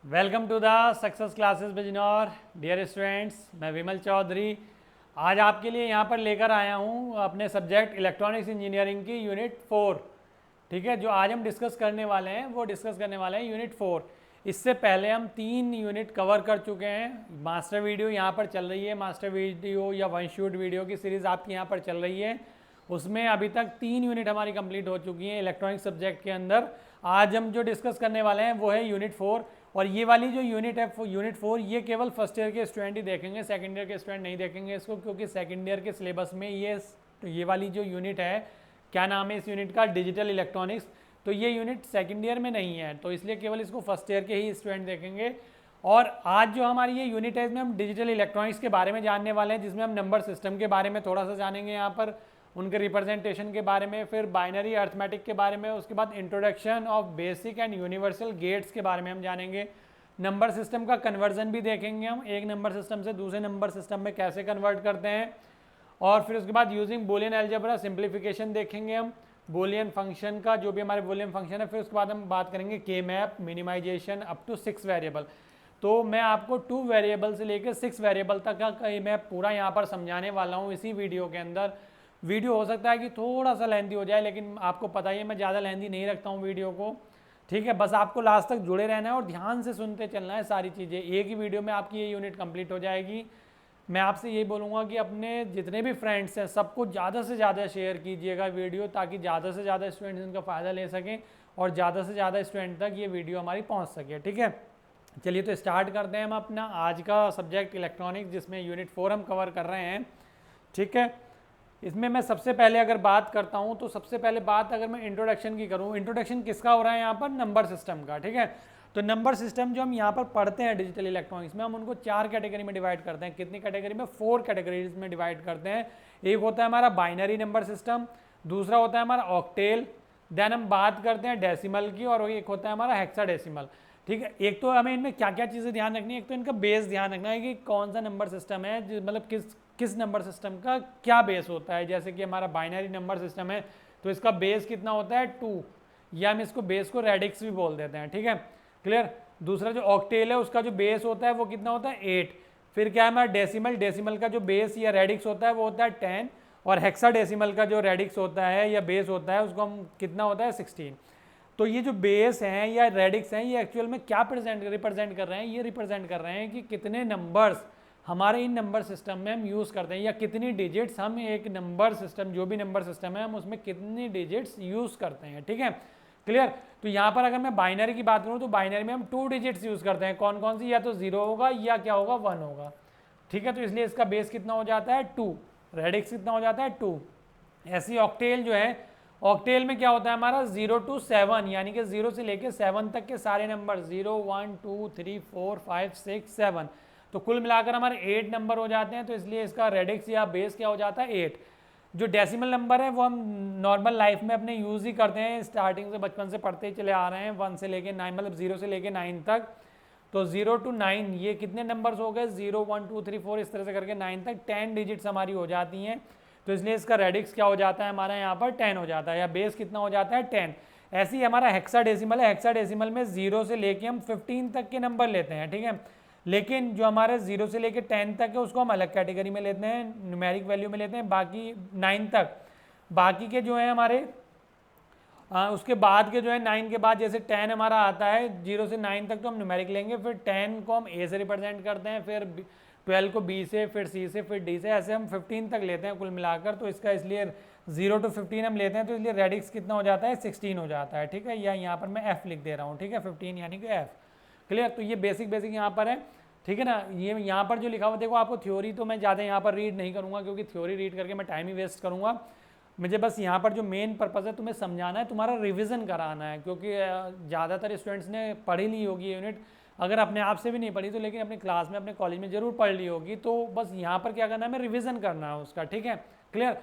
Welcome to the success classes Bijnor. Dear students, मैं विमल चौधरी आज आपके लिए यहाँ पर लेकर आया हूँ अपने सब्जेक्ट इलेक्ट्रॉनिक्स इंजीनियरिंग की यूनिट 4। ठीक है, जो आज हम डिस्कस करने वाले हैं वो डिस्कस करने वाले हैं यूनिट 4। इससे पहले हम 3 यूनिट कवर कर चुके हैं। मास्टर वीडियो यहाँ पर चल रही है, मास्टर वीडियो या वन शूट वीडियो की सीरीज़ आपकी यहाँ पर चल रही है। उसमें अभी तक 3 यूनिट हमारी कंप्लीट हो चुकी हैं इलेक्ट्रॉनिक्स सब्जेक्ट के अंदर। आज हम जो डिस्कस करने वाले हैं वो है यूनिट 4। और ये वाली जो यूनिट है यूनिट 4, ये केवल फर्स्ट ईयर के स्टूडेंट ही देखेंगे, सेकंड ईयर के स्टूडेंट नहीं देखेंगे इसको, क्योंकि सेकंड ईयर के सिलेबस में ये वाली जो यूनिट है, क्या नाम है इस यूनिट का, डिजिटल इलेक्ट्रॉनिक्स। तो ये यूनिट सेकंड ईयर में नहीं है, तो इसलिए केवल इसको फर्स्ट ईयर के ही स्टूडेंट देखेंगे। और आज जो हमारी ये यूनिट है इसमें हम डिजिटल इलेक्ट्रॉनिक्स के बारे में जानने वाले हैं, जिसमें हम नंबर सिस्टम के बारे में थोड़ा सा जानेंगे, यहाँ पर उनके रिप्रेजेंटेशन के बारे में, फिर बाइनरी अर्थमेटिक के बारे में, उसके बाद introduction of basic and universal gates के बारे में हम जानेंगे। नंबर सिस्टम का कन्वर्जन भी देखेंगे हम, एक नंबर सिस्टम से दूसरे नंबर सिस्टम में कैसे कन्वर्ट करते हैं। और फिर उसके बाद यूजिंग बूलियन अलजेब्रा सिंप्लीफिकेशन देखेंगे हम, बूलियन फंक्शन का जो भी हमारे बूलियन फंक्शन है। फिर उसके बाद हम बात करेंगे K map, minimization up to 6 variable. तो मैं आपको 2 वेरिएबल से लेकर 6 वेरिएबल तक का के मैप पूरा यहाँ पर समझाने वाला हूँ इसी वीडियो के अंदर। वीडियो हो सकता है कि थोड़ा सा लेंथी हो जाए, लेकिन आपको पता ही है मैं ज़्यादा लेंथी नहीं रखता हूँ वीडियो को। ठीक है, बस आपको लास्ट तक जुड़े रहना है और ध्यान से सुनते चलना है सारी चीज़ें। एक ही वीडियो में आपकी ये यूनिट कंप्लीट हो जाएगी। मैं आपसे यही बोलूँगा कि अपने जितने भी फ्रेंड्स हैं सबको ज़्यादा से ज़्यादा शेयर कीजिएगा वीडियो, ताकि ज़्यादा से ज़्यादा स्टूडेंट्स इनका फ़ायदा ले सकें और ज़्यादा से ज़्यादा स्टूडेंट तक ये वीडियो हमारी पहुँच सके। ठीक है, चलिए तो स्टार्ट करते हैं हम अपना आज का सब्जेक्ट इलेक्ट्रॉनिक्स, जिसमें यूनिट 4 हम कवर कर रहे हैं। ठीक है, इसमें मैं सबसे पहले अगर बात करता हूं तो सबसे पहले बात अगर मैं इंट्रोडक्शन की करूं, इंट्रोडक्शन किसका हो रहा है यहाँ पर, नंबर सिस्टम का। ठीक है, तो नंबर सिस्टम जो हम यहाँ पर पढ़ते हैं डिजिटल इलेक्ट्रॉनिक्स में, हम उनको 4 कैटेगरी में डिवाइड करते हैं। कितनी कैटेगरी में, 4 कैटेगरीज में डिवाइड करते हैं। एक होता है हमारा बाइनरी नंबर सिस्टम, दूसरा होता है हमारा ऑक्टेल, देन हम बात करते हैं डेसिमल की, और एक होता है हमारा हेक्साडेसिमल। ठीक है, एक तो हमें इनमें क्या क्या चीज़ें ध्यान रखनी है, एक तो इनका बेस ध्यान रखना है कि कौन सा नंबर सिस्टम है, मतलब किस नंबर सिस्टम का क्या बेस होता है। जैसे कि हमारा बाइनरी नंबर सिस्टम है तो इसका बेस कितना होता है 2, या हम इसको बेस को रेडिक्स भी बोल देते हैं। ठीक है, क्लियर। दूसरा जो ऑक्टेल है उसका जो बेस होता है वो कितना होता है 8। फिर क्या है हमारा डेसिमल, डेसिमल का जो बेस या रेडिक्स होता है वो होता है 10, और हेक्साडेसिमल का जो रेडिक्स होता है या बेस होता है उसको हम कितना होता है 16। तो ये जो बेस हैं या रेडिक्स हैं, ये एक्चुअल में क्या रिप्रेजेंट कर रहे हैं, ये रिप्रेजेंट कर रहे हैं कि कितने नंबर्स हमारे इन नंबर सिस्टम में हम यूज़ करते हैं, या कितनी डिजिट्स हम एक नंबर सिस्टम, जो भी नंबर सिस्टम है हम उसमें कितनी डिजिट्स यूज़ करते हैं। ठीक है, क्लियर। तो यहाँ पर अगर मैं बाइनरी की बात करूँ तो बाइनरी में हम 2 डिजिट्स यूज़ करते हैं। कौन कौन सी, या तो 0 होगा या क्या होगा 1 होगा। ठीक है, तो इसलिए इसका बेस कितना हो जाता है 2, रेडिक्स कितना हो जाता है 2। ऐसी ऑक्टेल जो है, ऑक्टेल में क्या होता है हमारा 0 to 7, यानी कि 0 से लेके 7 तक के सारे नंबर, 0 1 2 3 4 5 6 7, तो कुल मिलाकर हमारे 8 नंबर हो जाते हैं। तो इसलिए इसका रेडिक्स या बेस क्या हो जाता है 8। जो डेसिमल नंबर है वो हम नॉर्मल लाइफ में अपने यूज़ ही करते हैं, स्टार्टिंग से बचपन से पढ़ते ही चले आ रहे हैं, 1 से लेके 9, मतलब 0 से लेके 9 तक। तो 0 to 9 ये कितने नंबर्स हो गए, 0 1 2 3 4 इस तरह से करके 9 तक 10 डिजिट्स हमारी हो जाती हैं। तो इसलिए इसका रेडिक्स क्या हो जाता है हमारा यहाँ पर 10 हो जाता है, या बेस कितना हो जाता है 10। ऐसे ही हमारा हेक्साडेसिमल है, हेक्साडेसिमल में 0 से लेके हम 15 तक के नंबर लेते हैं। ठीक है, लेकिन जो हमारे 0 से लेके 10 तक है उसको हम अलग कैटेगरी में लेते हैं, न्यूमेरिक वैल्यू में लेते हैं। बाकी 9 तक, बाकी के जो है हमारे उसके बाद के जो है 9 के बाद जैसे 10 हमारा आता है 0 से 9 तक, तो हम न्यूमेरिक लेंगे। फिर 10 को हम ए से रिप्रेजेंट करते हैं, फिर 12 को बी से, फिर सी से, फिर डी से, ऐसे हम 15 तक लेते हैं कुल मिलाकर। तो इसका इसलिए 0 to 15 हम लेते हैं, तो इसलिए रेडिक्स कितना हो जाता है 16 हो जाता है। ठीक है, या यहाँ पर मैं एफ लिख दे रहा हूँ। ठीक है, 15 यानी कि एफ, क्लियर। तो ये बेसिक यहाँ पर है। ठीक है ना, ये यहाँ पर जो लिखा हुआ देखो, आपको थ्योरी तो मैं ज़्यादा यहाँ पर रीड नहीं करूँगा, क्योंकि थ्योरी रीड करके मैं टाइम ही वेस्ट करूँगा। मुझे बस यहाँ पर जो मेन पर्पज़ है तुम्हें समझाना है, तुम्हारा रिवीजन कराना है, क्योंकि ज़्यादातर स्टूडेंट्स ने पढ़ी ली होगी ये यूनिट, अगर अपने आप से भी नहीं पढ़ी तो लेकिन अपने क्लास में अपने कॉलेज में जरूर पढ़ ली होगी। तो बस यहाँ पर क्या करना है, हमें रिवीजन करना है उसका। ठीक है, क्लियर।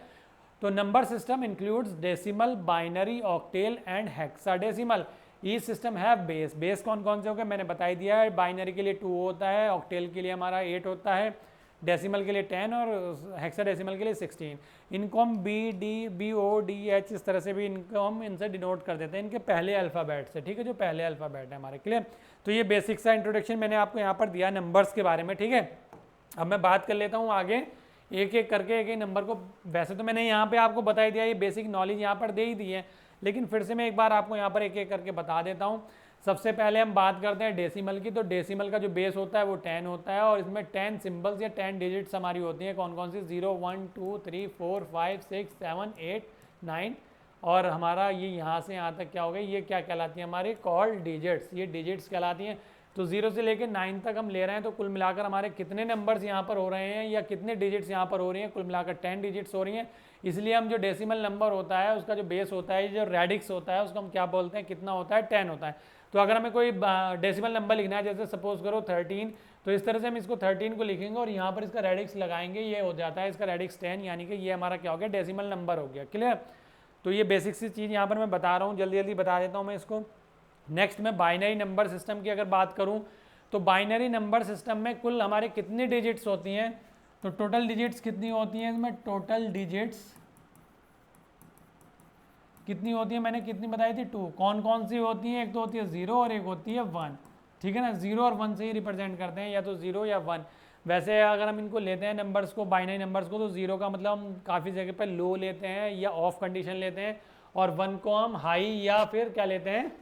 तो number system includes decimal, binary, octal and hexadecimal. Each system have base. Base कौन कौन से हो गए मैंने बता ही दिया है। बाइनरी के लिए 2 होता है, ऑक्टेल के लिए हमारा 8 होता है, डेसिमल के लिए 10 और हेक्साडेसिमल के लिए 16। इनको हम BODH इस तरह से भी इनको हम इनसे डिनोट कर देते हैं, इनके पहले अल्फ़ाबेट से, ठीक है, जो पहले अल्फ़ाबेट है हमारे। क्लियर? तो ये बेसिक सा इंट्रोडक्शन मैंने आपको यहाँ पर दिया नंबर्स के बारे में, ठीक है। अब मैं बात कर लेता हूँ आगे, एक एक करके एक एक नंबर को। वैसे तो मैंने यहाँ पे आपको बता ही दिया, ये बेसिक नॉलेज यहाँ पर दे ही दी है, लेकिन फिर से मैं एक बार आपको यहाँ पर एक एक करके बता देता हूँ। सबसे पहले हम बात करते हैं डेसिमल की। तो डेसिमल का जो बेस होता है वो 10 होता है, और इसमें 10 सिंबल्स या 10 डिजिट्स हमारी होती हैं। कौन कौन सी? 0 1 2 3 4 5 6 7 8 9, और हमारा ये यहाँ से यहाँ तक क्या हो गया, ये क्या कहलाती है हमारी? कॉल डिजिट्स, ये डिजिट्स कहलाती हैं। तो 0 से लेकर 9 तक हम ले रहे हैं, तो कुल मिलाकर हमारे कितने नंबर्स यहाँ पर हो रहे हैं या कितने डिजिट्स यहाँ पर हो रही हैं? कुल मिलाकर 10 डिजिट्स हो रही हैं। इसलिए हम जो डेसिमल नंबर होता है उसका जो बेस होता है, जो रेडिक्स होता है, उसको हम क्या बोलते हैं? कितना होता है? 10 होता है। तो अगर हमें कोई डेसिमल नंबर लिखना है, जैसे सपोज करो 13, तो इस तरह से हम इसको 13 को लिखेंगे और यहाँ पर इसका रेडिक्स लगाएंगे, ये हो जाता है इसका रेडिक्स 10, यानी कि ये हमारा क्या हो गया? डेसिमल नंबर हो गया। क्लियर? तो ये बेसिक सी चीज़ यहाँ पर मैं बता रहा हूँ, जल्दी जल्दी बता देता हूँ मैं इसको। नेक्स्ट मैं बाइनरी नंबर सिस्टम की अगर बात करूँ, तो बाइनरी नंबर सिस्टम में कुल हमारे कितनी डिजिट्स होती हैं? तो टोटल डिजिट्स कितनी होती हैं इसमें? टोटल डिजिट्स कितनी होती है? मैंने कितनी बताई थी? 2। कौन कौन सी होती है? एक तो होती है 0 और एक होती है 1, ठीक है ना। 0 और 1 से ही रिप्रेजेंट करते हैं, या तो 0 या 1। वैसे अगर हम इनको लेते हैं नंबर्स को, बाइनरी नंबर्स को, तो 0 का मतलब हम काफ़ी जगह पर लो लेते हैं या ऑफ कंडीशन लेते हैं, और 1 को हम हाई या फिर क्या लेते हैं?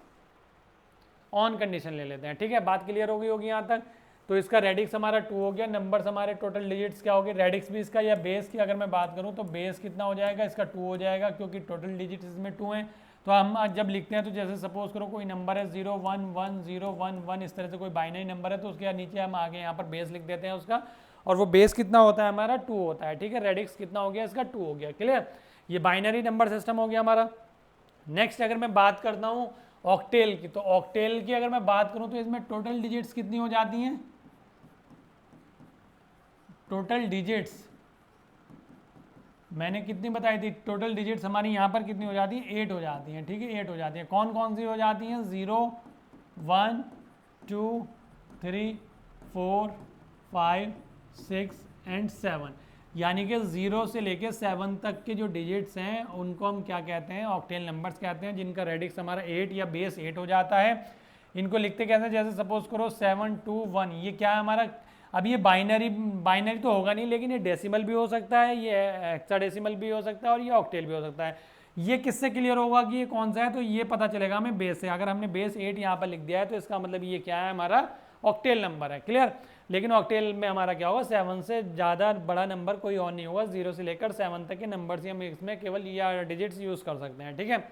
ऑन कंडीशन ले लेते हैं, ठीक है। बात क्लियर हो गई होगी यहाँ तक। तो इसका रेडिक्स हमारा 2 हो गया, नंबर्स हमारे टोटल डिजिट्स क्या हो गए? रेडिक्स भी इसका, या बेस की अगर मैं बात करूँ तो बेस कितना हो जाएगा? इसका 2 हो जाएगा, क्योंकि टोटल डिजिट्स इसमें 2 हैं। तो हम जब लिखते हैं तो जैसे सपोज करो कोई नंबर है 0 1 1 0 1 1, इस तरह से कोई बाइनरी नंबर है, तो उसके नीचे हम आगे यहाँ पर बेस लिख देते हैं उसका, और वो बेस कितना होता है हमारा? 2 होता है, ठीक है। रेडिक्स कितना हो गया इसका? 2 हो गया। क्लियर? ये बाइनरी नंबर सिस्टम हो गया हमारा। नेक्स्ट अगर मैं बात करता हूँ ऑक्टेल की, तो ऑक्टेल की अगर मैं बात करूँ तो इसमें टोटल डिजिट्स कितनी हो जाती हैं? टोटल डिजिट्स मैंने कितनी बताई थी? टोटल डिजिट्स हमारी यहाँ पर कितनी हो जाती है? 8 हो जाती हैं, ठीक है, 8 हो जाती है। कौन कौन सी हो जाती हैं? 0 1 2 3 4 5 6 एंड 7, यानी कि 0 से लेके 7 तक के जो डिजिट्स हैं उनको हम क्या कहते हैं? ऑक्टेल नंबर्स कहते हैं, जिनका रेडिक्स हमारा 8 या बेस 8 हो जाता है। इनको लिखते कैसे? जैसे सपोज करो 7 2 1, ये क्या है हमारा? अब ये बाइनरी तो होगा नहीं, लेकिन ये डेसिमल भी हो सकता है, ये हेक्साडेसिमल भी हो सकता है, और ये ऑक्टेल भी हो सकता है। ये किससे क्लियर होगा कि ये कौन सा है? तो ये पता चलेगा हमें बेस से। अगर हमने बेस 8 यहाँ पर लिख दिया है तो इसका मतलब ये क्या है? हमारा ऑक्टेल नंबर है। क्लियर? लेकिन ऑक्टेल में हमारा क्या होगा? 7 से ज़्यादा बड़ा नंबर कोई और नहीं होगा। 0 से लेकर 7 तक के नंबर से हम इसमें केवल या डिजिट्स यूज़ कर सकते हैं, ठीक है।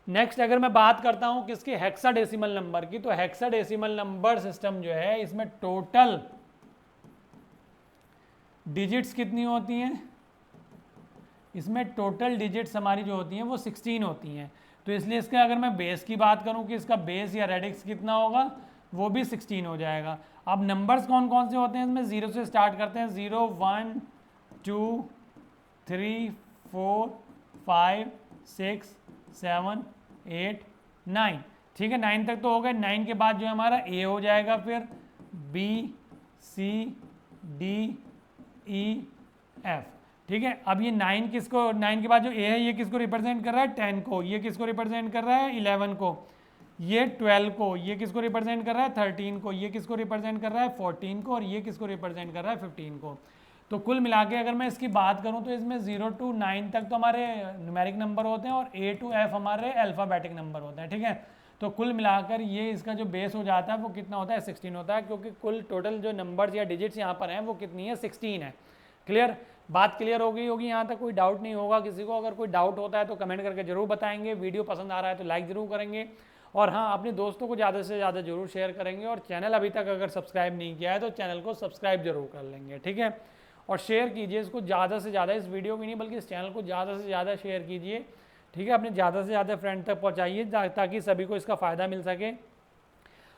नेक्स्ट अगर मैं बात करता हूँ किसकी? हेक्साडेसिमल नंबर की। तो हेक्साडेसिमल नंबर सिस्टम जो है, इसमें टोटल डिजिट्स कितनी होती हैं? इसमें टोटल डिजिट्स हमारी जो होती हैं वो 16 होती हैं। तो इसलिए इसका अगर मैं बेस की बात करूं कि इसका बेस या रेडिक्स कितना होगा, वो भी 16 हो जाएगा। अब नंबर्स कौन कौन से होते हैं इसमें? 0 से स्टार्ट करते हैं। 0 1 2 3 4 5 6 7 8 9, ठीक है। 9 तक तो हो गए। 9 के बाद जो है हमारा A हो जाएगा, फिर B C D E F, ठीक है। अब ये 9 किसको, 9 के बाद जो A है ये किसको रिप्रेजेंट कर रहा है? 10 को। ये किसको रिप्रेजेंट कर रहा है? 11 को। ये 12 को। ये किसको रिप्रेजेंट कर रहा है? 13 को। ये किसको रिप्रेजेंट कर रहा है? 14 को। और ये किसको रिप्रेजेंट कर रहा है? 15 को। तो कुल मिला के अगर मैं इसकी बात करूं तो इसमें 0 to 9 तक तो हमारे न्यूमेरिक नंबर होते हैं, और A to F हमारे अल्फ़ाबेटिक नंबर होते हैं, ठीक है। तो कुल मिलाकर ये इसका जो बेस हो जाता है वो कितना होता है? 16 होता है, क्योंकि कुल टोटल जो नंबर्स या डिजिट्स यहाँ पर हैं वो कितनी है? 16 है। क्लियर? बात क्लियर हो गई होगी यहाँ तक, कोई डाउट नहीं होगा किसी को। अगर कोई डाउट होता है तो कमेंट करके जरूर बताएंगे। वीडियो पसंद आ रहा है तो लाइक ज़रूर करेंगे, और हाँ, अपने दोस्तों को ज़्यादा से ज़्यादा जरूर शेयर करेंगे। और चैनल अभी तक अगर सब्सक्राइब नहीं किया है तो चैनल को सब्सक्राइब जरूर कर लेंगे, ठीक है। और शेयर कीजिए इसको ज़्यादा से ज़्यादा, इस वीडियो की नहीं बल्कि इस चैनल को ज़्यादा से ज़्यादा शेयर कीजिए, ठीक है। अपने ज़्यादा से ज़्यादा फ्रेंड तक पहुँचाइए ताकि सभी को इसका फ़ायदा मिल सके।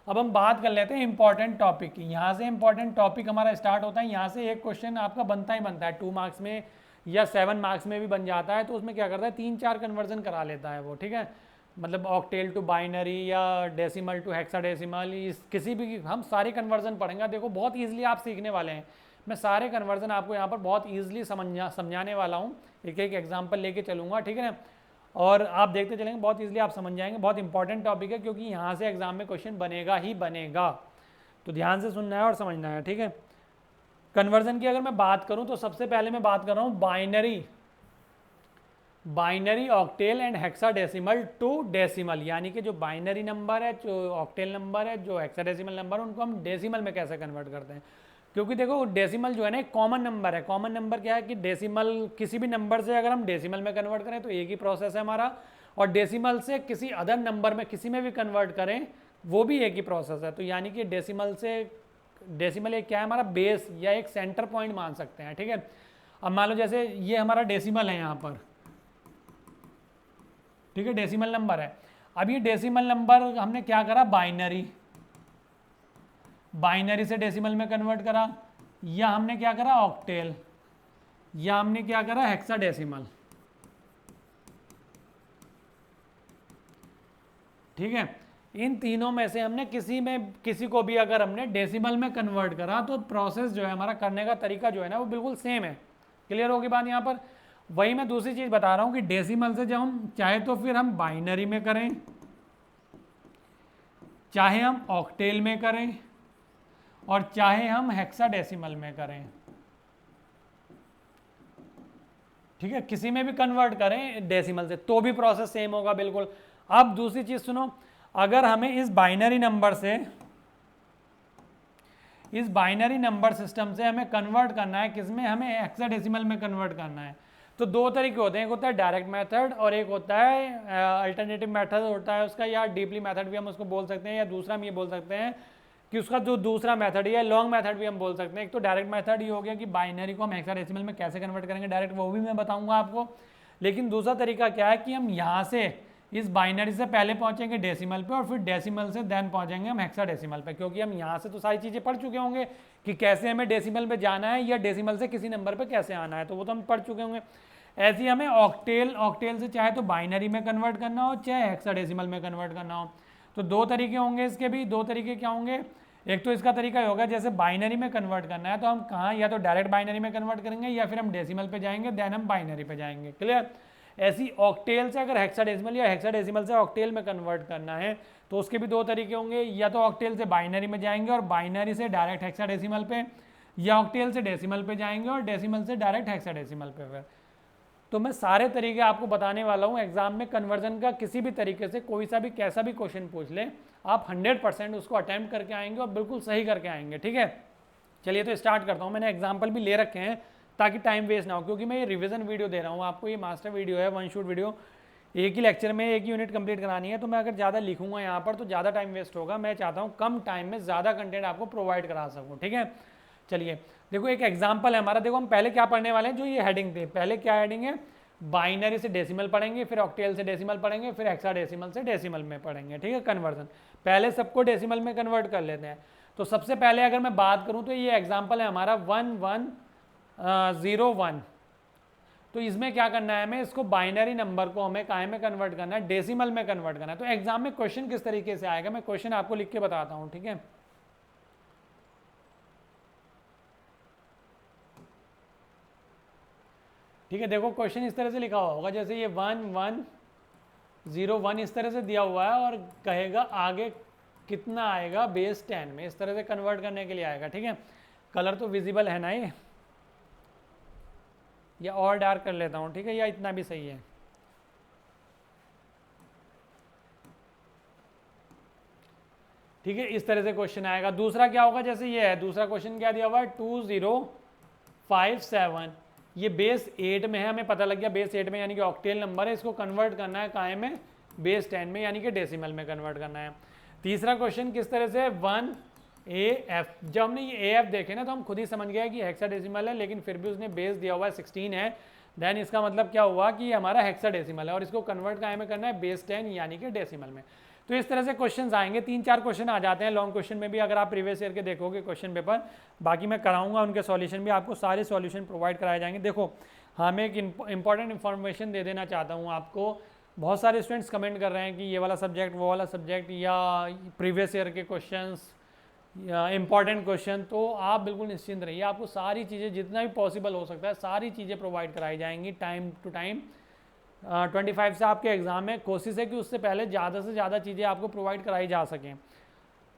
अब हम बात कर लेते हैं इंपॉर्टेंट टॉपिक की। यहाँ से इंपॉर्टेंट टॉपिक हमारा स्टार्ट होता है। यहाँ से एक क्वेश्चन आपका बनता ही बनता है, 2 मार्क्स में या 7 मार्क्स में भी बन जाता है। तो उसमें क्या करता है? 3-4 कन्वर्जन करा लेता है वो, ठीक है। मतलब ऑक्टेल टू बाइनरी या डेसिमल टू हेक्साडेसिमल, इस किसी भी हम सारे कन्वर्जन पढ़ेंगे। देखो बहुत ईजिली आप सीखने वाले हैं। मैं सारे कन्वर्जन आपको यहाँ पर बहुत ईजिली समझाने वाला हूँ, एक एक एग्जाम्पल लेके चलूँगा, ठीक है ना। और आप देखते चलेंगे, बहुत ईजिली आप समझ जाएंगे। बहुत इंपॉर्टेंट टॉपिक है क्योंकि यहाँ से एग्जाम में क्वेश्चन बनेगा ही बनेगा, तो ध्यान से सुनना है और समझना है, ठीक है। कन्वर्जन की अगर मैं बात करूँ तो सबसे पहले मैं बात कर रहा हूँ binary octal and hexadecimal to decimal, यानी कि जो बाइनरी नंबर है, जो ऑक्टेल नंबर है, जो हेक्साडेसिमल नंबर है, उनको हम डेसिमल में कैसे कन्वर्ट करते हैं। क्योंकि देखो डेसिमल जो है ना एक कॉमन नंबर है। कॉमन नंबर क्या है कि डेसिमल किसी भी नंबर से अगर हम डेसिमल में कन्वर्ट करें तो एक ही प्रोसेस है हमारा, और डेसिमल से किसी अदर नंबर में किसी में भी कन्वर्ट करें वो भी एक ही प्रोसेस है। तो यानी कि डेसिमल एक क्या है हमारा बेस या एक सेंटर पॉइंट मान सकते हैं, ठीक है। अब मान लो जैसे ये हमारा डेसिमल है यहाँ पर, ठीक है, डेसिमल नंबर है। अब ये डेसिमल नंबर हमने क्या करा, बाइनरी से डेसिमल में कन्वर्ट करा, या हमने क्या करा ऑक्टेल, या हमने क्या करा हेक्साडेसिमल, ठीक है। इन तीनों में से हमने किसी को भी अगर हमने डेसिमल में कन्वर्ट करा तो प्रोसेस जो है हमारा करने का तरीका जो है ना वो बिल्कुल सेम है। क्लियर होगी बात यहाँ पर। वही मैं दूसरी चीज़ बता रहा हूँ कि डेसिमल से जब हम चाहे तो फिर हम बाइनरी में करें, चाहे हम ऑक्टेल में करें, और चाहे हम हेक्साडेसिमल में करें, ठीक है, किसी में भी कन्वर्ट करें डेसिमल से तो भी प्रोसेस सेम होगा बिल्कुल। अब दूसरी चीज़ सुनो, अगर हमें इस बाइनरी नंबर सिस्टम से हमें कन्वर्ट करना है, किसमें, हमें हेक्साडेसिमल में कन्वर्ट करना है, तो दो तरीके होते हैं, एक होता है डायरेक्ट मेथड और एक होता है अल्टरनेटिव मेथड होता है उसका, या डीपली मेथड भी हम उसको बोल सकते हैं, या दूसरा हम ये बोल सकते हैं कि उसका जो दूसरा मेथड है लॉन्ग मेथड भी हम बोल सकते हैं। एक तो डायरेक्ट मेथड ही हो गया कि बाइनरी को हम हेक्साडेसिमल में कैसे कन्वर्ट करेंगे डायरेक्ट, वो भी मैं बताऊंगा आपको। लेकिन दूसरा तरीका क्या है कि हम यहाँ से इस बाइनरी से पहले पहुंचेंगे डेसिमल पे और फिर डेसिमल से देन पहुंचेंगे हम हेक्साडेसिमल पे, क्योंकि हम यहाँ से तो सारी चीज़ें पढ़ चुके होंगे कि कैसे हमें डेसिमल पे जाना है या डेसिमल से किसी नंबर पे कैसे आना है, तो वो तो हम पढ़ चुके होंगे। ऐसे ही हमें ऑक्टेल से चाहे तो बाइनरी में कन्वर्ट करना हो चाहे हेक्साडेसिमल में कन्वर्ट करना हो, तो दो तरीके होंगे इसके भी। दो तरीके क्या होंगे, एक तो इसका तरीका होगा जैसे बाइनरी में कन्वर्ट करना है तो हम कहाँ, या तो डायरेक्ट बाइनरी में कन्वर्ट करेंगे या फिर हम डेसिमल पे जाएंगे देन हम बाइनरी पे जाएंगे। क्लियर। ऐसी ऑक्टेल से अगर हेक्साडेसिमल या हेक्साडेसिमल से ऑक्टेल में कन्वर्ट करना है तो उसके भी दो तरीके होंगे, या तो ऑक्टेल से बाइनरी में जाएंगे और बाइनरी से डायरेक्ट हेक्साडेसिमल पे, या ऑक्टेल से डेसिमल पे जाएंगे और डेसिमल से डायरेक्ट हेक्साडेसिमल पे। फिर तो मैं सारे तरीके आपको बताने वाला हूँ एग्जाम में। कन्वर्जन का किसी भी तरीके से कोई सा भी कैसा भी क्वेश्चन पूछ ले, आप 100% उसको अटेम्प्ट करके आएंगे और बिल्कुल सही करके आएंगे, ठीक है। चलिए तो स्टार्ट करता हूँ। मैंने एग्जाम्पल भी ले रखे हैं ताकि टाइम वेस्ट ना हो, क्योंकि मैं ये रिवीजन वीडियो दे रहा हूँ आपको, ये मास्टर वीडियो है, वन शूट वीडियो, एक ही लेक्चर में एक ही यूनिट कंप्लीट करानी है। तो मैं अगर ज़्यादा लिखूंगा यहाँ पर तो ज़्यादा टाइम वेस्ट होगा। मैं चाहता हूँ कम टाइम में ज़्यादा कंटेंट आपको प्रोवाइड करा सकूँ, ठीक है। चलिए देखो एक एग्जाम्पल है हमारा। देखो हम पहले क्या पढ़ने वाले हैं, जो ये हेडिंग थी, पहले क्या हेडिंग है, बाइनरी से डेसिमल पढ़ेंगे, फिर ऑक्टेल से डेसिमल पढ़ेंगे, फिर हेक्साडेसिमल से डेसिमल में पढ़ेंगे, ठीक है। कन्वर्जन पहले सबको डेसिमल में कन्वर्ट कर लेते हैं। तो सबसे पहले अगर मैं बात करूं तो ये एग्जांपल है हमारा 1101। तो इसमें क्या करना है, हमें इसको बाइनरी नंबर को हमें काहे में कन्वर्ट करना है, डेसिमल में कन्वर्ट करना है। तो एग्जाम में क्वेश्चन किस तरीके से आएगा, मैं क्वेश्चन आपको लिख के बताता हूँ, ठीक है। ठीक है, देखो क्वेश्चन इस तरह से लिखा हुआ होगा, जैसे ये 1101 इस तरह से दिया हुआ है और कहेगा आगे कितना आएगा बेस 10 में, इस तरह से कन्वर्ट करने के लिए आएगा, ठीक है। कलर तो विजिबल है ना ये, या और डार्क कर लेता हूँ, ठीक है, या इतना भी सही है। ठीक है, इस तरह से क्वेश्चन आएगा। दूसरा क्या होगा, जैसे ये है, दूसरा क्वेश्चन क्या दिया हुआ है 2057, ये बेस 8 में है, हमें पता लग गया बेस 8 में यानी कि ऑक्टेल नंबर है, इसको कन्वर्ट करना है काहे में, बेस 10 में यानी कि डेसिमल में कन्वर्ट करना है। तीसरा क्वेश्चन किस तरह से 1AF, जब हमने ये AF देखे ना तो हम खुद ही समझ गए कि हेक्साडेसिमल है, लेकिन फिर भी उसने बेस दिया हुआ है 16 है, देन इसका मतलब क्या हुआ कि ये हमारा हेक्साडेसिमल है और इसको कन्वर्ट काहे में करना है, बेस 10 यानी कि डेसिमल में। तो इस तरह से क्वेश्चन आएंगे, 3-4 क्वेश्चन आ जाते हैं लॉन्ग क्वेश्चन में भी, अगर आप प्रीवियस ईयर के देखोगे क्वेश्चन पेपर, बाकी मैं कराऊंगा उनके सॉल्यूशन भी, आपको सारे सॉल्यूशन प्रोवाइड कराए जाएंगे। देखो हाँ, मैं एक इंपॉर्टेंट इन्फॉर्मेशन दे देना चाहता हूँ आपको। बहुत सारे स्टूडेंट्स कमेंट कर रहे हैं कि ये वाला सब्जेक्ट, वो वाला सब्जेक्ट, या प्रीवियस ईयर के क्वेश्चंस इंपॉर्टेंट क्वेश्चन, तो आप बिल्कुल निश्चिंत रहिए, आपको सारी चीज़ें जितना भी पॉसिबल हो सकता है सारी चीज़ें प्रोवाइड कराई जाएंगी टाइम टू टाइम। 25 से आपके एग्ज़ाम में कोशिश है कि उससे पहले ज़्यादा से ज़्यादा चीज़ें आपको प्रोवाइड कराई जा सकें।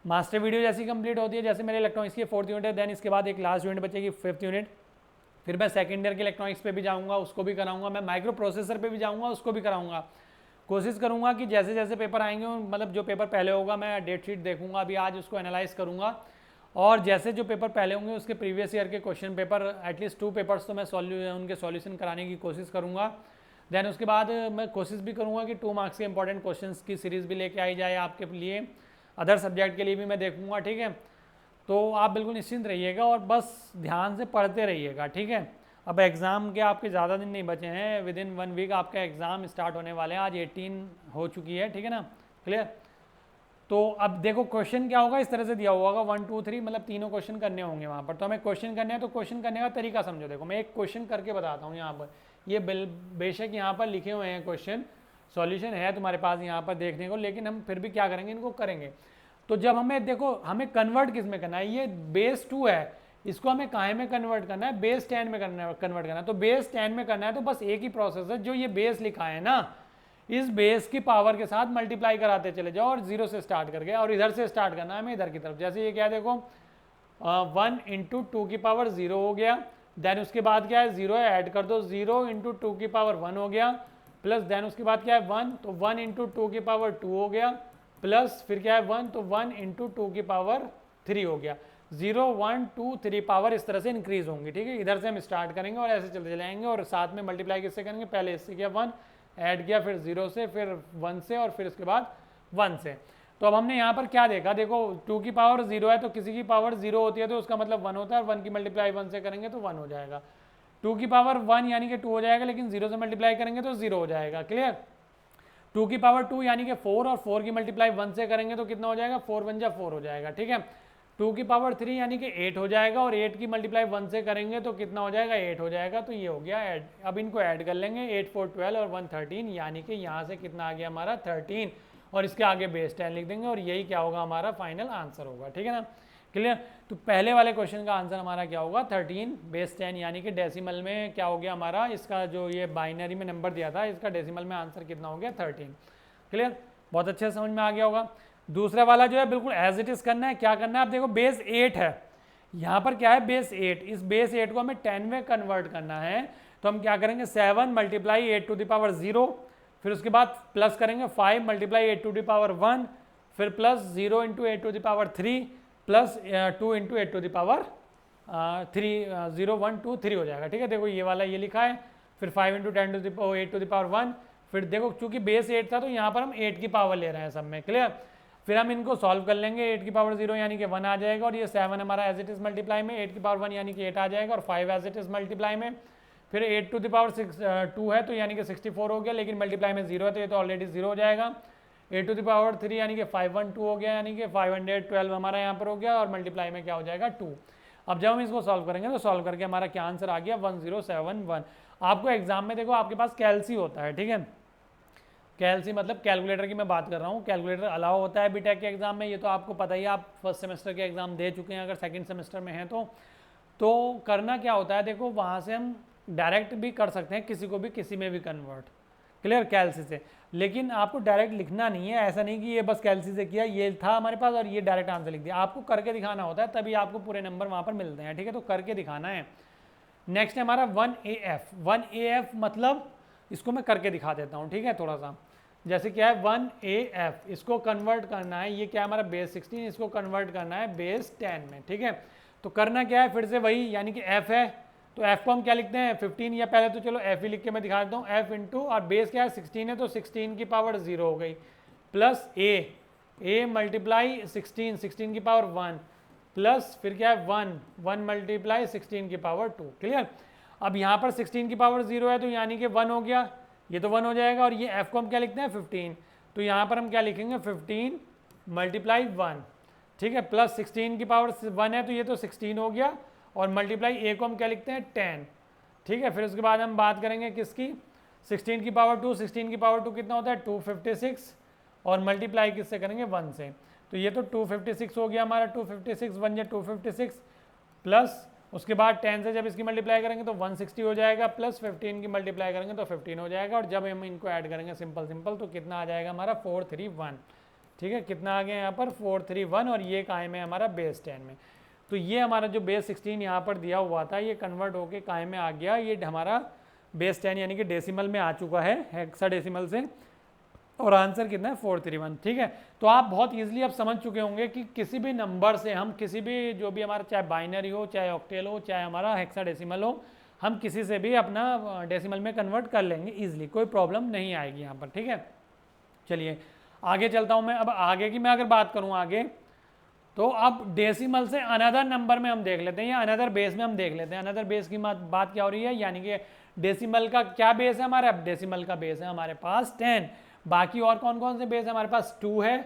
मास्टर वीडियो जैसी कंप्लीट होती है, जैसे मेरे इलेक्ट्रॉनिक्स की 4th यूनिट है, देन इसके बाद एक लास्ट यूनिट बचेगी 5th यूनिट, फिर मैं सेकेंड ईयर के इलेक्ट्रॉनिक्स पे भी जाऊँगा, उसको भी कराऊँगा, मैं माइक्रो प्रोसेसर पे भी जाऊँगा, उसको भी कराऊँगा। कोशिश करूँगा कि जैसे जैसे पेपर आएंगे, मतलब जो पेपर पहले होगा मैं डेट शीट देखूँगा, अभी आज उसको एनालाइज करूँगा, और जैसे जो पेपर पहले होंगे उसके प्रीवियस ईयर के क्वेश्चन पेपर एटलीस्ट 2 पेपर्स तो मैं उनके सॉल्यूशन कराने की कोशिश करूँगा। देन उसके बाद मैं कोशिश भी करूँगा कि 2 मार्क्स के इंपॉर्टेंट क्वेश्चंस की सीरीज़ भी लेके आई जाए आपके लिए, अदर सब्जेक्ट के लिए भी मैं देखूँगा, ठीक है। तो आप बिल्कुल निश्चिंत रहिएगा और बस ध्यान से पढ़ते रहिएगा, ठीक है। अब एग्ज़ाम के आपके ज़्यादा दिन नहीं बचे हैं, विद इन 1 वीक आपका एग्ज़ाम स्टार्ट होने वाले हैं, आज 18 हो चुकी है, ठीक है ना, क्लियर। तो अब देखो क्वेश्चन क्या होगा, इस तरह से दिया हुआ होगा 1 2 3, मतलब तीनों क्वेश्चन करने होंगे वहाँ पर, तो हमें क्वेश्चन करने हैं, तो क्वेश्चन करने का तरीका समझो। देखो मैं एक क्वेश्चन करके बताता हूँ यहाँ पर, ये बेशक यहाँ पर लिखे हुए हैं क्वेश्चन, सॉल्यूशन है तुम्हारे पास यहाँ पर देखने को, लेकिन हम फिर भी क्या करेंगे, इनको करेंगे। तो जब हमें देखो हमें कन्वर्ट किस में करना है, ये बेस 2 है, इसको हमें काहे में कन्वर्ट करना है, बेस 10 में कन्वर्ट करना है। तो बेस 10 में करना है तो बस एक ही प्रोसेस है, जो ये बेस लिखा है ना, इस बेस की पावर के साथ मल्टीप्लाई कराते चले जाओ और 0 से स्टार्ट करके, और इधर से स्टार्ट करना है हमें इधर की तरफ। जैसे ये क्या देखो 1 इंटू 2 की पावर 0 हो गया, देन उसके बाद क्या है 0 है, ऐड कर दो, 0 इंटू 2 की पावर 1 हो गया, प्लस देन उसके बाद क्या है 1, तो 1 इंटू 2 की पावर 2 हो गया, प्लस फिर क्या है 1, तो 1 इंटू 2 की पावर 3 हो गया। 0 1 2 3 पावर इस तरह से इंक्रीज होंगी, ठीक है। इधर से हम स्टार्ट करेंगे और ऐसे चलते जाएंगे, और साथ में मल्टीप्लाई किससे करेंगे, पहले इससे किया 1, ऐड किया, फिर 0 से, फिर 1 से, और फिर उसके बाद 1 से। तो अब हमने यहाँ पर क्या देखा, देखो 2 की पावर 0 है, तो किसी की पावर 0 होती है तो उसका मतलब 1 होता है, और 1 की मल्टीप्लाई 1 से करेंगे तो 1 हो जाएगा। 2 की पावर 1 यानी कि 2 हो जाएगा, लेकिन 0 से मल्टीप्लाई करेंगे तो 0 हो जाएगा, क्लियर। 2 की पावर 2 यानी कि 4, और 4 की मल्टीप्लाई 1 से करेंगे तो कितना हो जाएगा, 4 1 जा 4 हो जाएगा, ठीक है। 2 की पावर 3 यानी कि 8 हो जाएगा, और 8 की मल्टीप्लाई 1 से करेंगे तो कितना हो जाएगा, 8 हो जाएगा। तो ये हो गया ऐड। अब इनको ऐड कर लेंगे, 8 4 12 और 1 13, यानी कि यहाँ से कितना आ गया हमारा 13, और इसके आगे बेस 10 लिख देंगे, और यही क्या होगा हमारा फाइनल आंसर होगा, ठीक है ना, क्लियर। तो पहले वाले क्वेश्चन का आंसर हमारा क्या होगा, 13 बेस 10, यानी कि डेसिमल में क्या हो गया हमारा, इसका जो ये बाइनरी में नंबर दिया था, इसका डेसिमल में आंसर कितना हो गया 13, क्लियर। बहुत अच्छे से समझ में आ गया होगा। दूसरा वाला जो है बिल्कुल एज इट इज करना है। क्या करना है, आप देखो बेस 8 है, यहाँ पर क्या है बेस 8, इस बेस 8 को हमें 10 में कन्वर्ट करना है। तो हम क्या करेंगे 7 मल्टीप्लाई 8 टू द पावर 0, फिर उसके बाद प्लस करेंगे 5 मल्टीप्लाई 8 टू द पावर 1, फिर plus 0 into 8 to the power 3, plus 2 into 8 to the power 3, 0 1 2 3 हो जाएगा, ठीक है। देखो ये वाला ये लिखा है, फिर 5 into 10 to the power 8 to the power 1, फिर देखो चूंकि बेस 8 था तो यहाँ पर हम 8 की पावर ले रहे हैं सब में, क्लियर। फिर हम इनको सॉल्व कर लेंगे, 8 की पावर 0 यानी कि 1 आ जाएगा, और ये 7 हमारा एज इट इज मल्टीप्लाई में, 8 की पावर 1 यानी कि 8 आ जाएगा, और 5 एज इट इज मल्टीप्लाई में, फिर 8 टू द पावर 2 है तो यानी कि 64 हो गया, लेकिन मल्टीप्लाई में 0 है तो ये तो ऑलरेडी 0 हो जाएगा। 8 टू द पावर 3 यानी कि 512 हो गया, यानी कि 512 हमारा यहाँ पर हो गया, और मल्टीप्लाई में क्या हो जाएगा 2। अब जब हम इसको सॉल्व करेंगे तो सॉल्व करके हमारा क्या आंसर आ गया 1071। आपको एग्जाम में देखो आपके पास कैलसी होता है, ठीक है, कैलसी मतलब कैलकुलेटर की मैं बात कर रहा हूँ, कैलकुलेटर अलाउ होता है बीटेक के एग्जाम में, ये तो आपको पता ही है, आप फर्स्ट सेमेस्टर के एग्जाम दे चुके हैं, अगर सेकंड सेमेस्टर में हैं तो करना क्या होता है, देखो वहाँ से हम डायरेक्ट भी कर सकते हैं, किसी को भी किसी में भी कन्वर्ट, क्लियर, कैलसी से। लेकिन आपको डायरेक्ट लिखना नहीं है, ऐसा नहीं कि ये बस कैलसी से किया, ये था हमारे पास और ये डायरेक्ट आंसर लिख दिया, आपको करके दिखाना होता है, तभी आपको पूरे नंबर वहाँ पर मिलते हैं, ठीक है, तो करके दिखाना है। नेक्स्ट है हमारा 1AF। 1AF मतलब इसको मैं करके दिखा देता हूँ, ठीक है, थोड़ा सा, जैसे क्या है 1AF, इसको कन्वर्ट करना है, ये क्या है हमारा बेस 16, इसको कन्वर्ट करना है बेस 10 में, ठीक है। तो करना क्या है, फिर से वही, यानी कि F है तो F को हम क्या लिखते हैं 15, या पहले तो चलो F ही लिख के मैं दिखा देता हूँ, F इंटू, और बेस क्या है 16 है तो 16 की पावर 0 हो गई, प्लस A मल्टीप्लाई 16 की पावर 1, प्लस फिर क्या है 1 मल्टीप्लाई 16 की पावर 2, क्लियर। अब यहाँ पर 16 की पावर 0 है तो यानी कि 1 हो गया, ये तो 1 हो जाएगा, और ये F को हम क्या लिखते हैं 15, तो यहाँ पर हम क्या लिखेंगे 15 मल्टीप्लाई 1, ठीक है, प्लस 16 की पावर 1 है तो ये तो 16 हो गया, और मल्टीप्लाई A को हम क्या लिखते हैं 10, ठीक है। फिर उसके बाद हम बात करेंगे किसकी, 16 की पावर 2, 16 की पावर 2 कितना होता है 256, और मल्टीप्लाई किससे करेंगे 1 से। तो ये तो 256 हो गया हमारा, 256 1 या 256 प्लस उसके बाद 10 से जब इसकी मल्टीप्लाई करेंगे तो 160 हो जाएगा, प्लस 15 की मल्टीप्लाई करेंगे तो 15 हो जाएगा, और जब हम इनको ऐड करेंगे सिंपल तो कितना आ जाएगा हमारा 431। ठीक है, कितना आ गया यहाँ पर 431, और ये कायम है हमारा बेस 10 में। तो ये हमारा जो बेस 16 यहाँ पर दिया हुआ था ये कन्वर्ट होके कायम में आ गया, ये हमारा बेस 10 यानी कि डेसिमल में आ चुका है हेक्साडेसिमल से, और आंसर कितना है 431। ठीक है, तो आप बहुत इजीली अब समझ चुके होंगे कि किसी भी नंबर से हम किसी भी जो भी हमारा चाहे बाइनरी हो, चाहे ऑक्टेल हो, चाहे हमारा हेक्साडेसिमल हो, हम किसी से भी अपना डेसिमल में कन्वर्ट कर लेंगे इजीली, कोई प्रॉब्लम नहीं आएगी यहाँ पर। ठीक है, चलिए आगे चलता हूँ मैं। अब आगे की मैं अगर बात करूँ आगे, तो अब डेसिमल से अनदर नंबर में हम देख लेते हैं, या अनदर बेस में हम देख लेते हैं। अनदर बेस की बात क्या हो रही है, यानी कि डेसिमल का क्या बेस है हमारा, अब डेसिमल का बेस है हमारे पास 10, बाकी और कौन कौन से बेस है हमारे पास 2 है,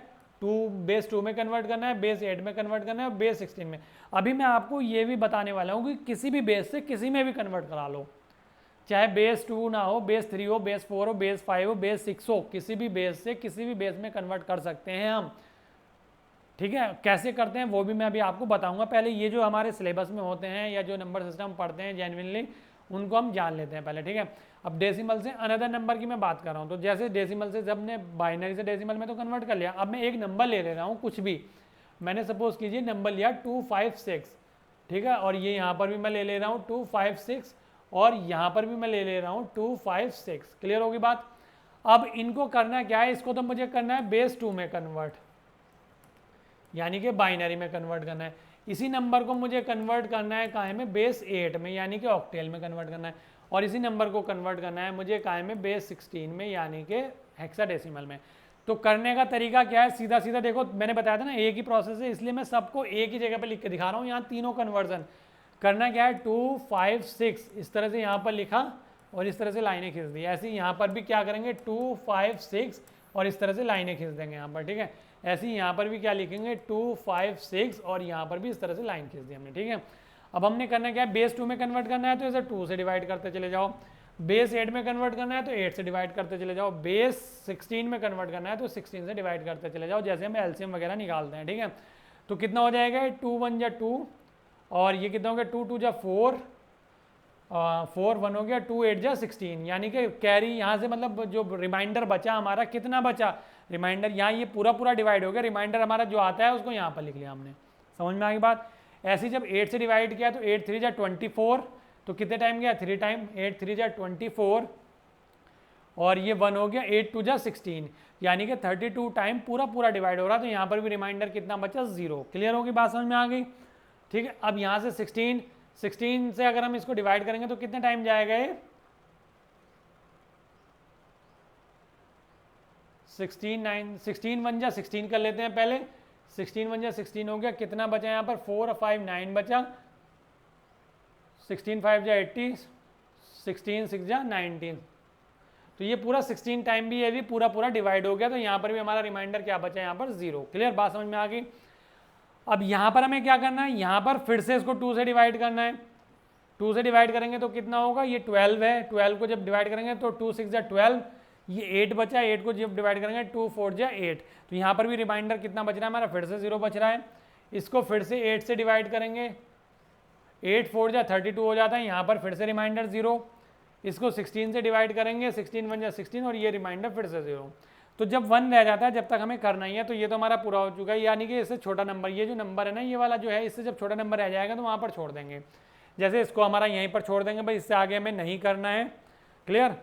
2 बेस 2 में कन्वर्ट करना है, बेस 8 में कन्वर्ट करना है, और बेस 16 में। अभी मैं आपको ये भी बताने वाला हूँ कि किसी भी बेस से किसी में भी कन्वर्ट करा लो, चाहे बेस 2 ना हो, बेस 3 हो, बेस 4 हो, बेस 5 हो, बेस 6 हो, किसी भी बेस से किसी भी बेस में कन्वर्ट कर सकते हैं हम। ठीक है, कैसे करते हैं वो भी मैं अभी आपको बताऊंगा। पहले ये जो हमारे सिलेबस में होते हैं या जो नंबर सिस्टम पढ़ते हैं जेन्युइनली, उनको हम जान लेते हैं पहले। ठीक है, अब डेसिमल से अनदर नंबर की मैं बात कर रहा हूँ, तो जैसे डेसिमल से जब ने बाइनरी से डेसिमल में तो कन्वर्ट कर लिया, अब मैं एक नंबर ले रहा हूँ कुछ भी, मैंने सपोज कीजिए नंबर लिया 256। ठीक है, और ये यहाँ पर भी मैं ले रहा हूँ 256, और यहाँ पर भी मैं ले रहा हूँ 256। क्लियर होगी बात। अब इनको करना क्या है, इसको तो मुझे करना है बेस 2 में कन्वर्ट, यानी कि बाइनरी में कन्वर्ट करना है। इसी नंबर को मुझे कन्वर्ट करना है काहे में, बेस 8 में, यानी कि ऑक्टेल में कन्वर्ट करना है, और इसी नंबर को कन्वर्ट करना है मुझे काहे में, बेस 16 में, यानी कि हेक्साडेसिमल में। तो करने का तरीका क्या है, सीधा सीधा देखो, मैंने बताया था ना एक ही प्रोसेस है, इसलिए मैं सबको एक ही जगह पे लिख के दिखा रहा हूँ। यहाँ तीनों कन्वर्जन करना क्या है, 256 इस तरह से यहाँ पर लिखा और इस तरह से लाइनें खींच दी। ऐसे ही यहाँ पर भी क्या करेंगे 256 और इस तरह से लाइनें खींच देंगे यहाँ पर। ठीक है, ऐसे ही यहाँ पर भी क्या लिखेंगे 256 और यहाँ पर भी इस तरह से लाइन खींच दी हमने। ठीक है, अब हमने करना क्या है, बेस 2 में कन्वर्ट करना है तो इसे 2 से डिवाइड करते चले जाओ, बेस 8 में कन्वर्ट करना है तो 8 से डिवाइड करते चले जाओ, बेस 16 में कन्वर्ट करना है तो 16 से डिवाइड करते चले जाओ, जैसे हम एलसीएम वगैरह निकालते हैं। ठीक है, तो कितना हो जाएगा 2 1 जा 2, और ये कितना हो गया 2 2 जा 4, 4 1 हो गया, 2 8 जा 16, यानी कि कैरी यहाँ से मतलब जो रिमाइंडर बचा हमारा, कितना बचा रिमाइंडर, यहाँ ये पूरा पूरा डिवाइड हो गया, रिमाइंडर हमारा जो आता है उसको यहाँ पर लिख लिया हमने। समझ में आ गई बात। ऐसे ही जब 8 से डिवाइड किया तो 8 3 जा 24, तो कितने टाइम गया 3 टाइम, 8 3 जा 24, और ये 1 हो गया, 8 2 जा 16, यानी कि 32 टाइम पूरा पूरा डिवाइड हो रहा है। तो यहाँ पर भी रिमाइंडर कितना बचा 0। क्लियर होगी बात, समझ में आ गई। ठीक है, अब यहाँ से 16 से अगर हम इसको डिवाइड करेंगे तो कितने टाइम जाएगा ये 16 1 जा 16 कर लेते हैं पहले, 16 1 जा 16 हो गया, कितना बचा यहाँ पर 4 और 5 9 बचा, 16 5 जा 80, 16 6 जा 19, तो ये पूरा 16 टाइम भी ये भी पूरा पूरा डिवाइड हो गया। तो यहाँ पर भी हमारा रिमाइंडर क्या बचा यहाँ पर 0। क्लियर बात समझ में आ गई। अब यहाँ पर हमें क्या करना है, यहाँ पर फिर से इसको 2 से डिवाइड करना है, 2 से डिवाइड करेंगे तो कितना होगा, ये 12 है, 12 को जब डिवाइड करेंगे तो 2 6 जा 12, ये 8 बचा, 8 को जब डिवाइड करेंगे 2 4 जा 8, तो यहाँ पर भी रिमाइंडर कितना बच रहा है हमारा, फिर से 0 बच रहा है। इसको फिर से 8 से डिवाइड करेंगे, 8 4 जा 32 हो जाता है, यहाँ पर फिर से रिमाइंडर 0। इसको 16 से डिवाइड करेंगे, 16 1 जा 16, और ये रिमाइंडर फिर से 0। तो जब 1 रह जाता है, जब तक हमें करना ही है, तो ये तो हमारा पूरा हो चुका है, यानी कि इससे छोटा नंबर, ये जो नंबर है ना ये वाला जो है, इससे जब छोटा नंबर रह जाएगा तो वहाँ पर छोड़ देंगे, जैसे इसको हमारा यहीं पर छोड़ देंगे, भाई इससे आगे हमें नहीं करना है। क्लियर,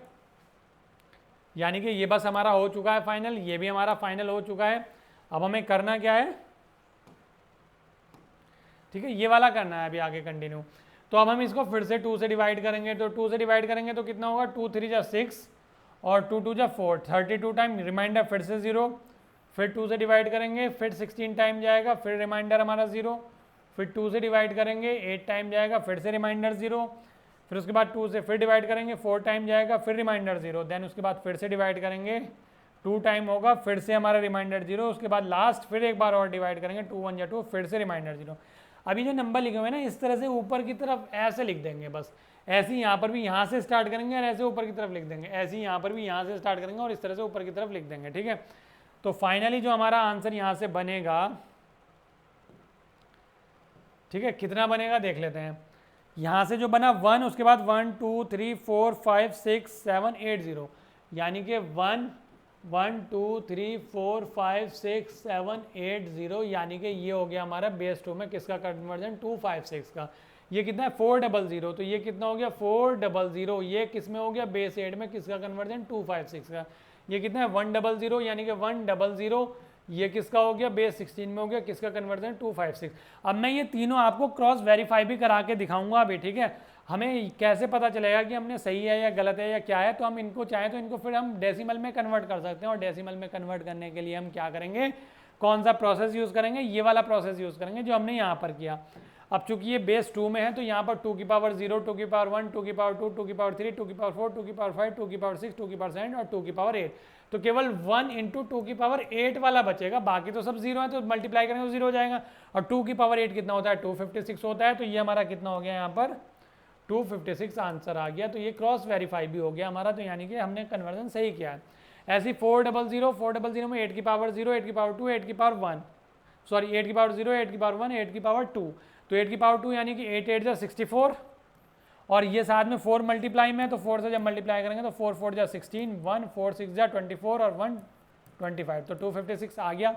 यानी कि ये बस हमारा हो चुका है फाइनल, ये भी हमारा फाइनल हो चुका है। अब हमें करना क्या है, ठीक है, ये वाला करना है अभी आगे कंटिन्यू। तो अब हम इसको फिर से 2 से डिवाइड करेंगे, तो 2 से डिवाइड करेंगे तो कितना होगा, 2 3 जा 6 और 2 2 जा 4, 32 टाइम, रिमाइंडर फिर से 0, फिर 2 से डिवाइड करेंगे, फिर 16 टाइम जाएगा, फिर रिमाइंडर हमारा 0, फिर 2 से डिवाइड करेंगे 8 टाइम जाएगा, फिर से रिमाइंडर 0, फिर उसके बाद 2 से फिर डिवाइड करेंगे 4 टाइम जाएगा, फिर रिमाइंडर 0, देन उसके बाद फिर से डिवाइड करेंगे 2 टाइम होगा, फिर से हमारा रिमाइंडर 0, उसके बाद लास्ट फिर एक बार और डिवाइड करेंगे 2 1 जा 2, फिर से रिमाइंडर 0। अभी जो नंबर लिखे हुए हैं ना इस तरह से ऊपर की तरफ ऐसे लिख देंगे, बस ऐसे ही यहाँ पर भी यहाँ से स्टार्ट करेंगे और ऐसे ऊपर की तरफ लिख देंगे, ऐसे ही यहाँ पर भी यहाँ से स्टार्ट करेंगे और इस तरह से ऊपर की तरफ लिख देंगे। ठीक है, तो फाइनली जो हमारा आंसर यहाँ से बनेगा, ठीक है, कितना बनेगा देख लेते हैं। यहाँ से जो बना 1, उसके बाद 1 2 3 4 5 6 7 8 0, यानी कि 1 1 2 3 4 5 6 7 8 0, यानी कि ये हो गया हमारा बेस 2 में किसका कन्वर्जन 256 का। ये कितना है 400, तो ये कितना हो गया 400, ये किस में हो गया बेस 8 में किसका कन्वर्जन 256 का। ये कितना है 100, यानी कि 100, ये किसका हो गया बेस 16 में हो गया किसका कन्वर्जन 256। अब मैं ये तीनों आपको क्रॉस वेरीफाई भी करा के दिखाऊंगा अभी, ठीक है। हमें कैसे पता चलेगा कि हमने सही है या गलत है या क्या है, तो हम इनको चाहें तो इनको फिर हम डेसिमल में कन्वर्ट कर सकते हैं, और डेसिमल में कन्वर्ट करने के लिए हम क्या करेंगे, कौन सा प्रोसेस यूज़ करेंगे, ये वाला प्रोसेस यूज़ करेंगे जो हमने यहाँ पर किया। अब चूंकि ये बेस 2 में है तो यहाँ पर 2 की पावर 0, 2 की पावर 1, 2 की पावर 2, 2 की पावर 3, 2 की पावर 4, 2 की पावर 5, 2 की पावर 6, 2 की पावर 7 और 2 की पावर 8। तो केवल 1 इंटू 2 की पावर 8 वाला बचेगा, बाकी तो सब 0 है, तो मल्टीप्लाई करेंगे तो 0 हो जाएगा। और 2 की पावर 8 कितना होता है 256 होता है, तो ये हमारा कितना हो गया यहाँ पर 256 आंसर आ गया। तो ये क्रॉस वेरीफाई भी हो गया हमारा, तो यानी कि हमने कन्वर्जन सही किया है। ऐसे 400 में 8 की पावर 0, 8 की पावर 2, 8 की पावर 1, सॉरी 8 की पावर 0, 8 की पावर 1, 8 की पावर 2, तो 8 की पावर 2 यानी कि 8 8 जा 64, और ये साथ में 4 मल्टीप्लाई में, तो 4 से जब मल्टीप्लाई करेंगे तो 4 4 जा 16, 1 4 6 जा 24 और 1 25, तो 256 आ गया।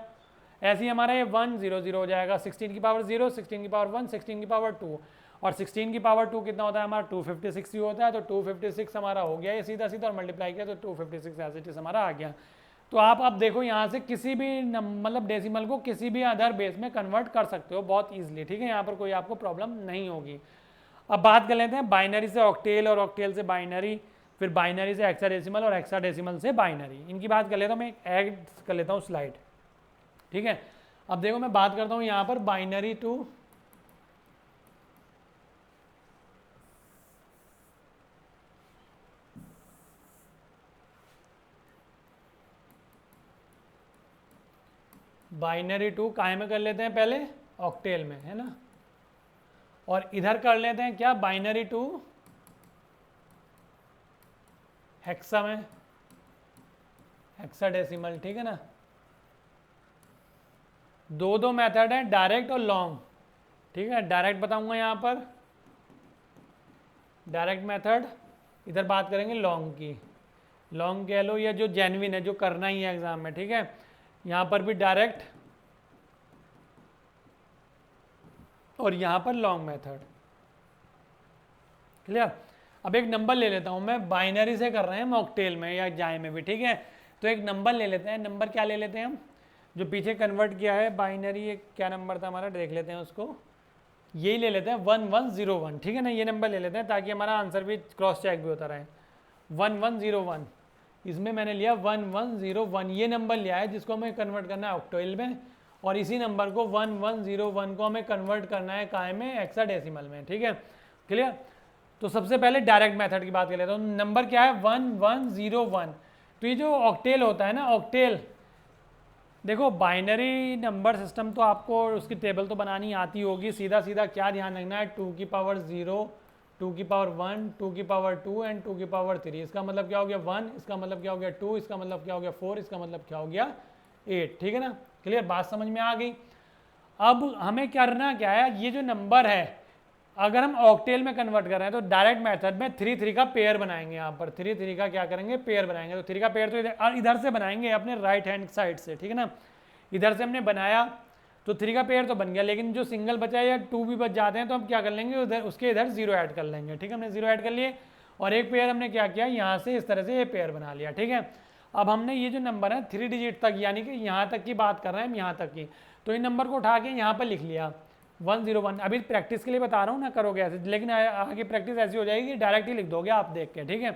ऐसे ही हमारा ये 1 0 0 हो जाएगा, 16 की पावर 0, 16 की पावर 1, 16 की पावर 2, और 16 की पावर 2 कितना होता है हमारा 256 ही होता है, तो 256 हमारा हो गया ये सीधा सीधा, और मल्टीप्लाई किया तो 256 एज इट इज हमारा आ गया। तो आप अब देखो यहाँ से किसी भी मतलब डेसिमल को किसी भी अदर बेस में कन्वर्ट कर सकते हो बहुत ईजिली, ठीक है, यहाँ पर कोई आपको प्रॉब्लम नहीं होगी। अब बात कर लेते हैं बाइनरी से ऑक्टेल और ऑक्टेल से बाइनरी, फिर बाइनरी से हेक्साडेसिमल और हेक्साडेसिमल से बाइनरी, इनकी बात कर लेता हूँ। मैं ऐड कर लेता हूँ स्लाइड, ठीक है। अब देखो मैं बात करता हूँ यहाँ पर बाइनरी टू बाइनरी टू काहे में कर लेते हैं पहले ऑक्टेल में, है ना, और इधर कर लेते हैं क्या बाइनरी टू हेक्सा में, हेक्साडेसिमल, ठीक है ना। दो मेथड है, डायरेक्ट और लॉन्ग, ठीक है। डायरेक्ट बताऊंगा यहाँ पर डायरेक्ट मेथड, इधर बात करेंगे लॉन्ग की। लॉन्ग कह लो या जो जेन्युइन है, जो करना ही है एग्जाम में, ठीक है। यहाँ पर भी डायरेक्ट और यहाँ पर लॉन्ग मेथड, क्लियर। अब एक नंबर ले लेता हूँ मैं, बाइनरी से कर रहे हैं मॉकटेल में या जाए में भी, ठीक है। तो एक नंबर ले लेते हैं, नंबर क्या ले लेते हैं हम, जो पीछे कन्वर्ट किया है बाइनरी, एक क्या नंबर था हमारा देख लेते हैं उसको, यही ले लेते हैं 1101, ठीक है ना। ये नंबर ले लेते हैं ताकि हमारा आंसर भी क्रॉस चेक भी होता रहे। 1101, इसमें मैंने लिया 1101, ये नंबर लिया है जिसको हमें कन्वर्ट करना है ऑक्टेल में, और इसी नंबर को 1101 को हमें कन्वर्ट करना है काय में हेक्साडेसिमल में, ठीक है, क्लियर। तो सबसे पहले डायरेक्ट मेथड की बात कर लेते हैं। नंबर क्या है 1101, तो ये जो ऑक्टेल होता है ना, ऑक्टेल देखो बाइनरी नंबर सिस्टम तो आपको उसकी टेबल तो बनानी आती होगी, सीधा सीधा क्या ध्यान रखना है 2 की पावर 0, 2 की पावर 1, 2 की पावर 2 एंड 2 की पावर 3, इसका मतलब क्या हो गया 1, इसका मतलब क्या हो गया 2, इसका मतलब क्या हो गया 4, इसका मतलब क्या हो गया 8, ठीक है ना, क्लियर, बात समझ में आ गई। अब हमें करना क्या है, ये जो नंबर है अगर हम ऑक्टेल में कन्वर्ट कर रहे हैं तो डायरेक्ट मेथड में 3 3 का पेयर बनाएंगे, यहाँ पर 3 3 का क्या करेंगे पेयर बनाएंगे। तो 3 का पेयर तो इधर से बनाएंगे अपने राइट हैंड साइड से, ठीक है ना। इधर से हमने बनाया तो 3 का पेयर तो बन गया, लेकिन जो सिंगल बचा या 2 भी बच जाते हैं तो हम क्या कर लेंगे उधर उसके इधर 0 ऐड कर लेंगे, ठीक है। हमने 0 ऐड कर लिए और एक पेयर हमने क्या किया यहाँ से इस तरह से ये पेयर बना लिया, ठीक है। अब हमने ये जो नंबर है 3 डिजिट तक, यानी कि यहाँ तक की बात कर रहे हैं हम, यहाँ तक की, तो इन नंबर को उठा के यहाँ पर लिख लिया 101। अभी प्रैक्टिस के लिए बता रहा हूँ ना, करोगे ऐसे, लेकिन आगे प्रैक्टिस ऐसी हो जाएगी कि डायरेक्ट ही लिख दोगे आप देख के, ठीक है।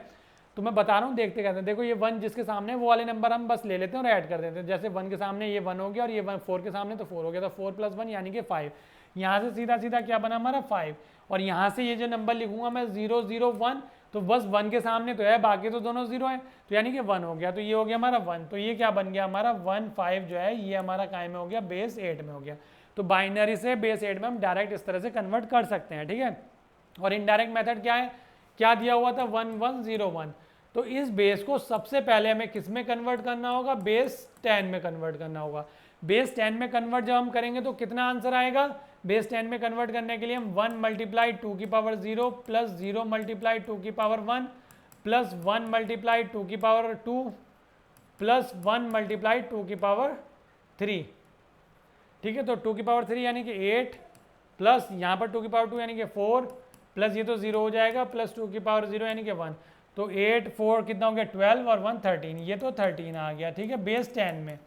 तो मैं बता रहा हूँ देखते कहते हैं, देखो ये 1 जिसके सामने वो वाले नंबर हम बस ले लेते हैं और ऐड कर देते हैं। जैसे 1 के सामने ये 1 हो गया और ये 4 के सामने तो 4 हो गया, तो 4 + 1 यानी कि 5। यहाँ से सीधा सीधा क्या बना हमारा 5, और यहाँ से ये जो नंबर लिखूंगा मैं 001, तो बस 1 के सामने तो है, बाकी तो दोनों 0 है, तो यानी कि 1 हो गया, तो ये हो गया हमारा 1। तो ये क्या बन गया हमारा 15 जो है ये हमारा काय में हो गया बेस 8 में हो गया। तो बाइनरी से बेस 8 में हम डायरेक्ट इस तरह से कन्वर्ट कर सकते हैं, ठीक है। और इनडायरेक्ट मेथड क्या है, क्या दिया हुआ था 1101, तो इस बेस को सबसे पहले हमें किस में कन्वर्ट करना होगा, बेस 10 में कन्वर्ट करना होगा। बेस 10 में कन्वर्ट जब हम करेंगे तो कितना आंसर आएगा, बेस 10 में कन्वर्ट करने के लिए हम 1 मल्टीप्लाई 2 की पावर 0 प्लस 0 मल्टीप्लाई 2 की पावर 1 प्लस 1 मल्टीप्लाई 2 की पावर 2 प्लस 1 मल्टीप्लाई 2 की पावर 3, ठीक है। तो 2 की पावर 3 यानी कि 8 प्लस यहाँ पर 2 की पावर 2 यानी कि 4 प्लस ये तो 0 हो जाएगा प्लस 2 की पावर 0 यानी कि 1, तो 8 4 कितना हो गया 12 और 1 13, ये तो 13 आ गया, ठीक है। बेस 10 में,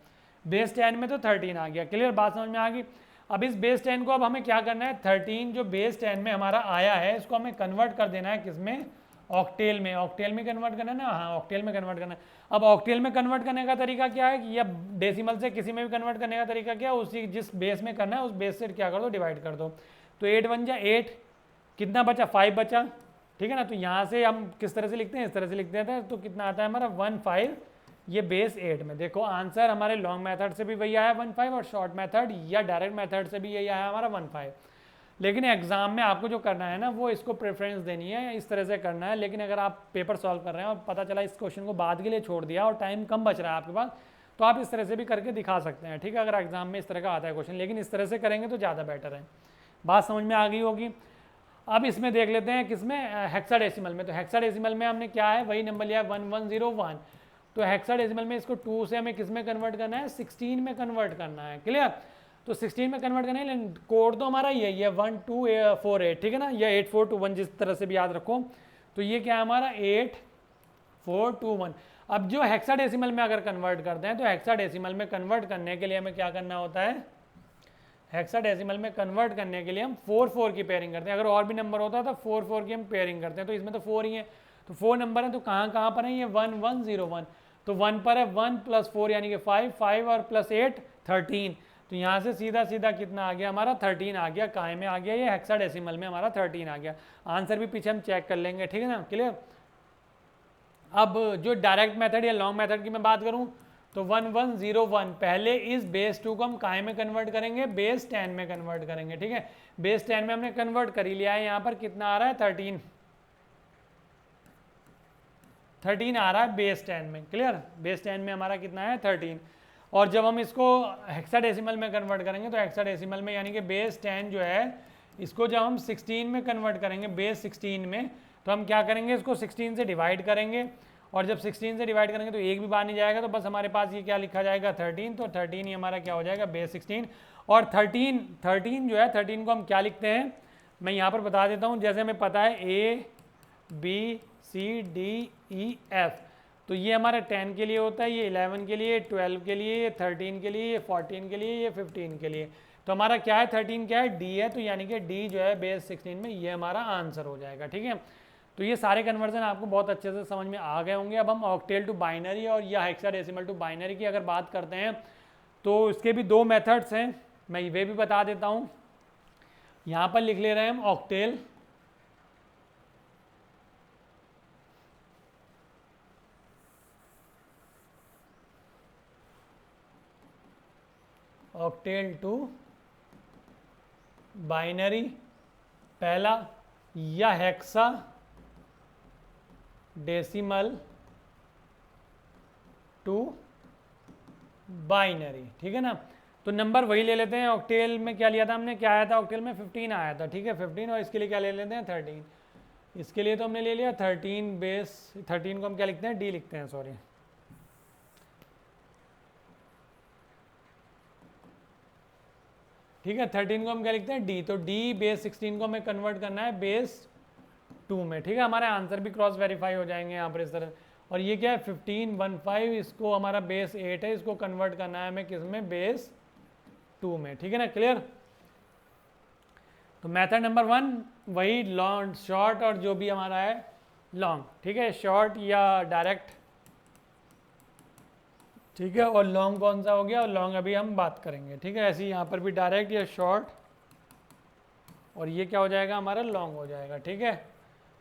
बेस 10 में तो 13 आ गया, क्लियर, बात समझ में आ गई। अब इस बेस 10 को अब हमें क्या करना है, 13 जो बेस 10 में हमारा आया है इसको हमें कन्वर्ट कर देना है किसमें, ऑक्टेल में। ऑक्टेल में कन्वर्ट करना है ना, हाँ ऑक्टेल में कन्वर्ट करना है। अब ऑक्टेल में कन्वर्ट करने का तरीका क्या है, या डेसिमल से किसी में भी कन्वर्ट करने का तरीका क्या है, उसी जिस बेस में करना है उस बेस से क्या कर दो, डिवाइड कर दो। तो 8 1 जा 8, कितना बचा 5 बचा, ठीक है ना। तो यहाँ से हम किस तरह से लिखते हैं, इस तरह से लिखते हैं, तो कितना आता है हमारा 1 5, ये बेस 8 में। देखो आंसर हमारे लॉन्ग मेथड से भी वही आया 1 5 और शॉर्ट मेथड या डायरेक्ट मेथड से भी यही आया हमारा 1 5। लेकिन एग्जाम में आपको जो करना है ना वो इसको प्रेफरेंस देनी है, इस तरह से करना है। लेकिन अगर आप पेपर सॉल्व कर रहे हैं और पता चला इस क्वेश्चन को बाद के लिए छोड़ दिया और टाइम कम बच रहा है आपके पास, तो आप इस तरह से भी करके दिखा सकते हैं, ठीक है, अगर एग्जाम में इस तरह का आता है क्वेश्चन। लेकिन इस तरह से करेंगे तो ज़्यादा बेटर है। बात समझ में आ गई होगी। अब इसमें देख लेते हैं किसमें, हेक्साडेसिमल में। तो हेक्साडेसिमल में हमने क्या है, वही नंबर लिया 1101। तो हेक्साडेसिमल में इसको 2 से हमें किस में कन्वर्ट करना है, 16 में कन्वर्ट करना है, क्लियर। तो 16 में कन्वर्ट करना है, लेकिन कोड तो हमारा यही है 1248, ठीक है ना, या 8421 जिस तरह से भी याद रखो। तो ये क्या है हमारा 8421। अब जो हेक्साडेसिमल में अगर कन्वर्ट करते हैं तो हेक्साडेसिमल में कन्वर्ट करने के लिए हमें क्या करना होता है, हेक्साडेसिमल में कन्वर्ट करने के लिए हम 4 4 की पेयरिंग करते हैं। अगर और भी नंबर होता है तो 4 4 की हम पेयरिंग करते हैं। तो इसमें तो 4 ही है, तो 4 नंबर है, तो कहाँ कहाँ पर है ये 1101। तो 1 पर है 1 प्लस 4 यानी कि 5 5 और प्लस 8 13। तो यहाँ से सीधा सीधा कितना आ गया हमारा 13 आ गया, काय में आ गया ये हेक्साडेसिमल में हमारा 13 आ गया। आंसर भी पीछे हम चेक कर लेंगे, ठीक है ना, क्लियर। अब जो डायरेक्ट मेथड या लॉन्ग मेथड की मैं बात करूँ तो 1101 पहले इस बेस 2 को हम काय में कन्वर्ट करेंगे, बेस 10 में कन्वर्ट करेंगे, ठीक है। बेस 10 में हमने कन्वर्ट कर ही लिया है, यहाँ पर कितना आ रहा है 13 आ रहा है बेस 10 में, क्लियर। बेस 10 में हमारा कितना है 13। और जब हम इसको हेक्साडेसिमल में कन्वर्ट करेंगे तो हेक्साडेसिमल में यानी कि बेस 10 जो है इसको जब हम 16 में कन्वर्ट करेंगे, बेस 16 में, तो हम क्या करेंगे, इसको 16 से डिवाइड करेंगे। और जब 16 से डिवाइड करेंगे तो एक भी बाहर नहीं जाएगा, तो बस हमारे पास ये क्या लिखा जाएगा 13। तो 13 ही हमारा क्या हो जाएगा बेस 16। और 13 जो है 13 को हम क्या लिखते हैं, मैं यहाँ पर बता देता हूँ। जैसे हमें पता है ABCDEF, तो ये हमारा 10 के लिए होता है, ये 11 के लिए, 12 के लिए, ये 13 के लिए, ये 14 के लिए, ये 15 के लिए। तो हमारा क्या है 13 क्या है D है, तो यानी कि D जो है बेस 16 में ये हमारा आंसर हो जाएगा, ठीक है। तो ये सारे कन्वर्जन आपको बहुत अच्छे से समझ में आ गए होंगे। अब हम ऑक्टेल टू बाइनरी और या हेक्साडेसिमल टू बाइनरी की अगर बात करते हैं तो इसके भी 2 मेथड्स हैं, मैं वे भी बता देता हूँ। यहाँ पर लिख ले रहे हैं हम ऑक्टेल टू बाइनरी पहला, या हेक्सा डेसिमल टू बाइनरी, ठीक है ना। तो नंबर वही ले लेते हैं। ऑक्टेल में क्या लिया था हमने, क्या आया था ऑक्टेल में 15 आया था, ठीक है 15। और इसके लिए क्या ले लेते हैं 13। इसके लिए तो हमने ले लिया 13 बेस 13 को हम क्या लिखते हैं D लिखते हैं, सॉरी, ठीक है। 13 को हम क्या लिखते हैं D, तो D बेस 16 को हमें कन्वर्ट करना है बेस 2 में, ठीक है। हमारे आंसर भी क्रॉस वेरीफाई हो जाएंगे यहाँ पर इस तरह। और ये क्या है 15 15, इसको हमारा बेस 8 है, इसको कन्वर्ट करना है हमें किस में, बेस 2 में, ठीक है ना, क्लियर। तो मेथड नंबर 1 वही लॉन्ग शॉर्ट और जो भी हमारा है लॉन्ग, ठीक है, शॉर्ट या डायरेक्ट, ठीक है। और लॉन्ग कौन सा हो गया, और लॉन्ग अभी हम बात करेंगे, ठीक है। ऐसे ही यहाँ पर भी डायरेक्ट या शॉर्ट, और ये क्या हो जाएगा हमारा लॉन्ग हो जाएगा, ठीक है,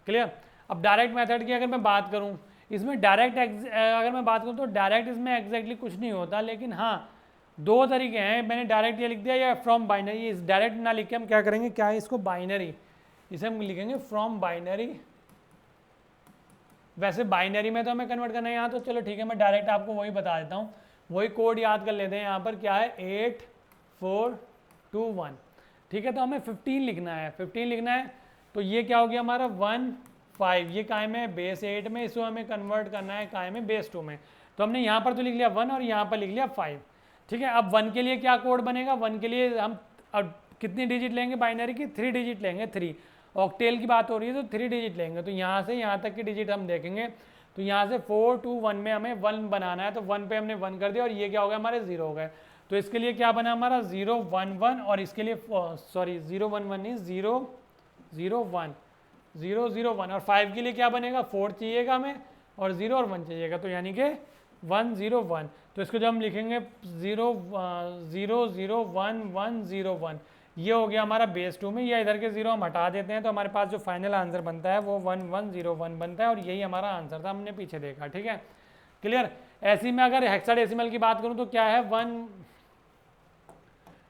क्लियर। अब डायरेक्ट मेथड की अगर मैं बात करूँ, इसमें डायरेक्ट अगर मैं बात करूँ तो डायरेक्ट इसमें एग्जैक्टली कुछ नहीं होता, लेकिन हाँ 2 तरीके हैं। मैंने डायरेक्ट ये लिख दिया या फ्रॉम बाइनरी। इस डायरेक्ट ना लिख के हम क्या करेंगे, क्या है इसको बाइनरी, इसे हम लिखेंगे फ्रॉम बाइनरी वैसे बाइनरी में तो हमें कन्वर्ट करना है यहाँ, तो चलो ठीक है मैं डायरेक्ट आपको वही बता देता हूँ, वही कोड याद कर लेते हैं। यहाँ पर क्या है 8 4 2 1, ठीक है। तो हमें 15 लिखना है, 15 लिखना है। तो ये क्या हो गया हमारा 1 5, ये काय में बेस 8 में, इसको हमें कन्वर्ट करना है काय में बेस 2 में। तो हमने यहाँ पर तो लिख लिया 1 और यहाँ पर लिख लिया 5, ठीक है। अब 1 के लिए क्या कोड बनेगा, 1 के लिए हम अब कितनी डिजिट लेंगे बाइनरी की, 3 डिजिट लेंगे, 3। ऑक्टेल की बात हो रही है तो 3 डिजिट लेंगे। तो यहाँ से यहाँ तक की डिजिट हम देखेंगे, तो यहाँ से 4 2 1 में हमें 1 बनाना है, तो 1 पे हमने 1 कर दिया और ये क्या हो गया हमारे 0 हो गए। तो इसके लिए क्या बना हमारा 0 1 1, और इसके लिए सॉरी 0 1 1 नहीं 0 0 1 0 0 1, और 5 के लिए क्या बनेगा 4 चाहिएगा हमें और 0 और 1 चाहिएगा, तो यानी कि 1 0 1। तो इसको जब हम लिखेंगे 0 0 0 1 1 0 1, ये हो गया हमारा बेस 2 में। या इधर के 0 हम हटा देते हैं तो हमारे पास जो फाइनल आंसर बनता है वो 1 1 0 1 बनता है, और यही हमारा आंसर था, हमने पीछे देखा, ठीक है क्लियर। ऐसी में अगर हेक्साडेसिमल की बात करूं तो क्या है 1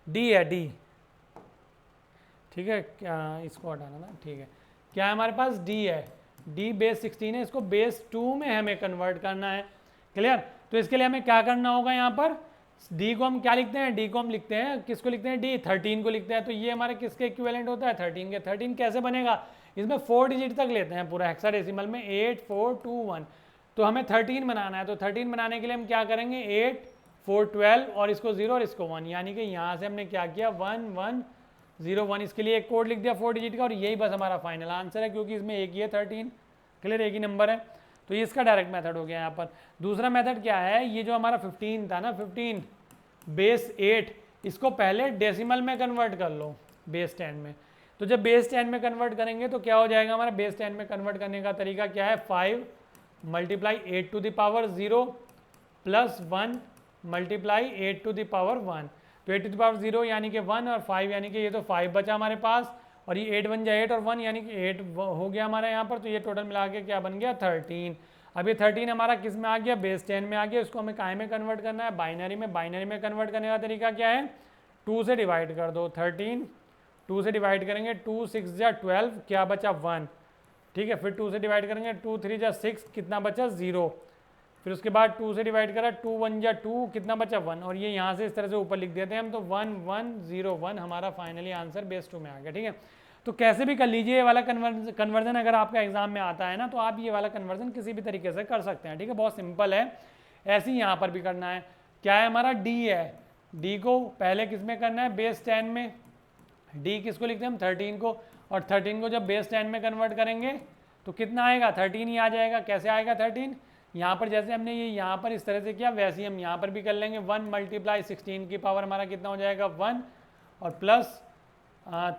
डी है, डी, ठीक है, क्या इसको हटाना ना, ठीक है। क्या है हमारे पास डी है, डी बेस 16 है, इसको बेस 2 में हमें कन्वर्ट करना है, क्लियर। तो इसके लिए हमें क्या करना होगा, यहाँ पर डी को हम क्या लिखते हैं, डी को हम लिखते हैं, किसको लिखते हैं, डी 13 को लिखते हैं। तो ये हमारे किसके इक्विवेलेंट होता है 13 के। 13 कैसे बनेगा, इसमें 4 डिजिट तक लेते हैं पूरा हेक्साडेसिमल में, 8 4 2 1। तो हमें 13 बनाना है, तो 13 बनाने के लिए हम क्या करेंगे 8 4 12 और इसको 0 और इसको 1, यानी कि यहाँ से हमने क्या किया 1 1 0 1, इसके लिए एक कोड लिख दिया 4 डिजिट का, और यही बस हमारा फाइनल आंसर है, क्योंकि इसमें एक ही है 13, क्लियर, एक ही नंबर है। तो ये इसका डायरेक्ट मेथड हो गया यहाँ पर। दूसरा मेथड क्या है, ये जो हमारा 15 था ना, 15 बेस 8, इसको पहले डेसिमल में कन्वर्ट कर लो बेस 10 में। तो जब बेस 10 में कन्वर्ट करेंगे तो क्या हो जाएगा हमारा, बेस 10 में कन्वर्ट करने का तरीका क्या है, 5 multiply 8 to the power 0 plus 1 multiply 8 to the power 1। तो 8 टू द पावर 0 यानी कि 1 और 5 यानी कि ये तो 5 बचा हमारे पास, और ये 8 1 जा 8 और 1 यानी कि 8 हो गया हमारा यहाँ पर। तो ये टोटल मिला के क्या बन गया 13। अब ये 13 हमारा किस में आ गया, बेस 10 में आ गया। इसको हमें काय में कन्वर्ट करना है, बाइनरी में। बाइनरी में कन्वर्ट करने का तरीका क्या है, 2 से डिवाइड कर दो, 13 2 से डिवाइड करेंगे, 2 6 जा 12, क्या बचा 1, ठीक है। फिर 2 से डिवाइड करेंगे, 2 3 जा 6, कितना बचा 0। फिर उसके बाद 2 से डिवाइड करा, 2 1 जा 2, कितना बचा 1, और ये यहाँ से इस तरह से ऊपर लिख देते हैं हम। तो 1 1 0 1 हमारा फाइनली आंसर बेस 2 में आ गया, ठीक है। तो कैसे भी कर लीजिए ये वाला कन्वर्जन, अगर आपका एग्जाम में आता है ना, तो आप ये वाला कन्वर्जन किसी भी तरीके से कर सकते हैं, ठीक है, बहुत सिंपल है। ऐसे ही यहाँ पर भी करना है। क्या है हमारा डी है, डी को पहले किस में करना है, बेस 10 में। डी किसको लिखते हैं हम 13 को, और 13 को जब बेस 10 में कन्वर्ट करेंगे तो कितना आएगा 13 ही आ जाएगा। कैसे आएगा 13, यहाँ पर जैसे हमने ये यहाँ पर इस तरह से किया, वैसे ही हम यहाँ पर भी कर लेंगे। 1 मल्टीप्लाई 16 की पावर हमारा कितना हो जाएगा 1, और प्लस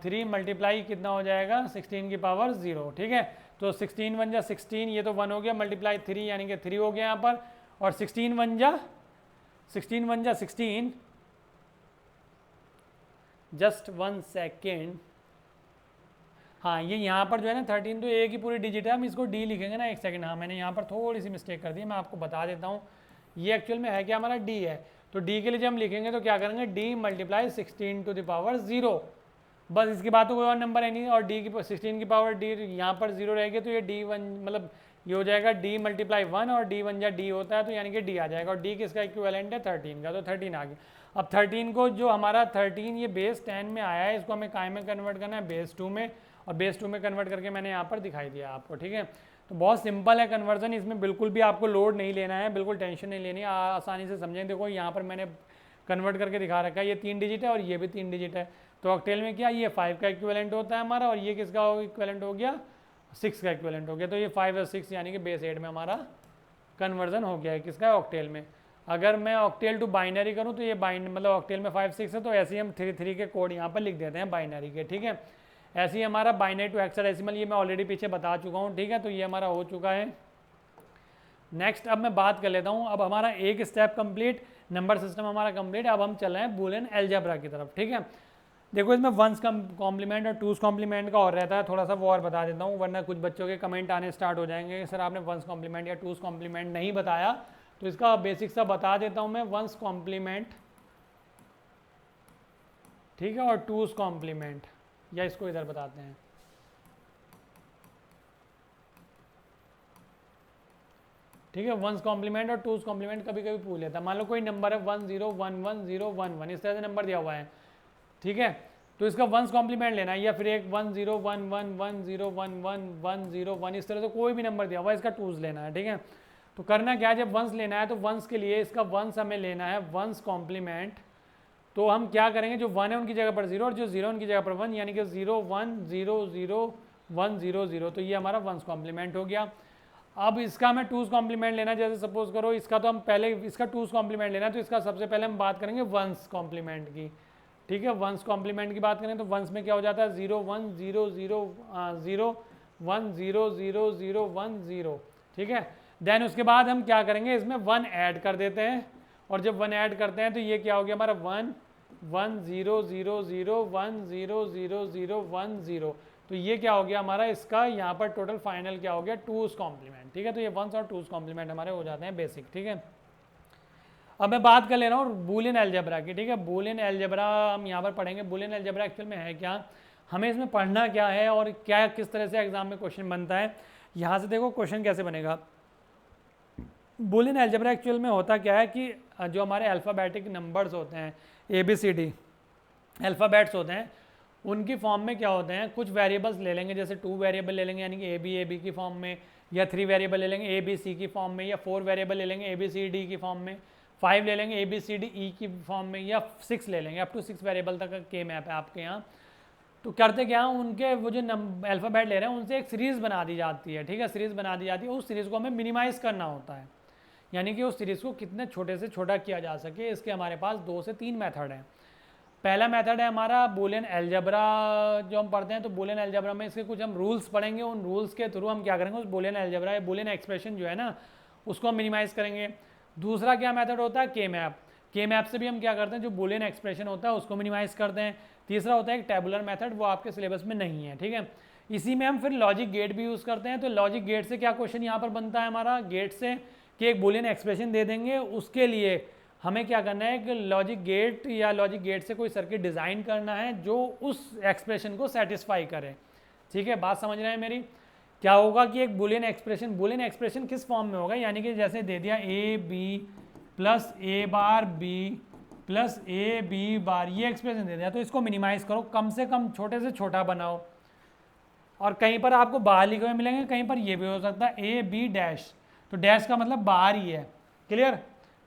3 मल्टीप्लाई कितना हो जाएगा 16 की पावर 0, ठीक है। तो 16 1 जा 16, ये तो 1 हो गया, मल्टीप्लाई 3 यानी कि 3 हो गया यहाँ पर, और 16 1 जा 16, जस्ट 1 सेकेंड। हाँ, ये यहाँ पर जो है ना 13 तो एक ही पूरी डिजिट है, हम इसको डी लिखेंगे ना, एक सेकंड। हाँ, मैंने यहाँ पर थोड़ी सी मिस्टेक कर दी, मैं आपको बता देता हूँ। ये एक्चुअल में है क्या, हमारा डी है। तो डी के लिए जब हम लिखेंगे तो क्या करेंगे, D multiply 16 to the power 0, बस इसके बाद तो कोई और नंबर है नहीं। और डी की 16 की पावर डी यहाँ पर 0 रहेगी, तो ये डी 1 मतलब ये हो जाएगा डी मल्टीप्लाई 1, और डी 1 या डी होता है, तो यानी कि डी आ जाएगा। और डी किसका इक्विवेलेंट है 13 का, तो 13 आ गया। अब 13 को जो हमारा 13 ये बेस 10 में आया है, इसको हमें काय में कन्वर्ट करना है, बेस 2 में। और बेस 2 में कन्वर्ट करके मैंने यहाँ पर दिखाई दिया आपको, ठीक है। तो बहुत सिंपल है कन्वर्जन, इसमें बिल्कुल भी आपको लोड नहीं लेना है, बिल्कुल टेंशन नहीं लेनी है, आसानी से समझें। देखो यहाँ पर मैंने कन्वर्ट करके दिखा रखा है, ये 3 डिजिट है और ये भी 3 डिजिट है। तो ऑक्टेल में क्या, ये 5 का इक्विवेलेंट होता है हमारा, और ये किसका इक्विवेलेंट हो गया 6 का इक्विवेलेंट हो गया। तो ये 5 और 6 यानी कि बेस 8 में हमारा कन्वर्जन हो गया है, किसका, ऑक्टेल में। अगर मैं ऑक्टेल टू बाइनरी करूँ तो ये मतलब ऑक्टेल में 5 6 है, तो ऐसे ही हम 3 3 के कोड यहाँ पर लिख देते हैं बाइनरी के, ठीक है। ऐसे ही हमारा बाइनरी टू हेक्साडेसिमल, ये मैं ऑलरेडी पीछे बता चुका हूँ, ठीक है। तो ये हमारा हो चुका है। नेक्स्ट अब मैं बात कर लेता हूँ, अब हमारा एक स्टेप कंप्लीट, नंबर सिस्टम हमारा कंप्लीट। अब हम चल रहे हैं बूलियन अलजेब्रा की तरफ, ठीक है। देखो इसमें 1s कॉम्प्लीमेंट और 2s कॉम्प्लीमेंट का और रहता है, थोड़ा सा वो और बता देता हूँ, वरना कुछ बच्चों के कमेंट आने स्टार्ट हो जाएंगे, सर आपने 1s कॉम्प्लीमेंट या 2s कॉम्प्लीमेंट नहीं बताया। तो इसका बेसिक सा बता देता हूँ मैं, 1s कॉम्प्लीमेंट, ठीक है, और 2s कॉम्प्लीमेंट, या इसको इधर बताते हैं। ठीक है, वंस कॉम्प्लीमेंट और टूज कॉम्प्लीमेंट कभी कभी पूछ लेता है। मान लो कोई नंबर है 1 0 1 1 0 1 1, इस तरह से नंबर दिया हुआ है, ठीक है, तो इसका वंस कॉम्प्लीमेंट लेना है, या फिर एक 1 0 1 1 1 0 1 1 1 0 1, इस तरह से कोई भी नंबर दिया हुआ है, इसका टूज लेना है, ठीक है। तो करना क्या है, जब वंस लेना है तो वंस के लिए इसका वंस हमें लेना है वंस कॉम्प्लीमेंट। तो हम क्या करेंगे, जो 1 है उनकी जगह पर 0 और जो 0 उनकी जगह पर 1, यानी कि 0 1 0 0 1 0 0, तो ये हमारा वंस कॉम्प्लीमेंट हो गया। अब इसका हमें टूज कॉम्प्लीमेंट लेना है, जैसे सपोज करो इसका, तो हम पहले इसका टूज कॉम्प्लीमेंट लेना है, तो इसका सबसे पहले हम बात करेंगे वंस कॉम्प्लीमेंट की, ठीक है। वंस कॉम्प्लीमेंट की बात करें तो वंस में क्या हो जाता है 0 1 0 0 0 1 0 0 0 1 0, ठीक है। देन उसके बाद हम क्या करेंगे, इसमें 1 ऐड कर देते हैं, और जब 1 ऐड करते हैं तो ये क्या हो गया हमारा 1 1 0 0 0 1 0 0 0 1 0, तो ये क्या हो गया हमारा, इसका यहाँ पर टोटल फाइनल क्या हो गया, टूज कॉम्प्लीमेंट, ठीक है। तो ये वंस और टूज कॉम्प्लीमेंट हमारे हो जाते हैं बेसिक, ठीक है। अब मैं बात कर ले रहा हूँ बूलियन अलजेब्रा की, ठीक है। बूलियन अलजेब्रा हम यहाँ पर पढ़ेंगे। बूलियन अलजेब्रा एक्चुअल में है क्या, हमें इसमें पढ़ना क्या है और क्या किस तरह से एग्जाम में क्वेश्चन बनता है। यहाँ से देखो क्वेश्चन कैसे बनेगा। बूलियन अलजेब्रा एक्चुअल में होता क्या है कि जो हमारे अल्फ़ाबेटिक नंबर्स होते हैं, ABCD अल्फ़ाबेट्स होते हैं, उनकी फॉर्म में क्या होते हैं, कुछ वेरिएबल्स ले लेंगे, जैसे 2 वेरिएबल ले लेंगे यानी कि AB की फॉर्म में, या 3 वेरिएबल ले लेंगे ABC की फॉर्म में, या 4 वेरिएबल ले लेंगे ABCD की फॉर्म में, 5 ले लेंगे ABCDE की फॉर्म में, या 6 ले लेंगे, अप टू 6 वेरिएबल तक के मैप है आपके यहाँ। तो करते क्या, उनके वो जो अल्फ़ाबेट ले रहे हैं उनसे एक सीरीज़ बना दी जाती है, ठीक है। सीरीज़ बना दी जाती है, उस सीरीज़ को हमें मिनिमाइज़ करना होता है, यानी कि उस सीरीज़ को कितने छोटे से छोटा किया जा सके। इसके हमारे पास 2 से 3 मेथड हैं। पहला मेथड है हमारा बूलियन अलजेब्रा जो हम पढ़ते हैं, तो बूलियन अलजेब्रा में इसके कुछ हम रूल्स पढ़ेंगे, उन रूल्स के थ्रू हम क्या करेंगे, उस बूलियन अलजेब्रा या बूलियन एक्सप्रेशन जो है ना उसको हम मिनिमाइज़ करेंगे। दूसरा क्या मेथड होता है, के मैप। के मैप से भी हम क्या करते हैं, जो बूलियन एक्सप्रेशन होता है उसको मिनिमाइज़ करते हैं। तीसरा होता है एक टेबुलर मेथड, वो आपके सिलेबस में नहीं है, ठीक है। इसी में हम फिर लॉजिक गेट भी यूज़ करते हैं। तो लॉजिक गेट से क्या क्वेश्चन यहाँ पर बनता है हमारा, गेट से कि एक बूलियन एक्सप्रेशन दे देंगे, उसके लिए हमें क्या करना है कि लॉजिक गेट या लॉजिक गेट से कोई सर्किट डिज़ाइन करना है जो उस एक्सप्रेशन को सेटिस्फाई करे, ठीक है। बात समझ रहे हैं मेरी। क्या होगा कि एक बूलियन एक्सप्रेशन किस फॉर्म में होगा, यानी कि जैसे दे दिया AB plus A bar B plus AB बार, ये एक्सप्रेशन दे दिया, तो इसको मिनिमाइज़ करो, कम से कम छोटे से छोटा बनाओ। और कहीं पर आपको बाहर लिखे हुए मिलेंगे, कहीं पर ये भी हो सकता है AB डैश, तो डैश का मतलब बाहर ही है। क्लियर,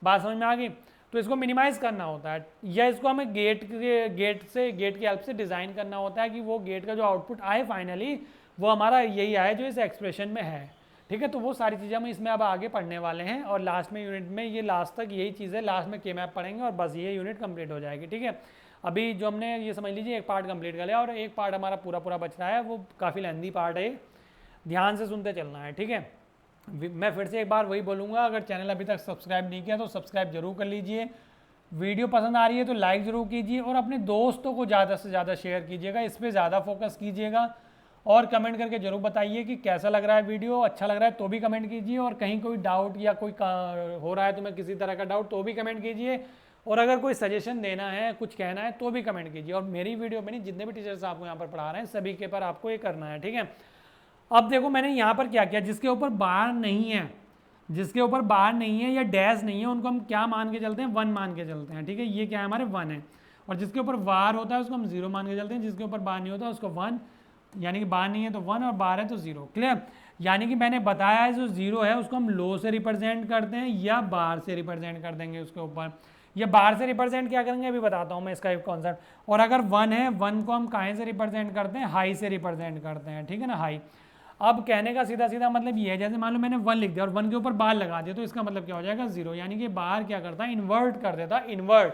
बात समझ में आ गई। तो इसको मिनिमाइज़ करना होता है, या इसको हमें गेट की हेल्प से डिज़ाइन करना होता है कि वो गेट का जो आउटपुट आए फाइनली वो हमारा यही आए जो इस एक्सप्रेशन में है, ठीक है। तो वो सारी चीज़ें हम इसमें अब आगे पढ़ने वाले हैं, और लास्ट में यूनिट में ये लास्ट तक यही चीज़ है, लास्ट में के मैप पढ़ेंगे और बस ये यूनिट कंप्लीट हो जाएगी, ठीक है। अभी जो हमने ये समझ लीजिए एक पार्ट कंप्लीट कर लिया और एक पार्ट हमारा पूरा बच रहा है, वो काफ़ी लेंदी पार्ट है, ध्यान से सुनते चलना है, ठीक है। मैं फिर से एक बार वही बोलूँगा, अगर चैनल अभी तक सब्सक्राइब नहीं किया तो सब्सक्राइब जरूर कर लीजिए, वीडियो पसंद आ रही है तो लाइक ज़रूर कीजिए, और अपने दोस्तों को ज़्यादा से ज़्यादा शेयर कीजिएगा, इस पर ज़्यादा फोकस कीजिएगा, और कमेंट करके ज़रूर बताइए कि कैसा लग रहा है वीडियो। अच्छा लग रहा है तो भी कमेंट कीजिए, और कहीं कोई डाउट या कोई हो रहा है तो मैं किसी तरह का डाउट तो भी कमेंट कीजिए, और अगर कोई सजेशन देना है, कुछ कहना है तो भी कमेंट कीजिए। और मेरी वीडियो में नहीं, जितने भी टीचर्स आपको यहाँ पर पढ़ा रहे हैं सभी के पर आपको ये करना है, ठीक है। अब देखो मैंने यहाँ पर क्या किया, जिसके ऊपर बार नहीं है या डैश नहीं है, उनको हम क्या मान के चलते हैं, 1 मान के चलते हैं, ठीक है। ये क्या है हमारे 1 है, और जिसके ऊपर बार होता है उसको हम 0 मान के चलते हैं, जिसके ऊपर बार नहीं होता उसको 1, यानी कि बार नहीं है तो 1 और बार है तो 0। क्लियर, यानी कि मैंने बताया है जो 0 है उसको हम लो से रिप्रेजेंट करते हैं या बार से रिप्रेजेंट कर देंगे उसके ऊपर, या बार से रिप्रेजेंट क्या करेंगे अभी बताता हूँ मैं इसका एक कॉन्सेप्ट। और अगर 1 है, 1 को हम कहाँ से रिप्रेजेंट करते हैं, हाई से रिप्रेजेंट करते हैं, ठीक है ना, हाई। अब कहने का सीधा मतलब ये है, जैसे मान लो मैंने 1 लिख दिया और 1 के ऊपर बार लगा दिया, तो इसका मतलब क्या हो जाएगा 0, यानी कि बार क्या करता है, इन्वर्ट कर देता है, इन्वर्ट।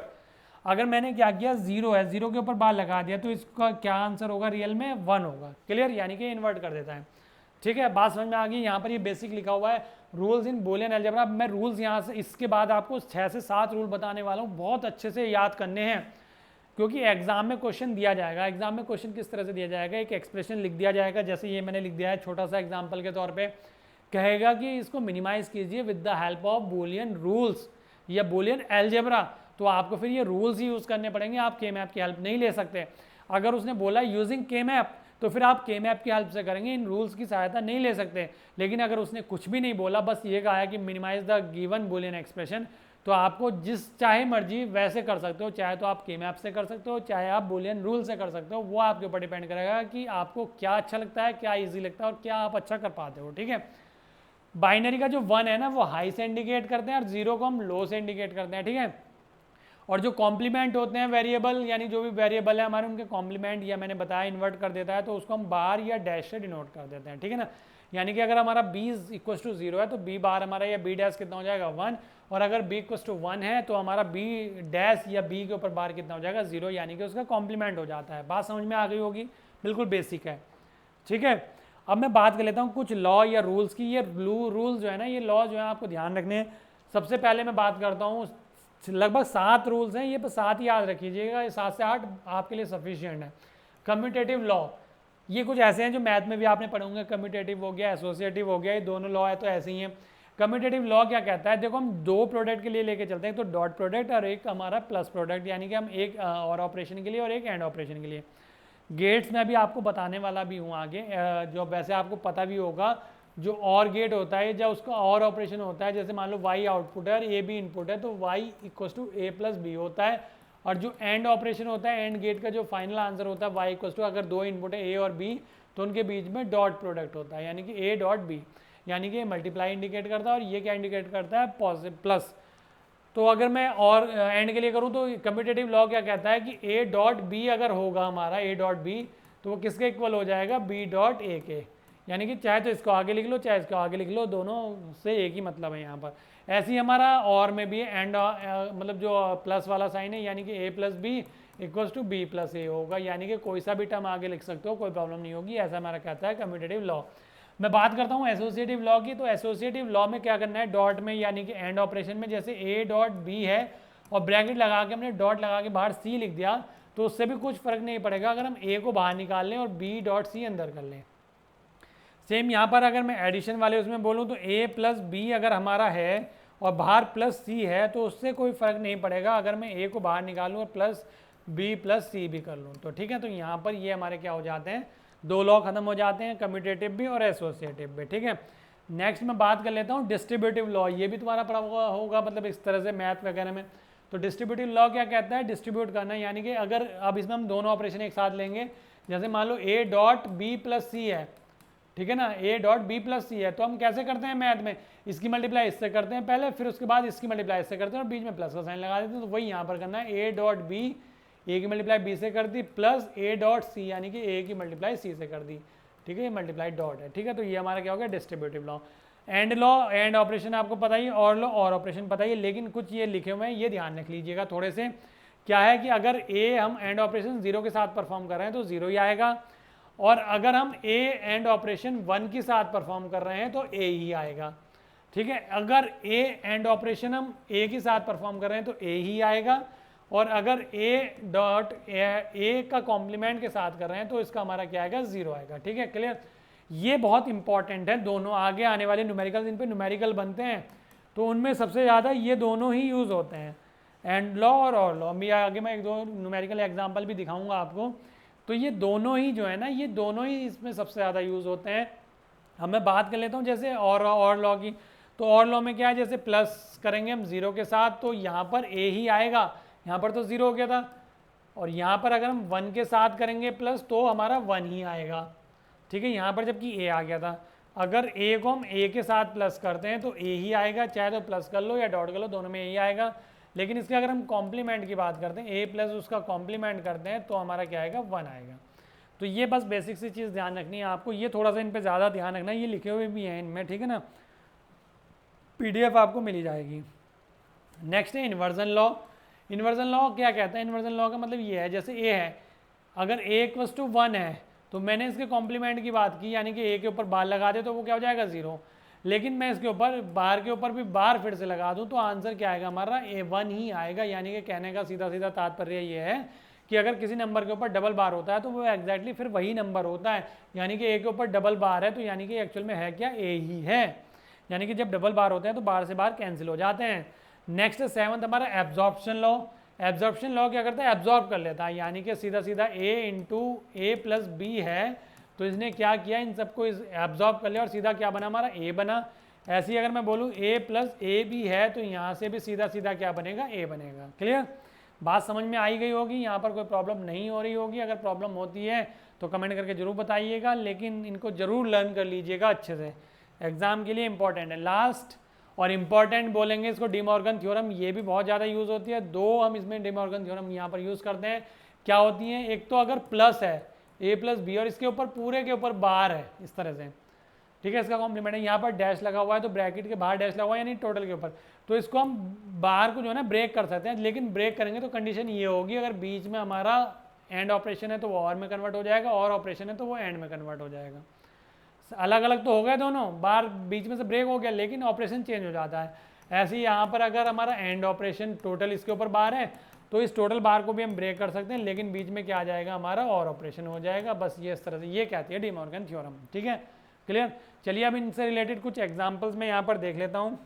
अगर मैंने क्या किया, 0 है, 0 के ऊपर बार लगा दिया, तो इसका क्या आंसर होगा, रियल में 1 होगा। क्लियर, यानी कि इन्वर्ट कर देता है, ठीक है। बात समझ में आ गई। यहाँ पर ये बेसिक लिखा हुआ है, रूल्स इन बूलियन अलजेब्रा। मैं रूल्स यहाँ से इसके बाद आपको 6 से 7 रूल बताने वाला हूँ, बहुत अच्छे से याद करने हैं, क्योंकि एग्जाम में क्वेश्चन दिया जाएगा। एग्जाम में क्वेश्चन किस तरह से दिया जाएगा, एक एक्सप्रेशन लिख दिया जाएगा, जैसे ये मैंने लिख दिया है छोटा सा एग्जाम्पल के तौर पे, कहेगा कि इसको मिनिमाइज कीजिए with the help of Boolean rules या बूलियन अलजेब्रा। तो आपको फिर ये रूल्स ही यूज़ करने पड़ेंगे, आप के मैप की हेल्प नहीं ले सकते। अगर उसने बोला यूजिंग के मैप, तो फिर आप के मैप की हेल्प से करेंगे, इन रूल्स की सहायता नहीं ले सकते। लेकिन अगर उसने कुछ भी नहीं बोला, बस ये कहा है कि minimize the given Boolean expression, तो आपको जिस चाहे मर्जी वैसे कर सकते हो, चाहे तो आप के मैप से कर सकते हो, चाहे आप बुलियन रूल से कर सकते हो। वो आपके ऊपर डिपेंड करेगा कि आपको क्या अच्छा लगता है, क्या ईजी लगता है और क्या आप अच्छा कर पाते हो। ठीक है, बाइनरी का जो 1 है ना वो हाई से इंडिकेट करते हैं और 0 को हम लो से इंडिकेट करते हैं। ठीक है, और जो कॉम्प्लीमेंट होते हैं वेरिएबल, यानी जो भी वेरिएबल है हमारे, उनके कॉम्प्लीमेंट या मैंने बताया इन्वर्ट कर देता है, तो उसको हम बार या डैश से डिनोट कर देते हैं। ठीक है ना, यानी कि अगर हमारा b इक्वल टू 0 है तो b बार हमारा या b डैश कितना हो जाएगा 1, और अगर b इक्वल टू 1 है तो हमारा b डैश या b के ऊपर बार कितना हो जाएगा 0, यानी कि उसका कॉम्प्लीमेंट हो जाता है। बात समझ में आ गई होगी, बिल्कुल बेसिक है। ठीक है, अब मैं बात कर लेता हूँ कुछ लॉ या रूल्स की। ये रूल्स जो है ना, ये लॉ जो है आपको ध्यान रखने हैं। सबसे पहले मैं बात करता हूँ, लगभग 7 रूल्स हैं, ये 7 याद रखिएगा, ये 7 से 8 आपके लिए सफिशिएंट है। कम्यूटेटिव लॉ, ये कुछ ऐसे हैं जो मैथ में भी आपने पढ़े होंगे। कम्यूटेटिव हो गया, एसोसिएटिव हो गया, ये दोनों लॉ है तो ऐसे ही हैं। कम्यूटेटिव लॉ क्या कहता है, देखो हम 2 प्रोडक्ट के लिए लेके चलते हैं, तो डॉट प्रोडक्ट और एक हमारा प्लस प्रोडक्ट, यानी कि हम एक और ऑपरेशन के लिए और एक एंड ऑपरेशन के लिए। गेट्स में भी आपको बताने वाला भी हूँ आगे, जो वैसे आपको पता भी होगा, जो और गेट होता है जब उसका और ऑपरेशन होता है, जैसे मान लो y आउटपुट है और a भी इनपुट है, तो y equal to a plus B होता है। और जो एंड ऑपरेशन होता है, एंड गेट का जो फाइनल आंसर होता है y इक्वल टू, अगर 2 इनपुट है a और b, तो उनके बीच में डॉट प्रोडक्ट होता है, यानी कि a डॉट b, यानी कि मल्टीप्लाई इंडिकेट करता है और ये क्या इंडिकेट करता है, पॉजिटिव प्लस। तो अगर मैं और एंड के लिए करूँ तो कम्यूटेटिव लॉ क्या कहता है कि a डॉट b अगर होगा हमारा a डॉट b, तो वो किसके इक्वल हो जाएगा, b डॉट a के, यानी कि चाहे तो इसको आगे लिख लो चाहे इसको आगे लिख लो, दोनों से एक ही मतलब है यहाँ पर। ऐसे ही हमारा और में भी एंड मतलब जो प्लस वाला साइन है, यानी कि a plus B equals to B plus A होगा, यानी कि कोई सा भी टर्म आगे लिख सकते हो, कोई प्रॉब्लम नहीं होगी। ऐसा हमारा कहता है कम्यूटेटिव लॉ। मैं बात करता हूँ एसोसिएटिव लॉ की, तो एसोसिएटिव लॉ में क्या करना है, डॉट में यानी कि एंड ऑपरेशन में, जैसे a डॉट बी है और ब्रैकेट लगा के हमने डॉट लगा के बाहर c लिख दिया, तो उससे भी कुछ फर्क नहीं पड़ेगा अगर हम a को बाहर निकाल लें और b डॉट सी अंदर कर लें। सेम यहाँ पर अगर मैं एडिशन वाले उसमें बोलूँ तो a प्लस बी अगर हमारा है और बाहर प्लस सी है, तो उससे कोई फ़र्क नहीं पड़ेगा अगर मैं a को बाहर निकालूँ और प्लस b प्लस सी भी कर लूँ। तो ठीक है, तो यहाँ पर ये हमारे क्या हो जाते हैं, 2 लॉ खत्म हो जाते हैं, कम्यूटेटिव भी और एसोसिएटिव भी। ठीक है, नेक्स्ट मैं बात कर लेता हूँ डिस्ट्रीब्यूटिव लॉ। ये भी तुम्हारा पढ़ा हुआ होगा, मतलब इस तरह से मैथ वगैरह में। तो डिस्ट्रीब्यूटिव लॉ क्या कहता है, डिस्ट्रीब्यूट करना, यानी कि अगर अब इसमें हम दोनों ऑपरेशन एक साथ लेंगे, जैसे मान लो a डॉट बी प्लस सी है, ठीक है ना, a डॉट बी प्लस सी है, तो हम कैसे करते हैं मैथ में, इसकी मल्टीप्लाई इससे करते हैं पहले, फिर उसके बाद इसकी मल्टीप्लाई इससे करते हैं और बीच में प्लस का साइन लगा देते हैं। तो वही यहाँ पर करना है, a डॉट बी, ए की मल्टीप्लाई बी से कर दी, प्लस a डॉट सी, यानी कि a की मल्टीप्लाई सी से कर दी। ठीक है, ये मल्टीप्लाई डॉट है। ठीक है, तो ये हमारा क्या हो गया, distributive law. And law, and operation आपको पता ही, और लॉ और ऑपरेशन पता ही, लेकिन कुछ ये लिखे हुए हैं, ये ध्यान रख लीजिएगा थोड़े से। क्या है कि अगर a हम एंड ऑपरेशन 0 के साथ परफॉर्म कर रहे हैं तो 0 ही आएगा, और अगर हम a एंड ऑपरेशन 1 के साथ परफॉर्म कर रहे हैं तो a ही आएगा। ठीक है, अगर a एंड ऑपरेशन हम a के साथ परफॉर्म कर रहे हैं तो a ही आएगा, और अगर a डॉट a का कॉम्प्लीमेंट के साथ कर रहे हैं तो इसका हमारा क्या आएगा, 0 आएगा। ठीक है, क्लियर। ये बहुत इंपॉर्टेंट है, दोनों आगे आने वाले न्यूमेरिकल, इन पे न्यूमेरिकल बनते हैं तो उनमें सबसे ज़्यादा ये दोनों ही यूज़ होते हैं, एंड लॉ और लॉ। मैं आगे मैं 1-2 न्यूमेरिकल एग्जाम्पल भी दिखाऊंगा आपको। तो ये दोनों ही जो है ना, ये दोनों ही इसमें सबसे ज़्यादा यूज़ होते हैं। अब मैं बात कर लेता हूँ जैसे और लॉ की। तो और लॉ में क्या है, जैसे प्लस करेंगे हम 0 के साथ तो यहाँ पर a ही आएगा, यहाँ पर तो 0 हो गया था, और यहाँ पर अगर हम 1 के साथ करेंगे प्लस तो हमारा 1 ही आएगा। ठीक है, यहाँ पर जबकि a आ गया था, अगर a को हम a के साथ प्लस करते हैं तो a ही आएगा, चाहे तो प्लस कर लो या डॉट कर लो, दोनों में a ही आएगा। लेकिन इसके अगर हम कॉम्प्लीमेंट की बात करते हैं, a प्लस उसका कॉम्प्लीमेंट करते हैं तो हमारा क्या आएगा, 1 आएगा। तो ये बस बेसिक सी चीज़ ध्यान रखनी है आपको, ये थोड़ा सा इन पे ज़्यादा ध्यान रखना है, ये लिखे हुए भी हैं इनमें। ठीक है ना, PDF आपको मिल जाएगी। नेक्स्ट है इन्वर्जन लॉ। इन्वर्जन लॉ क्या कहता है, इन्वर्जन लॉ का मतलब ये है, जैसे a है, अगर a इक्वल्स टू 1 है तो मैंने इसके कॉम्प्लीमेंट की बात की, यानी कि a के ऊपर बार लगा दे तो वो क्या हो जाएगा, 0। लेकिन मैं इसके ऊपर बार के ऊपर भी बार फिर से लगा दूं तो आंसर क्या आएगा हमारा, a1 ही आएगा। यानी कि कहने का सीधा सीधा तात्पर्य ये है कि अगर किसी नंबर के ऊपर डबल बार होता है तो वो एग्जैक्टली फिर वही नंबर होता है। यानी कि a के ऊपर डबल बार है तो यानी कि एक्चुअल में है क्या, a ही है। यानी कि जब डबल बार होते हैं तो बार से बार कैंसिल हो जाते हैं। नेक्स्ट 7th हमारा एब्जॉर्प्शन लॉ। एब्जॉर्प्शन लॉ क्या करता है, एब्जॉर्ब कर लेता है, यानी कि सीधा सीधा a into A plus B है, तो इसने क्या किया, इन सबको एब्जॉर्ब कर लिया और सीधा क्या बना हमारा a बना। ऐसे ही अगर मैं बोलूँ a प्लस ए बी है तो यहाँ से भी सीधा सीधा क्या बनेगा, a बनेगा। क्लियर, बात समझ में आई गई होगी, यहाँ पर कोई प्रॉब्लम नहीं हो रही होगी। अगर प्रॉब्लम होती है तो कमेंट करके जरूर बताइएगा, लेकिन इनको जरूर लर्न कर लीजिएगा अच्छे से, एग्जाम के लिए इंपॉर्टेंट है। लास्ट और इम्पॉर्टेंट बोलेंगे इसको डी मॉर्गन थ्योरम, ये भी बहुत ज़्यादा यूज़ होती है। दो हम इसमें डी मॉर्गन थ्योरम यहाँ पर यूज़ करते हैं। क्या होती हैं, एक तो अगर प्लस है a प्लस बी और इसके ऊपर पूरे के ऊपर बार है इस तरह से, ठीक है, इसका कॉम्प्लीमेंट है, यहाँ पर डैश लगा हुआ है तो ब्रैकेट के बाहर डैश लगा हुआ है यानी टोटल के ऊपर, तो इसको हम बाहर को जो है ना ब्रेक कर सकते हैं। लेकिन ब्रेक करेंगे तो कंडीशन ये होगी, अगर बीच में हमारा एंड ऑपरेशन है तो वो और में कन्वर्ट हो जाएगा, और ऑपरेशन है तो वो एंड में कन्वर्ट हो जाएगा। अलग अलग तो हो गए दोनों, बार बीच में से ब्रेक हो गया लेकिन ऑपरेशन चेंज हो जाता है। ऐसे ही यहाँ पर अगर हमारा एंड ऑपरेशन टोटल इसके ऊपर बार है तो इस टोटल बार को भी हम ब्रेक कर सकते हैं, लेकिन बीच में क्या आ जाएगा हमारा और ऑपरेशन हो जाएगा। बस ये इस तरह से ये कहती है डी मॉर्गन थ्योरम। ठीक है, क्लियर। चलिए अब इनसे रिलेटेड कुछ एग्जाम्पल्स मैं यहाँ पर देख लेता हूँ।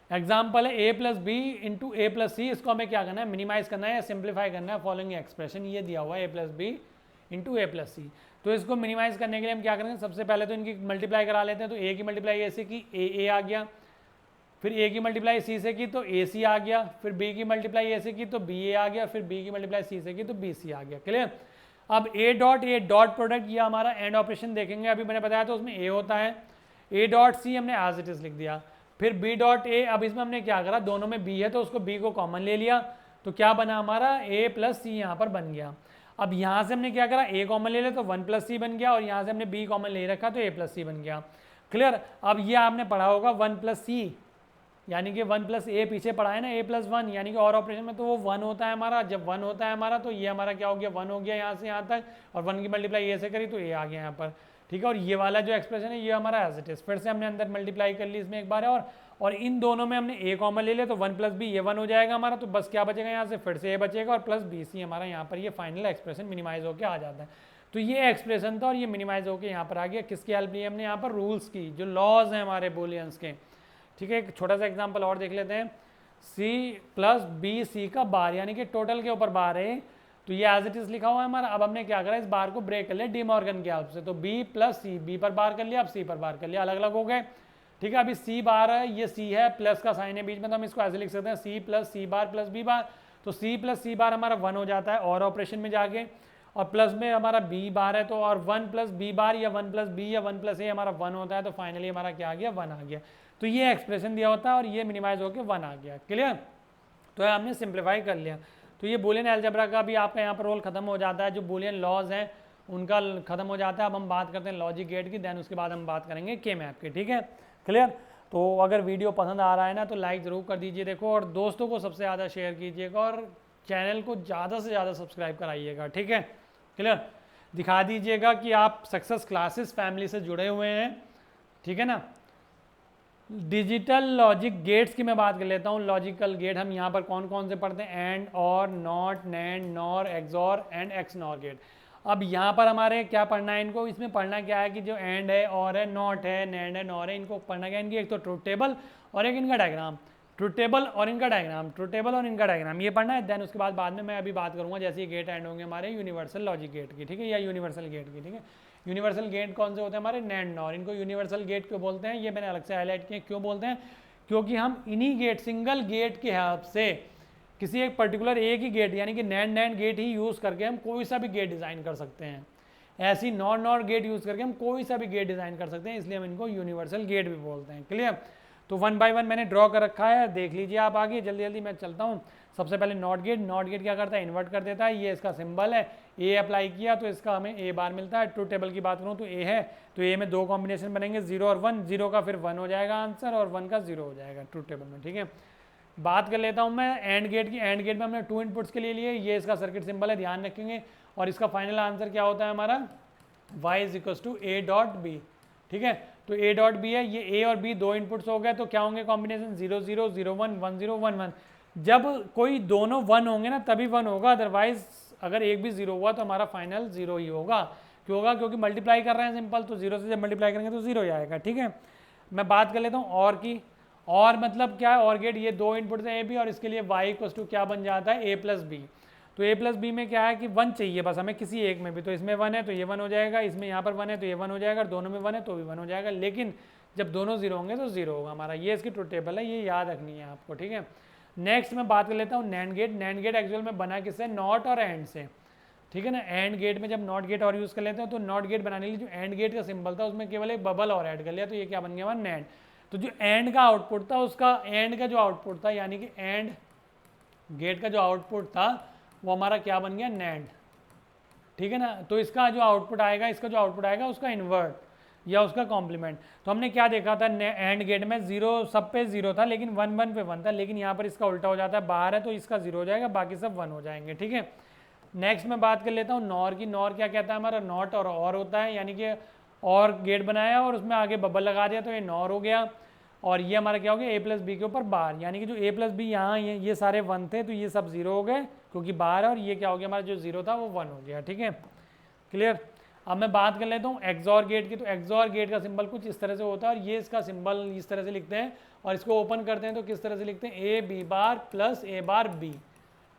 एग्जाम्पल है a plus B into A plus C, इसको हमें क्या करना है, मिनिमाइज करना है या सिंप्लीफाई करना है। फॉलोइंग एक्सप्रेशन ये दिया हुआ है a plus B into A plus C, तो इसको मिनिमाइज करने के लिए हम क्या करेंगे, सबसे पहले तो इनकी मल्टीप्लाई करा लेते हैं। तो a की मल्टीप्लाई ए से की ए आ गया, फिर a की मल्टीप्लाई सी से की तो ए सी आ गया, फिर b की मल्टीप्लाई ए से की तो बी ए आ गया, फिर b की मल्टीप्लाई सी से की तो बी सी आ गया। क्लियर। अब a डॉट प्रोडक्ट ये हमारा एंड ऑपरेशन देखेंगे, अभी मैंने बताया तो उसमें a होता है, a डॉट सी हमने एज इट इज लिख दिया, फिर b डॉट ए, अब इसमें हमने क्या करा, दोनों में b है तो उसको b को कॉमन ले लिया, तो क्या बना हमारा a प्लस सी यहाँ पर बन गया। अब यहाँ से हमने क्या करा, a कॉमन ले लिया तो 1 प्लस सी बन गया, और यहाँ से हमने b कॉमन ले रखा तो a प्लस सी बन गया। क्लियर। अब ये आपने पढ़ा होगा 1 प्लस सी, यानी कि 1 प्लस ए पीछे पढ़ा है ना, a प्लस 1, यानी कि और ऑपरेशन में तो वो 1 होता है हमारा। जब 1 होता है हमारा तो ये हमारा क्या हो गया, 1 हो गया यहाँ से यहाँ तक, और 1 की मल्टीप्लाई ए से करी तो a आ गया यहाँ पर। ठीक है, और ये वाला जो एक्सप्रेशन है ये हमारा एज इट इज, फिर से हमने अंदर मल्टीप्लाई कर ली इसमें एक बार और इन दोनों में हमने a कॉमन ले लिया तो 1 प्लस बी, ये 1 हो जाएगा हमारा, तो बस क्या बचेगा यहाँ से, फिर से a बचेगा और प्लस बी सी हमारा यहाँ पर ये फाइनल एक्सप्रेशन मिनिमाइज होकर आ जाता है। तो ये एक्सप्रेशन था और ये मिनिमाइज होकर यहाँ पर आ गया। किसकी हेल्प ली हमने यहाँ पर, रूल्स की, जो लॉज हैं हमारे बूलियंस के। ठीक है, एक छोटा सा एग्जाम्पल और देख लेते हैं। c प्लस बी सी का बार, यानी कि टोटल के ऊपर बार है, तो ये एज इट इज लिखा हुआ है हमारा। अब हमने क्या करा, इस बार को ब्रेक कर लिया डी मॉर्गन की हेल्प से, तो b प्लस सी, बी पर बार कर लिया, अब c पर बार कर लिया, अलग अलग हो गए। ठीक है, अभी c बार है, ये c है, प्लस का साइन है बीच में, तो हम इसको ऐसे लिख सकते हैं c प्लस सी बार प्लस बी बार, तो c प्लस सी बार हमारा 1 हो जाता है और ऑपरेशन में जाके, और प्लस में हमारा b बार है तो और 1 प्लस बी बार या 1 प्लस बी या 1 प्लस ए हमारा 1 होता है, तो फाइनली हमारा क्या आ गया, 1 आ गया। तो ये एक्सप्रेशन दिया होता है और ये मिनिमाइज होकर 1 आ गया। क्लियर। तो हमने सिंप्लीफाई कर लिया। तो ये बूलियन अलजेब्रा का भी आपका यहाँ पर रोल खत्म हो जाता है, जो बूलियन लॉज हैं उनका खत्म हो जाता है। अब हम बात करते हैं लॉजिक गेट की, देन उसके बाद हम बात करेंगे के मैप की। ठीक है, क्लियर। तो अगर वीडियो पसंद आ रहा है ना तो लाइक ज़रूर कर दीजिए, देखो, और दोस्तों को सबसे ज़्यादा शेयर कीजिएगा और चैनल को ज़्यादा से ज़्यादा सब्सक्राइब कराइएगा। ठीक है, क्लियर। दिखा दीजिएगा कि आप सक्सेस क्लासेस फैमिली से जुड़े हुए हैं। ठीक है ना। डिजिटल लॉजिक गेट्स की मैं बात कर लेता हूँ। लॉजिकल गेट हम यहाँ पर कौन कौन से पढ़ते हैं, and, or, not, NAND, NOR, XOR and XNOR gate. अब यहाँ पर हमारे क्या पढ़ना है, इनको इसमें पढ़ना क्या है कि जो एंड है, और है, नॉट है, नैंड है, नॉर है, इनको पढ़ना क्या है, इनकी एक तो ट्रुथ टेबल और एक इनका डायग्राम, ट्रुथ टेबल और इनका डायग्राम, ट्रुथ टेबल और इनका डायग्राम, ये पढ़ना है। देन उसके बाद में मैं अभी बात करूँगा जैसे ये गेट एंड होंगे हमारे यूनिवर्सल लॉजिक गेट की। ठीक है, या यूनिवर्सल गेट की। ठीक है, यूनिवर्सल गेट कौन से होते हैं हमारे, नैंड, नॉर, इनको यूनिवर्सल गेट क्यों बोलते हैं, ये मैंने अलग से हाईलाइट किया। क्यों बोलते हैं, क्योंकि हम इन्हीं गेट, सिंगल गेट की हेल्प से किसी एक पर्टिकुलर एक ही गेट यानी कि नैंड गेट ही यूज़ करके हम कोई सा भी गेट डिज़ाइन कर सकते हैं। ऐसी नॉर गेट यूज़ करके हम कोई सा भी गेट डिज़ाइन कर सकते हैं, इसलिए हम इनको यूनिवर्सल गेट भी बोलते हैं। क्लियर। तो 1 बाय 1 मैंने ड्रॉ कर रखा है, देख लीजिए आप आगे। जल्दी जल्दी मैं चलता हूँ। सबसे पहले नॉट गेट क्या करता है, इन्वर्ट कर देता है, ये इसका सिंबल है, ए अप्लाई किया तो इसका हमें ए बार मिलता है। ट्रुथ टेबल की बात करूँ तो ए है, तो ए में 2 कॉम्बिनेशन बनेंगे, 0 और 1, 0 का फिर 1 हो जाएगा आंसर और 1 का 0 हो जाएगा ट्रुथ टेबल में। ठीक है, बात कर लेता हूँ मैं एंड गेट की। एंड गेट में हमने 2 इनपुट्स के लिए ये इसका सर्किट सिंबल है, ध्यान रखेंगे, और इसका फाइनल आंसर क्या होता है हमारा, y = a डॉट बी। ठीक है, तो a डॉट बी है, ये a और b 2 इनपुट्स हो गए, तो क्या होंगे कॉम्बिनेशन, 0 0 0 1 1 0 1 1। जब कोई दोनों 1 होंगे ना तभी 1 होगा, अदरवाइज अगर एक भी 0 हुआ तो हमारा फाइनल 0 ही होगा। क्यों होगा, क्योंकि मल्टीप्लाई कर रहे हैं सिंपल, तो 0 से जब मल्टीप्लाई करेंगे तो 0 ही आएगा। ठीक है, मैं बात कर लेता हूँ और की। और मतलब क्या है, और गेट ये दो इनपुट है ए बी, और इसके लिए वाई इक्वल्स टू क्या बन जाता है, ए प्लस बी। तो ए प्लस बी में क्या है कि 1 चाहिए बस हमें किसी एक में भी, तो इसमें 1 है तो ये 1 हो जाएगा, इसमें यहाँ पर 1 है तो ये 1 हो जाएगा, दोनों में 1 है तो भी 1 हो जाएगा, लेकिन जब दोनों जीरो होंगे तो जीरो होगा हमारा। ये इसकी ट्रुथ टेबल है, ये याद रखनी है आपको, ठीक है। नेक्स्ट मैं बात कर लेता हूँ NAND gate. NAND gate actual में बना किससे, नॉट और एंड से, ठीक है ना। एंड गेट में जब नॉट गेट और यूज़ कर लेते हैं तो नॉट गेट बनाने के लिए जो एंड गेट का सिंबल था उसमें केवल एक बबल और ऐड कर लिया, तो ये क्या बन गया हमारा नैंड। तो जो एंड का आउटपुट था उसका, एंड का जो आउटपुट था यानी कि एंड गेट का जो आउटपुट था वो हमारा क्या बन गया, नैंड, ठीक है ना। तो इसका जो आउटपुट आएगा, इसका जो आउटपुट आएगा उसका इन्वर्ट या उसका कॉम्प्लीमेंट। तो हमने क्या देखा था, एंड गेट में जीरो, सब पे जीरो था लेकिन 1 1 पे 1 था, लेकिन यहाँ पर इसका उल्टा हो जाता है, बाहर है तो इसका जीरो हो जाएगा, बाकी सब 1 हो जाएंगे, ठीक है। नेक्स्ट मैं बात कर लेता हूँ नॉर की। नॉर क्या कहता है हमारा, नॉट और होता है, यानी कि और गेट बनाया और उसमें आगे बबल लगा दिया तो ये नॉर हो गया, और ये हमारा क्या हो गया, ए प्लस बी के ऊपर बार, यानी कि जो ए प्लस बी यहाँ ये सारे 1 थे तो ये सब जीरो हो गए क्योंकि बार है, और ये क्या हो गया हमारा जो जीरो था वो 1 हो गया, ठीक है, क्लियर। अब मैं बात कर लेता हूँ एक्सॉर गेट की। तो एक्सॉर गेट का सिंबल कुछ इस तरह से होता है, और ये इसका सिंबल इस तरह से लिखते हैं, और इसको ओपन करते हैं तो किस तरह से लिखते हैं, A B bar plus A bar B,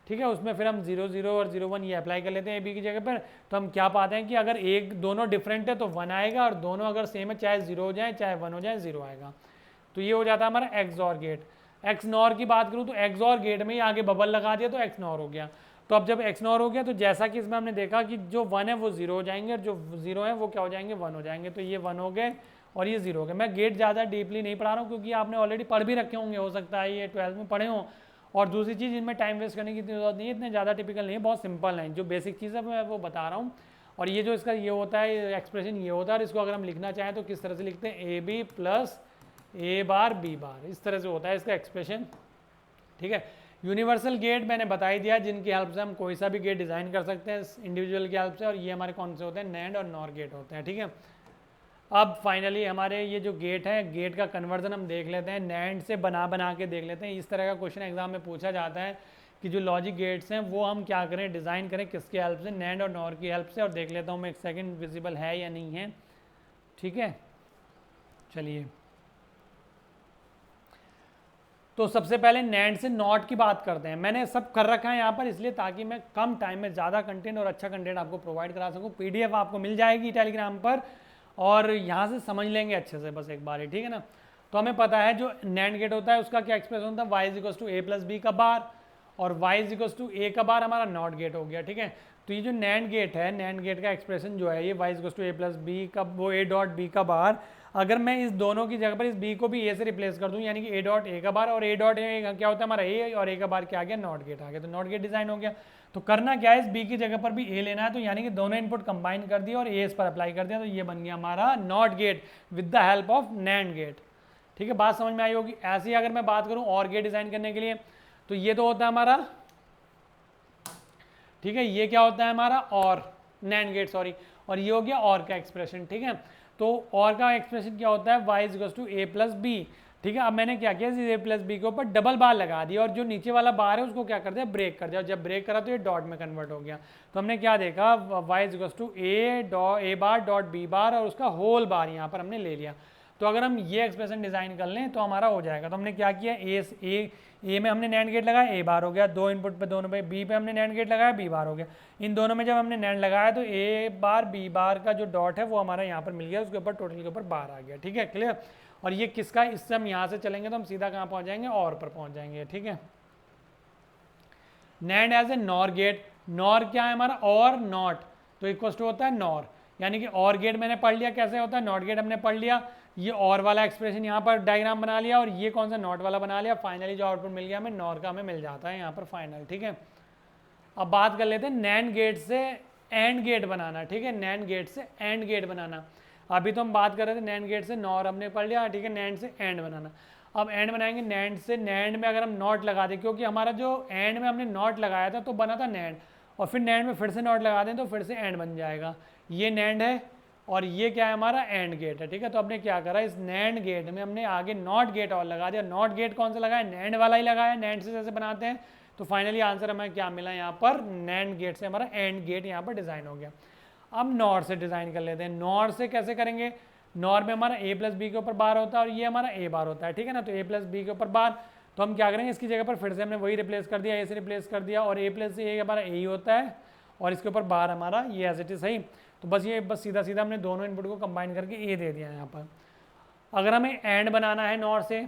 ठीक है। उसमें फिर हम 0 0 और 0 1 ये अप्लाई कर लेते हैं ए बी की जगह पर। तो हम क्या पाते हैं कि अगर एक दोनों डिफरेंट है तो 1 आएगा, और दोनों अगर सेम है चाहे 0 हो जाए चाहे 1 हो जाए 0 आएगा। तो ये हो जाता है हमारा एक्सॉर गेट। एक्स नॉर की बात करूँ तो एक्सॉर गेट में ही आगे बबल लगा दिया तो एक्स नॉर हो गया। तो अब जब एक्स नॉर हो गया तो जैसा कि इसमें हमने देखा कि जो 1 है वो 0 हो जाएंगे, और जो 0 है वो क्या हो जाएंगे, 1 हो जाएंगे। तो ये 1 हो गए और ये 0 हो गए। मैं गेट ज़्यादा डीपली नहीं पढ़ा रहा हूँ क्योंकि आपने ऑलरेडी पढ़ भी रखे होंगे, हो सकता है ये 12th में पढ़े हों। और दूसरी चीज़, इनमें टाइम वेस्ट करने की जरूरत नहीं है, इतने ज़्यादा टिपिकल नहीं है, बहुत सिंपल है, जो बेसिक चीज़ है मैं वो बता रहा हूँ। और ये जो इसका ये होता है एक्सप्रेशन ये होता है, और इसको अगर हम लिखना चाहें तो किस तरह से लिखते हैं, A B plus A bar B bar, इस तरह से होता है इसका एक्सप्रेशन, ठीक है। यूनिवर्सल गेट मैंने बता ही दिया, जिनकी हेल्प से हम कोई सा भी गेट डिज़ाइन कर सकते हैं इंडिविजुअल की हेल्प से, और ये हमारे कौन से होते हैं, नैंड और नॉर गेट होते हैं, ठीक है। अब फाइनली हमारे ये जो गेट है, गेट का कन्वर्जन हम देख लेते हैं, नैंड से बना के देख लेते हैं। इस तरह का क्वेश्चन एग्जाम में पूछा जाता है कि जो लॉजिक गेट्स हैं वो हम क्या करें, डिज़ाइन करें किसकी हेल्प से, नैंड और नॉर की हेल्प से। और देख लेता हूँ मैं एक सेकेंड विजिबल है या नहीं है, ठीक है। चलिए, तो सबसे पहले नैंड से नॉट की बात करते हैं। मैंने सब कर रखा है यहाँ पर इसलिए ताकि मैं कम टाइम में ज़्यादा कंटेंट और अच्छा कंटेंट आपको प्रोवाइड करा सकूँ। पीडीएफ आपको मिल जाएगी टेलीग्राम पर, और यहाँ से समझ लेंगे अच्छे से बस एक बार ही, ठीक है ना। तो हमें पता है जो नैंड गेट होता है उसका क्या एक्सप्रेशन होता है, Y is equals to A plus B का बार, और Y is equals to A का बार हमारा नॉट गेट हो गया, ठीक है। तो ये जो नैंड गेट है, नैंड गेट का एक्सप्रेशन जो है ये Y is equals to A plus B का, वो ए डॉट बी का बार, अगर मैं इस दोनों की जगह पर इस बी को भी ए से रिप्लेस कर दूं, यानी कि ए डॉट ए का बार, और ए डॉट ए क्या होता है हमारा ए, और ए का बार क्या आ गया, नॉट गेट आ गया। तो नॉट गेट डिजाइन हो गया। तो करना क्या है, इस बी की जगह पर भी ए लेना है, तो यानी कि दोनों इनपुट कंबाइन कर दिया और ए इस पर अप्लाई कर दिया, तो ये बन गया हमारा NOT gate with the help of NAND gate, ठीक है। बात समझ में आई होगी। ऐसे ही अगर मैं बात करूँ और गेट डिजाइन करने के लिए, तो ये तो होता है हमारा, ठीक है, ये क्या होता है हमारा, और नैंड गेट, सॉरी, और ये हो गया और का एक्सप्रेशन, ठीक है। तो और का एक्सप्रेशन क्या होता है, Y is equals to A plus B, ठीक है। अब मैंने क्या किया, ए प्लस बी के ऊपर डबल बार लगा दिया, और जो नीचे वाला बार है उसको क्या कर दिया, ब्रेक कर दिया, और जब ब्रेक करा तो ये डॉट में कन्वर्ट हो गया। तो हमने क्या देखा, Y is equals to A bar dot B bar, और उसका होल बार यहाँ पर हमने ले लिया। तो अगर हम ये एक्सप्रेशन डिजाइन कर लें तो हमारा हो जाएगा। तो हमने क्या किया, ए में हमने नैंड गेट लगाया, ए बार हो गया, दो इनपुट पे दोनों पे, बी पे हमने नैंड गेट लगाया, बी बार हो गया। इन दोनों में जब हमने नैंड लगाया तो ए बार बी बार का जो डॉट है वो हमारा यहाँ पर मिल गया, उसके ऊपर टोटल के ऊपर बार आ गया, ठीक है, क्लियर। और ये किसका, इससे हम यहाँ से चलेंगे तो हम सीधा कहाँ पहुँच जाएंगे, और पर पहुँच जाएंगे, ठीक है। NAND as a NOR gate, NOR क्या है हमारा, और नॉट, तो इक्वल टू होता है नॉर, यानी कि और गेट मैंने पढ़ लिया कैसे होता है, नॉट गेट हमने पढ़ लिया, ये और वाला एक्सप्रेशन यहाँ पर डायग्राम बना लिया, और ये कौन सा नॉट वाला बना लिया। फाइनली जो आउटपुट मिल गया हमें नॉर का, हमें मिल जाता है यहाँ पर फाइनल, ठीक है। अब बात कर लेते हैं नैंड गेट से एंड गेट बनाना, ठीक है, नैंड गेट से एंड गेट बनाना। अभी तो हम बात कर रहे थे नैंड गेट से नॉर हमने पढ़ लिया, ठीक है, नैंड से एंड बनाना। अब एंड बनाएंगे नैंड से, नैंड में अगर हम नॉट लगा दें, क्योंकि हमारा जो एंड में हमने नॉट लगाया था तो बना था नैंड, और फिर नैंड में फिर से नॉट लगा दें तो फिर से एंड बन जाएगा। ये नैंड है और ये क्या है हमारा, एंड गेट है, ठीक है। तो हमने क्या करा, इस नैंड गेट में हमने आगे नॉट गेट और लगा दिया। नॉट गेट कौन सा लगाया, नैंड वाला ही लगाया, नैंड से जैसे बनाते हैं। तो फाइनली आंसर हमें क्या मिला यहाँ पर, नैंड गेट से हमारा एंड गेट यहाँ पर डिजाइन हो गया। अब नॉर से डिजाइन कर लेते हैं। नॉर से कैसे करेंगे, नॉर में हमारा a प्लस बी के ऊपर बार होता है और ये हमारा a बार होता है, ठीक है ना। तो a प्लस बी के ऊपर बार, तो हम क्या करेंगे, इसकी जगह पर फिर से हमने वही रिप्लेस कर दिया, a से रिप्लेस कर दिया, और a प्लस ए हमारा a ही होता है और इसके ऊपर बार हमारा ये एज इट इज सही। तो बस ये बस सीधा सीधा हमने दोनों इनपुट को कंबाइन करके a दे दिया है यहाँ पर। अगर हमें एंड बनाना है नॉर से,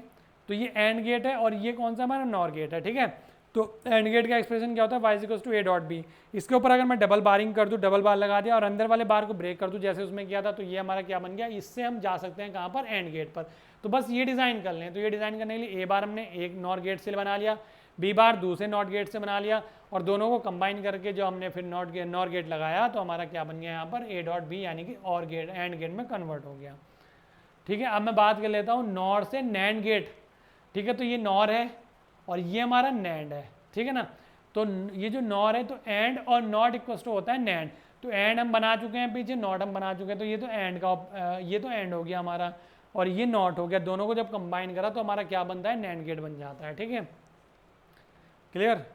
तो ये एंड गेट है और ये कौन सा हमारा नॉर गेट है, ठीक है। तो एंड गेट का एक्सप्रेशन क्या होता है, y equals to a dot B. इसके ऊपर अगर मैं डबल बारिंग कर दूँ, डबल बार लगा दिया और अंदर वाले बार को ब्रेक कर दूँ जैसे उसमें किया था, तो ये हमारा क्या बन गया, इससे हम जा सकते हैं कहाँ पर, एंड गेट पर। तो बस ये डिज़ाइन कर लें। तो ये डिज़ाइन करने के लिए a बार हमने एक नॉर गेट से बना लिया, b बार दूसरे नॉट गेट से बना लिया, और दोनों को कंबाइन करके जो हमने फिर नॉर गेट लगाया, तो हमारा क्या बन गया यहाँ पर, a डॉट बी, यानी कि और गेट एंड गेट में कन्वर्ट हो गया, ठीक है। अब मैं बात कर लेता हूँ नॉर से नैंड गेट, ठीक है। तो ये नॉर है और ये हमारा नैंड है, ठीक है ना। तो ये जो नॉर है, तो and or not equal to होता है नैंड। तो एंड हम बना चुके हैं पीछे, नॉट हम बना चुके हैं, तो ये तो एंड का ये तो एंड हो गया हमारा और ये नॉट हो गया। दोनों को जब कंबाइन करा तो हमारा क्या बनता है, नैंड गेट बन जाता है, ठीक है। क्लियर।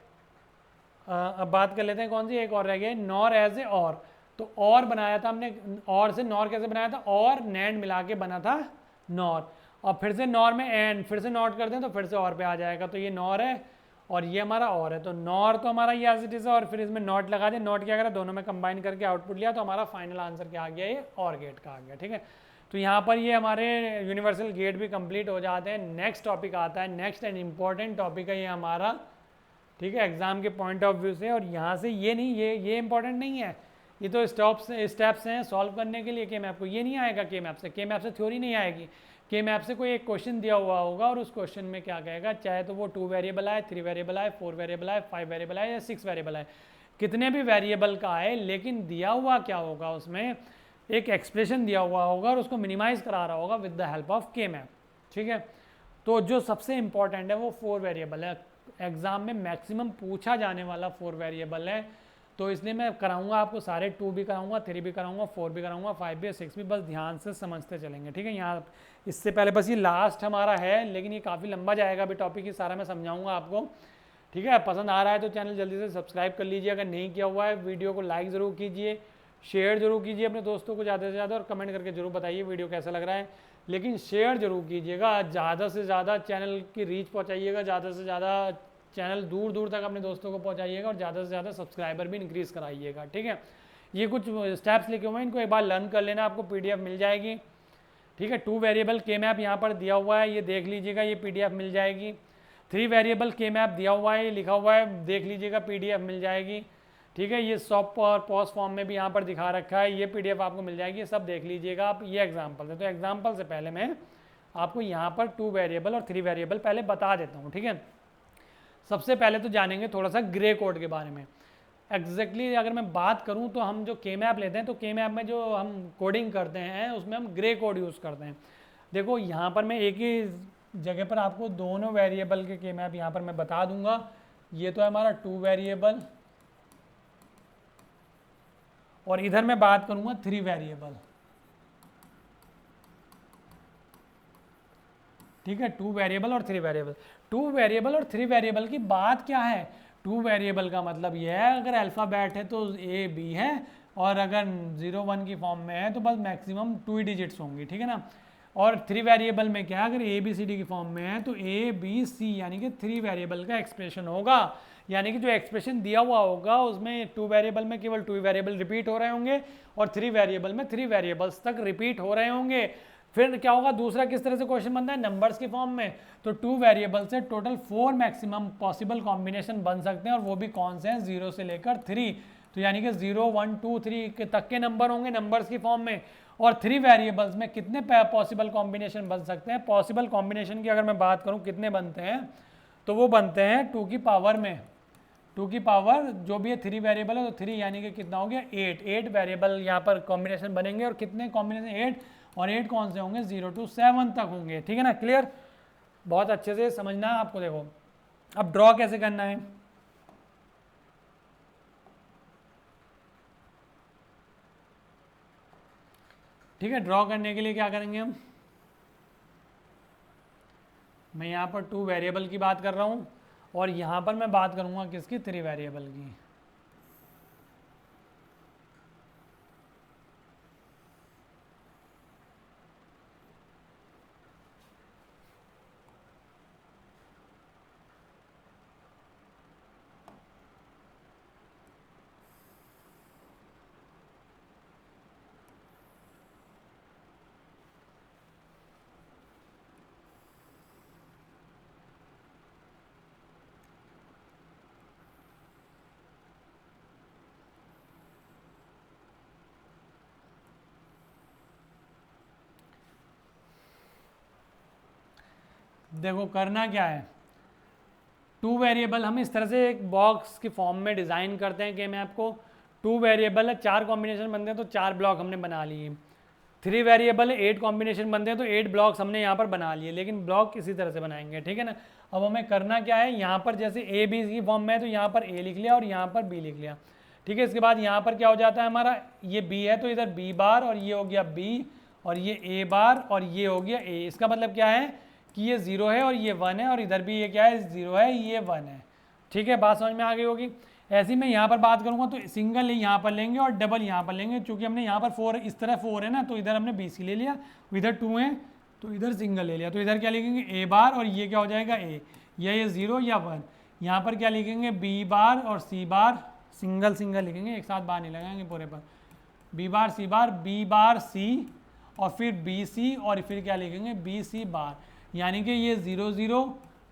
अब बात कर लेते हैं कौन सी, एक और रह गया, नॉर एज ए और। तो और बनाया था हमने, और से नॉर कैसे बनाया था, और नैंड मिला के बना था नॉर, और फिर से नॉर में एंड फिर से नॉट करते हैं तो फिर से और पे आ जाएगा। तो ये नॉर है और ये हमारा और है, तो नॉर तो हमारा ये एज इट इज है, और फिर इसमें नॉट लगा दिया। नॉट क्या करा, दोनों में कंबाइन करके आउटपुट लिया, तो हमारा फाइनल आंसर क्या आ गया, ये और गेट का आ गया, ठीक है। तो यहाँ पर ये हमारे यूनिवर्सल गेट भी कंप्लीट हो जाते हैं। नेक्स्ट टॉपिक आता है, नेक्स्ट एंड इम्पॉर्टेंट टॉपिक है ये हमारा, ठीक है, एग्जाम के पॉइंट ऑफ व्यू से। और यहाँ से ये नहीं, ये इंपॉर्टेंट नहीं है, ये तो स्टेप्स हैं सॉल्व करने के लिए। के मैप को ये नहीं आएगा, के मैप से थ्योरी नहीं आएगी। के मैप से कोई एक क्वेश्चन दिया हुआ होगा और उस क्वेश्चन में क्या कहेगा, चाहे तो वो 2 वेरिएबल आए, 3 वेरिएबल आए, 4 वेरिएबल आए, 5 वेरिएबल आए या 6 वेरिएबल आए, कितने भी वेरिएबल का आए, लेकिन दिया हुआ क्या होगा, उसमें एक एक्सप्रेशन दिया हुआ होगा और उसको मिनिमाइज करा रहा होगा विद द हेल्प ऑफ के मैप, ठीक है। तो जो सबसे इंपॉर्टेंट है वो 4 वेरिएबल है, एग्जाम में मैक्सिमम पूछा जाने वाला 4 वेरिएबल है। तो इसलिए मैं कराऊंगा आपको सारे, 2 भी कराऊंगा, 3 भी कराऊंगा, 4 भी कराऊंगा, 5 भी और 6 भी, बस ध्यान से समझते चलेंगे, ठीक है। यहाँ इससे पहले बस ये लास्ट हमारा है, लेकिन ये काफ़ी लंबा जाएगा अभी टॉपिक, ये सारा मैं समझाऊंगा आपको, ठीक है। पसंद आ रहा है तो चैनल जल्दी से सब्सक्राइब कर लीजिए, अगर नहीं किया हुआ है वीडियो को लाइक ज़रूर कीजिए, शेयर जरूर कीजिए अपने दोस्तों को ज़्यादा से ज़्यादा, और कमेंट करके जरूर बताइए वीडियो कैसा लग रहा है। लेकिन शेयर जरूर कीजिएगा, ज़्यादा से ज़्यादा चैनल की रीच पहुँचाइएगा, ज़्यादा से ज़्यादा चैनल दूर दूर तक अपने दोस्तों को पहुंचाइएगा, और ज़्यादा से ज़्यादा सब्सक्राइबर भी इंक्रीज़ कराइएगा, ठीक है। ये कुछ स्टेप्स लिखे हुए हैं, इनको एक बार लर्न कर लेना, आपको PDF मिल जाएगी, ठीक है। 2 वेरिएबल के मैप यहाँ पर दिया हुआ है, ये देख लीजिएगा, ये PDF मिल जाएगी। 3 वेरिएबल के मैप दिया हुआ है, ये लिखा हुआ है, देख लीजिएगा, PDF मिल जाएगी, ठीक है। ये सॉप और पॉज फॉर्म में भी यहाँ पर दिखा रखा है, ये PDF आपको मिल जाएगी, ये सब देख लीजिएगा आप। ये एग्जाम्पल है, तो एग्जाम्पल से पहले मैं आपको यहाँ पर 2 वेरिएबल और 3 वेरिएबल पहले बता देता हूँ, ठीक है। सबसे पहले तो जानेंगे थोड़ा सा ग्रे कोड के बारे में। एग्जैक्टली अगर मैं बात करूं तो हम जो के मैप लेते हैं, तो के मैप में जो हम कोडिंग करते हैं उसमें हम ग्रे कोड यूज़ करते हैं। देखो यहाँ पर मैं एक ही जगह पर आपको दोनों वेरिएबल के मैप यहाँ पर मैं बता दूंगा। ये तो है हमारा 2 वेरिएबल, और इधर मैं बात करूंगा 3 वेरिएबल, ठीक है। 2 वेरिएबल और 3 वेरिएबल। 2 वेरिएबल और 3 वेरिएबल की बात क्या है, 2 वेरिएबल का मतलब यह है, अगर अल्फ़ाबेट है तो A B है, और अगर 0 1 की फॉर्म में है तो बस मैक्सिमम 2 ही डिजिट्स होंगी, ठीक है ना। और 3 वेरिएबल में क्या है, अगर A B C D की फॉर्म में है तो A B C यानी कि 3 वेरिएबल का एक्सप्रेशन होगा। यानी कि जो एक्सप्रेशन दिया हुआ होगा उसमें 2 वेरिएबल में केवल 2 वेरिएबल रिपीट हो रहे होंगे, और 3 वेरिएबल में 3 वेरिएबल्स तक रिपीट हो रहे होंगे। फिर क्या होगा, दूसरा किस तरह से क्वेश्चन बनता है, नंबर्स की फॉर्म में। तो 2 वेरिएबल से टोटल 4 मैक्सिमम पॉसिबल कॉम्बिनेशन बन सकते हैं, और वो भी कौन से हैं, 0 से लेकर 3। तो यानी कि 0 1 2 3 तक के नंबर होंगे नंबर्स की फॉर्म में। और 3 वेरिएबल्स में कितने पॉसिबल कॉम्बिनेशन बन सकते हैं, पॉसिबल कॉम्बिनेशन की अगर मैं बात करूँ कितने बनते हैं, तो वो बनते हैं 2 की पावर में, 2 की पावर जो भी है 3 वेरिएबल है, तो 3 यानी कि कितना हो गया 8 वेरिएबल यहाँ पर कॉम्बिनेशन बनेंगे। और कितने कॉम्बिनेशन, 8, और 8 कौन से होंगे, 0 to 7 तक होंगे, ठीक है ना। क्लियर, बहुत अच्छे से समझना है आपको। देखो अब ड्रॉ कैसे करना है, ठीक है। ड्रॉ करने के लिए क्या करेंगे हम, मैं यहाँ पर 2 वेरिएबल की बात कर रहा हूँ, और यहाँ पर मैं बात करूँगा किसकी, 3 वेरिएबल की। देखो करना क्या है, टू वेरिएबल हम इस तरह से एक बॉक्स की फॉर्म में डिज़ाइन करते हैं कि मैं आपको टू वेरिएबल है, 4 कॉम्बिनेशन बनते हैं तो 4 ब्लॉक हमने बना लिए, 3 वेरिएबल है 8 कॉम्बिनेशन बनते हैं तो 8 ब्लॉक्स हमने यहाँ पर बना लिए, लेकिन ब्लॉक इसी तरह से बनाएंगे, ठीक है ना। अब हमें करना क्या है, यहाँ पर जैसे ए बी की फॉर्म में है तो यहाँ पर ए लिख लिया और यहाँ पर बी लिख लिया, ठीक है। इसके बाद यहाँ पर क्या हो जाता है हमारा, ये बी है तो इधर बी बार और ये हो गया बी और ये ए बार और ये हो गया ए। इसका मतलब क्या है कि ये 0 है और ये 1 है और इधर भी ये क्या है 0 है ये 1 है, ठीक है। बात समझ में आ गई होगी। ऐसे ही मैं यहाँ पर बात करूँगा तो सिंगल यहाँ पर लेंगे और डबल यहाँ पर लेंगे, चूँकि हमने यहाँ पर 4 इस तरह 4 है ना तो इधर हमने BC ले लिया, इधर 2 है तो इधर सिंगल ले लिया, तो इधर क्या लिखेंगे ए बार और ये क्या हो जाएगा ए, या ये 0 या 1। यहाँ पर क्या लिखेंगे बी बार और सी बार, सिंगल सिंगल लिखेंगे, एक साथ बार नहीं लगाएंगे पूरे पर, बी बार सी और फिर बी सी और फिर क्या लिखेंगे बी सी बार, यानी कि ये 0 0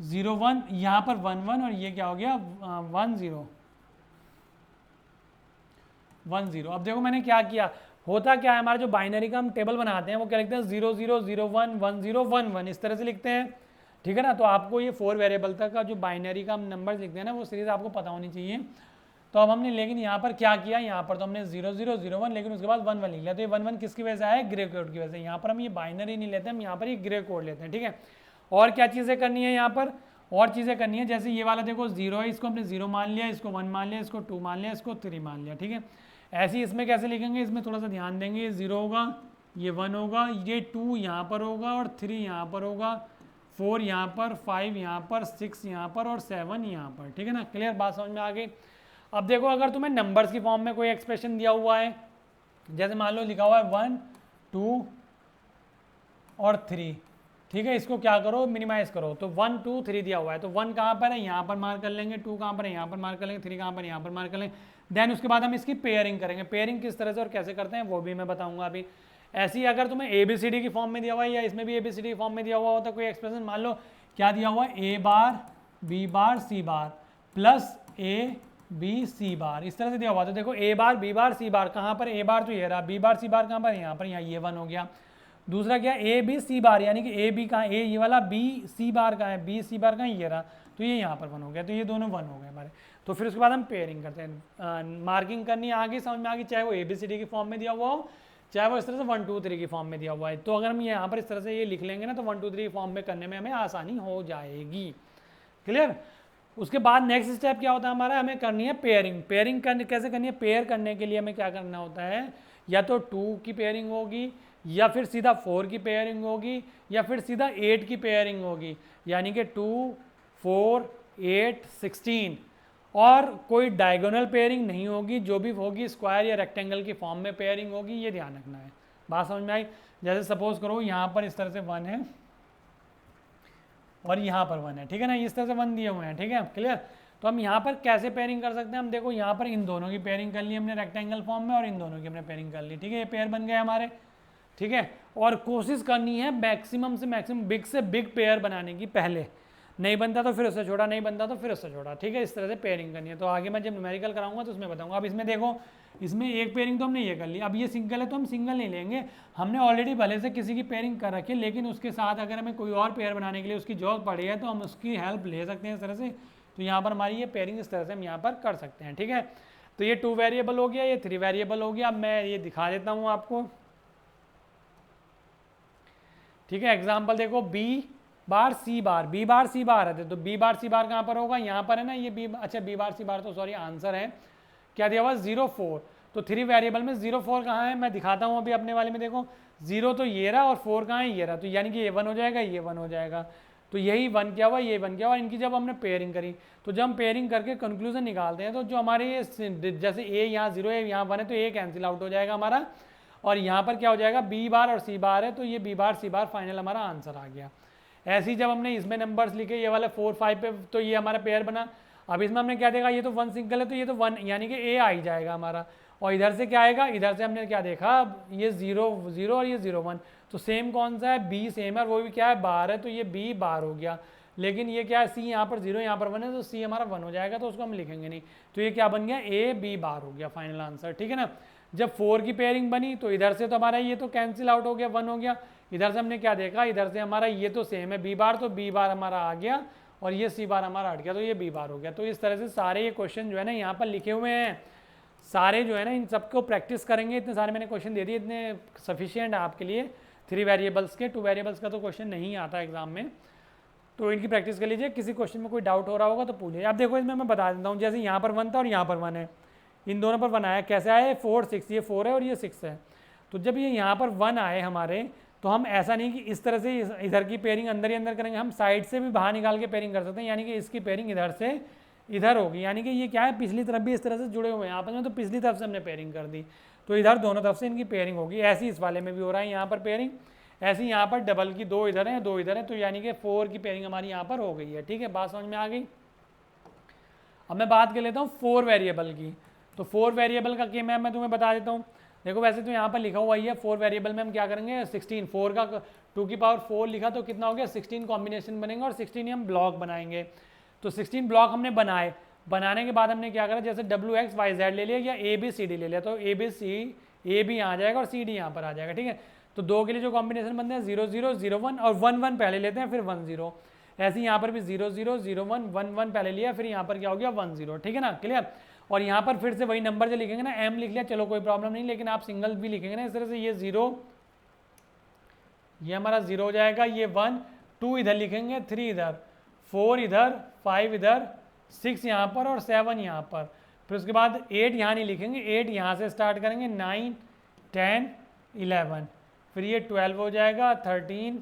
0 1, यहाँ पर 1 1 और ये क्या हो गया 1 0 1 0। अब देखो मैंने क्या किया, होता क्या है हमारा जो बाइनरी का हम टेबल बनाते हैं वो क्या लिखते हैं 0 0 0 1 1 0 1 1 इस तरह से लिखते हैं, ठीक है ना। तो आपको ये 4 वेरिएबल तक का जो बाइनरी का हम नंबर लिखते हैं ना वो सीरीज आपको पता होनी चाहिए। तो अब हमने लेकिन यहाँ पर क्या किया, यहाँ पर तो हमने 0 0 0 1 लेकिन उसके बाद 1 1 लिख लिया, तो ये 1 1 किसकी वजह से आया, ग्रे कोड की वजह से। यहाँ पर हम ये बाइनरी नहीं लेते, हम यहाँ पर ये ग्रे कोड लेते हैं, ठीक है। और क्या चीज़ें करनी है यहाँ पर, और चीज़ें करनी है, जैसे ये वाला देखो 0 है, इसको हमने 0 मान लिया, इसको 1 मान लिया, इसको 2 मान लिया, इसको 3 मान लिया, ठीक है। ऐसे ही इसमें कैसे लिखेंगे, इसमें थोड़ा सा ध्यान देंगे, ये 0 होगा, ये 1 होगा, ये 2 यहाँ पर होगा और 3 यहाँ पर होगा, 4 यहाँ पर, 5 यहाँ पर, 6 यहाँ पर और 7 यहाँ पर, ठीक है ना। क्लियर, बात समझ में आ गई। अब देखो अगर तुम्हें नंबर्स की फॉर्म में कोई एक्सप्रेशन दिया हुआ है, जैसे मान लो लिखा हुआ है 1 2 और 3, ठीक है, इसको क्या करो मिनिमाइज करो, तो 1 2 3 दिया हुआ है, तो 1 कहाँ पर है, यहाँ पर मार्क कर लेंगे, 2 कहाँ पर है, यहाँ पर मार्क कर लेंगे, 3 कहाँ पर, यहाँ पर मार्क कर लेंगे। देन उसके बाद हम इसकी पेयरिंग करेंगे, पेयरिंग किस तरह से और कैसे करते हैं वो भी मैं बताऊंगा अभी। ऐसे ही अगर तुम्हें ABCD की फॉर्म में दिया हुआ है या इसमें भी ABCD की फॉर्म में दिया हुआ होता कोई एक्सप्रेशन, मान लो क्या दिया हुआ है, A bar B bar C bar plus A B C bar, इस तरह से दिया हुआ। तो देखो ए बार बी बार सी बार कहाँ पर, ए बार तो ये रहा, बी बार सी बार कहाँ पर, यहाँ पर, यहाँ ये 1 हो गया। दूसरा क्या ए बी सी बार, यानी कि ए बी कहाँ, ए ये वाला, बी सी बार कहाँ है, बी सी बार कहाँ ये रहा, तो ये यहाँ पर 1 हो गया, तो ये दोनों 1 हो गए हमारे। तो फिर उसके बाद हम पेयरिंग करते हैं, मार्किंग करनी है आगे समझ में आ गई, चाहे वो ABCD की फॉर्म में दिया हुआ हो, चाहे वो इस तरह से 1 2 3 की फॉर्म में दिया हुआ है। तो अगर हम यहाँ पर इस तरह से ये लिख लेंगे ना तो 1 2 3 की फॉर्म में करने में हमें आसानी हो जाएगी। क्लियर। उसके बाद नेक्स्ट स्टेप क्या होता है हमारा, हमें करनी है पेयरिंग। पेयरिंग करने कैसे करनी है, पेयर करने के लिए हमें क्या करना होता है, या तो 2 की पेयरिंग होगी या फिर सीधा 4 की पेयरिंग होगी या फिर सीधा 8 की पेयरिंग होगी, यानी कि 2 4 8 16, और कोई डायगोनल पेयरिंग नहीं होगी, जो भी होगी स्क्वायर या रेक्टेंगल की फॉर्म में पेयरिंग होगी, ये ध्यान रखना है। बात समझ में आई। जैसे सपोज करो यहाँ पर इस तरह से 1 है और यहाँ पर 1 है, ठीक है ना, इस तरह से 1 दिए हुए हैं, ठीक है क्लियर। तो हम यहाँ पर कैसे पेयरिंग कर सकते हैं, हम देखो यहाँ पर इन दोनों की पेयरिंग कर ली हमने रेक्टेंगल फॉर्म में और इन दोनों की हमने पेयरिंग कर ली, ठीक है, ये पेयर बन गए हमारे, ठीक है। और कोशिश करनी है मैक्सिमम से मैक्सिमम बिग से बिग पेयर बनाने की, पहले नहीं बनता तो फिर उससे छोटा, नहीं बनता तो फिर उससे छोटा, ठीक है, इस तरह से पेयरिंग करनी है। तो आगे मैं जब न्यूमेरिकल कराऊंगा तो उसमें बताऊंगा। अब इसमें देखो, इसमें एक पेयरिंग तो हमने ये कर ली, अब ये सिंगल है तो हम सिंगल नहीं लेंगे, हमने ऑलरेडी भले से किसी की पेयरिंग कर रखी है, लेकिन उसके साथ अगर हमें कोई और पेयर बनाने के लिए उसकी जरूरत पड़ी है तो हम उसकी हेल्प ले सकते हैं इस तरह से। तो यहाँ पर हमारी ये पेयरिंग इस तरह से हम यहाँ पर कर सकते हैं, ठीक है। तो ये 2 वेरिएबल हो गया, ये 3 वेरिएबल हो गया। अब मैं ये दिखा देता हूँ आपको, ठीक है। एग्जाम्पल देखो, बी बार सी बार, बी बार सी बार है तो बी बार सी बार कहाँ पर होगा, यहाँ पर है ना, ये बी, अच्छा बी बार सी बार तो सॉरी आंसर है, क्या दिया हुआ 0 4, तो 3 वेरिएबल में 0 4 कहाँ है, मैं दिखाता हूँ अभी अपने वाले में। देखो 0 तो ये रहा और 4 कहाँ है, ये रहा, तो यानी कि ये 1 हो जाएगा, ये 1 हो जाएगा, तो यही 1 क्या हुआ, ये 1 क्या हुआ। इनकी जब हमने पेयरिंग करी तो जब हम पेयरिंग करके कंक्लूजन निकालते हैं तो जो हमारे ये जैसे ए यहाँ 0 है यहाँ 1 है तो ए कैंसिल आउट हो जाएगा हमारा, और यहाँ पर क्या हो जाएगा बी बार और सी बार है, तो ये बी बार सी बार फाइनल हमारा आंसर आ गया। ऐसे ही जब हमने इसमें नंबर्स लिखे ये वाला 4 5 पे, तो ये हमारा पेयर बना। अब इसमें हमने क्या देखा, ये तो 1 सिंगल है तो ये तो 1 यानी कि ए आ ही जाएगा हमारा, और इधर से क्या आएगा, इधर से हमने क्या देखा, ये 0 0 और ये 0 1, तो सेम कौन सा है, बी सेम है, वो भी क्या है बार है, तो ये बी बार हो गया। लेकिन ये क्या है, सी यहाँ पर 0 यहाँ पर 1 है, तो सी हमारा 1 हो जाएगा, तो उसको हम लिखेंगे नहीं, तो ये क्या बन गया, ए बी बार हो गया फाइनल आंसर, ठीक है ना। जब 4 की पेयरिंग बनी तो इधर से तो हमारा ये तो कैंसिल आउट हो गया, 1 हो गया, इधर से हमने क्या देखा, इधर से हमारा ये तो सेम है बी बार, तो बी बार हमारा आ गया और ये सी बार हमारा हट गया, तो ये बी बार हो गया। तो इस तरह से सारे ये क्वेश्चन जो है ना यहाँ पर लिखे हुए हैं, सारे जो है ना इन सबको प्रैक्टिस करेंगे। इतने सारे मैंने क्वेश्चन दे दिए, इतने सफिशिएंट है आपके लिए। 3 वेरिएबल्स के, 2 वेरिएबल्स का तो क्वेश्चन नहीं आता एग्जाम में, तो इनकी प्रैक्टिस कर लीजिए। किसी क्वेश्चन में कोई डाउट हो रहा होगा तो पूछिए। अब देखो इसमें मैं बता देता हूँ, जैसे यहाँ पर 1 था और यहाँ पर 1 है, इन दोनों पर 1 आया, कैसे आए 4 6, ये 4 है और ये 6 है। तो जब ये यहाँ पर 1 आए हमारे, तो हम ऐसा नहीं कि इस तरह से इधर की पेयरिंग अंदर ही अंदर करेंगे, हम साइड से भी बाहर निकाल के पेयरिंग कर सकते हैं। यानी कि इसकी पेयरिंग इधर से इधर होगी, यानी कि ये क्या है, पिछली तरफ भी इस तरह से जुड़े हुए हैं आपस में, तो पिछली तरफ से हमने पेयरिंग कर दी, तो इधर दोनों तरफ से इनकी पेयरिंग होगी। ऐसी इस वाले में भी हो रहा है यहाँ पर पेयरिंग, ऐसे यहाँ पर डबल की 2 इधर है 2 इधर है, तो यानी कि 4 की पेयरिंग हमारी यहाँ पर हो गई है। ठीक है, बात समझ में आ गई। अब मैं बात कर लेता हूँ 4 वेरिएबल की। तो 4 वेरिएबल का के मैं तुम्हें बता देता हूँ। देखो वैसे तो यहाँ पर लिखा हुआ ही है 4 वेरिएबल में हम क्या करेंगे, 16, 4 का 2 की पावर 4 लिखा तो कितना हो गया, 16 कॉम्बिनेशन बनेंगे और 16 ही हम ब्लॉक बनाएंगे। तो 16 ब्लॉक हमने बनाए, बनाने के बाद हमने क्या करा, जैसे WXYZ ले लिया या ABCD ले लिया, तो A भी यहाँ आ जाएगा और CD यहाँ पर आ जाएगा। ठीक है, तो 2 के लिए जो कॉम्बिनेशन बनते हैं 0 0 0 1 और 1 1 पहले लेते हैं फिर 1 0। ऐसे यहाँ पर भी 0 0 0 1 1 1 पहले लिया, फिर यहाँ पर क्या हो गया 1 0। ठीक है ना, क्लियर। और यहाँ पर फिर से वही नंबर जो लिखेंगे ना, M लिख लिया, चलो कोई प्रॉब्लम नहीं, लेकिन आप सिंगल भी लिखेंगे ना इस तरह से, ये 0, ये हमारा 0 हो जाएगा, ये 1 2 इधर लिखेंगे, 3 इधर, 4 इधर, 5 इधर, 6 यहाँ पर और 7 यहाँ पर। फिर उसके बाद 8 यहाँ नहीं लिखेंगे, 8 यहाँ से स्टार्ट करेंगे, 9 10 11, फिर ये 12 हो जाएगा, 13,